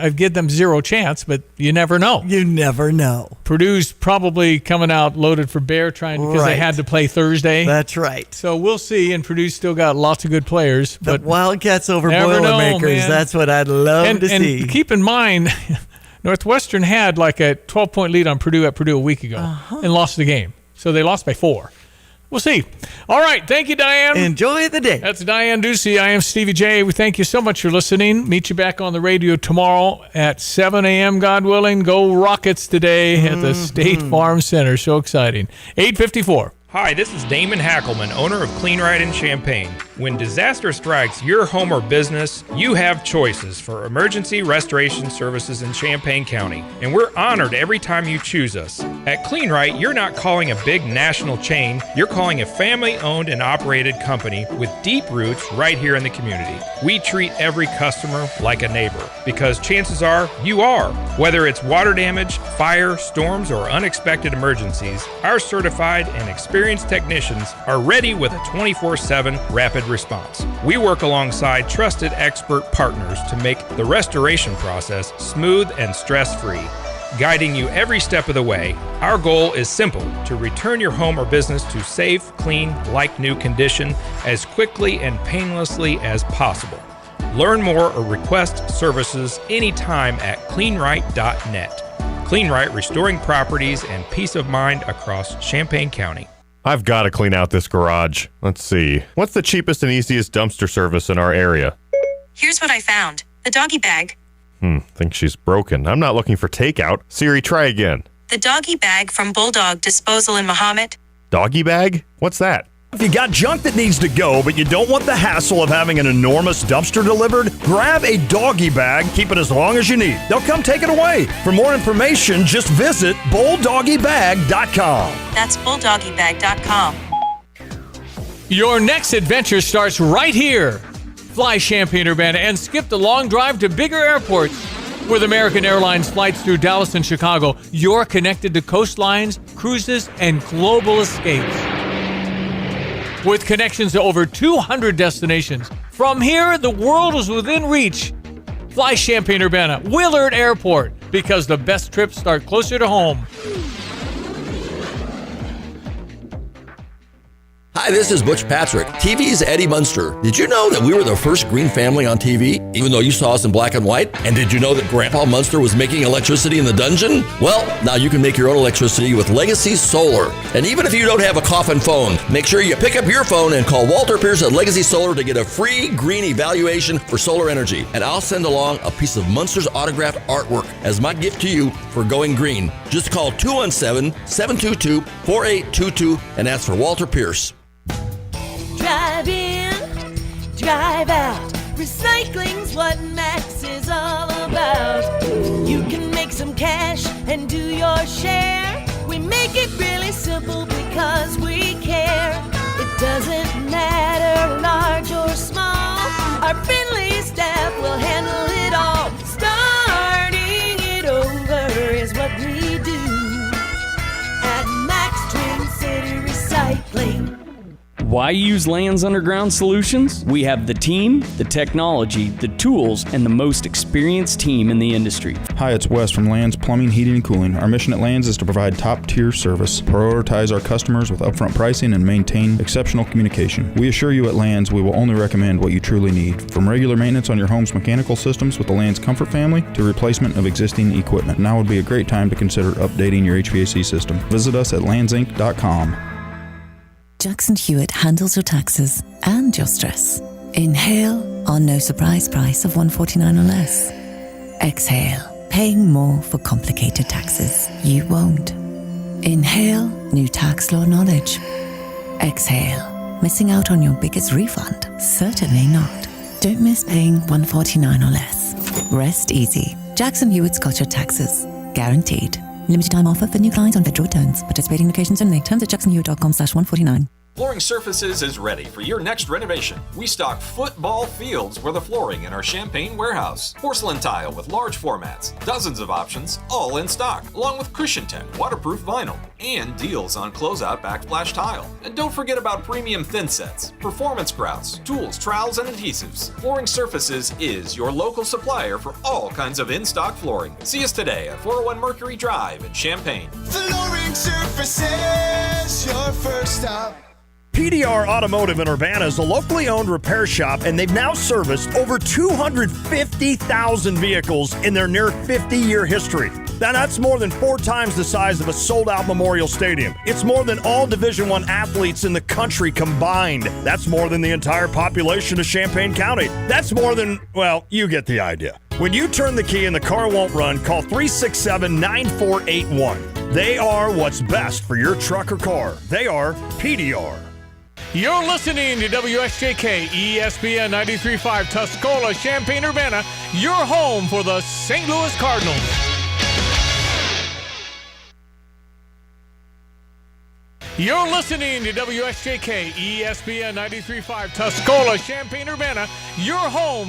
I'd give them zero chance, but you never know. You never know. Purdue's probably coming out loaded for bear because they had to play Thursday. That's right. So we'll see, and Purdue's still got lots of good players. But Wildcats over Boilermakers, Boilermakers, that's what I'd love to see. And keep in mind, Northwestern had like a 12-point lead on Purdue at Purdue a week ago and lost the game. So they lost by 4. We'll see. All right. Thank you, Diane. Enjoy the day. That's Diane Ducey. I am Stevie J. We thank you so much for listening. Meet you back on the radio tomorrow at 7 a.m., God willing. Go Rockets today at the State Farm Center. So exciting. 8:54. Hi, this is Damon Hackelman, owner of Clean Right in Champaign. When disaster strikes your home or business, you have choices for emergency restoration services in Champaign County, and we're honored every time you choose us. At Clean Right, you're not calling a big national chain, you're calling a family-owned and operated company with deep roots right here in the community. We treat every customer like a neighbor, because chances are you are. Whether it's water damage, fire, storms, or unexpected emergencies, our certified and experienced technicians are ready with a 24/7 rapid response. We work alongside trusted expert partners to make the restoration process smooth and stress-free, guiding you every step of the way. Our goal is simple: to return your home or business to safe, clean, like-new condition as quickly and painlessly as possible. Learn more or request services anytime at cleanright.net. Clean Right, restoring properties and peace of mind across Champaign County. I've got to clean out this garage. Let's see. What's the cheapest and easiest dumpster service in our area? Here's what I found. The doggy bag. Think she's broken. I'm not looking for takeout. Siri, try again. The doggy bag from Bulldog Disposal in Mahomet. Doggy bag? What's that? If you got junk that needs to go, but you don't want the hassle of having an enormous dumpster delivered, grab a doggy bag, keep it as long as you need. They'll come take it away. For more information, just visit bulldoggybag.com. That's bulldoggybag.com. Your next adventure starts right here. Fly Champaign-Urbana and skip the long drive to bigger airports. With American Airlines flights through Dallas and Chicago, you're connected to coastlines, cruises, and global escapes. With connections to over 200 destinations. From here, the world is within reach. Fly Champaign-Urbana, Willard Airport, because the best trips start closer to home. Hi, this is Butch Patrick, TV's Eddie Munster. Did you know that we were the first green family on TV, even though you saw us in black and white? And did you know that Grandpa Munster was making electricity in the dungeon? Well, now you can make your own electricity with Legacy Solar. And even if you don't have a coffin phone, make sure you pick up your phone and call Walter Pierce at Legacy Solar to get a free green evaluation for solar energy. And I'll send along a piece of Munster's autographed artwork as my gift to you for going green. Just call 217-722-4822 and ask for Walter Pierce. Drive in, drive out. Recycling's what Max is all about. You can make some cash and do your share. We make it really simple because we care. It doesn't matter large or small. Our friendly staff will handle it all. Starting it over is what we do at Max Twin City Recycling. Why use Land's Underground Solutions? We have the team, the technology, the tools, and the most experienced team in the industry. Hi, it's Wes from Land's Plumbing, Heating, and Cooling. Our mission at Land's is to provide top-tier service, prioritize our customers with upfront pricing, and maintain exceptional communication. We assure you at Land's we will only recommend what you truly need, from regular maintenance on your home's mechanical systems with the Land's Comfort family to replacement of existing equipment. Now would be a great time to consider updating your HVAC system. Visit us at landsinc.com. Jackson Hewitt handles your taxes and your stress. Inhale our no surprise price of $149 or less. Exhale, paying more for complicated taxes. You won't. Inhale new tax law knowledge. Exhale, missing out on your biggest refund. Certainly not. Don't miss paying $149 or less. Rest easy. Jackson Hewitt's got your taxes. Guaranteed. Limited time offer for new clients on federal returns. Participating locations only. Terms at jacksonhewitt.com/149. Flooring Surfaces is ready for your next renovation. We stock football fields for the flooring in our Champaign warehouse. Porcelain tile with large formats. Dozens of options, all in stock. Along with Cushion Tech, waterproof vinyl. And deals on closeout backsplash tile. And don't forget about premium thin sets, performance grouts, tools, trowels, and adhesives. Flooring Surfaces is your local supplier for all kinds of in-stock flooring. See us today at 401 Mercury Drive in Champaign. Flooring Surfaces, your first stop. PDR Automotive in Urbana is a locally owned repair shop, and they've now serviced over 250,000 vehicles in their near 50-year history. Now, that's more than 4 times the size of a sold-out Memorial Stadium. It's more than all Division I athletes in the country combined. That's more than the entire population of Champaign County. That's more than, well, you get the idea. When you turn the key and the car won't run, call 367-9481. They are what's best for your truck or car. They are PDR. You're listening to WSJK ESPN 93.5 Tuscola, Champaign-Urbana, your home for the St. Louis Cardinals. You're listening to WSJK ESPN 93.5 Tuscola, Champaign-Urbana, your home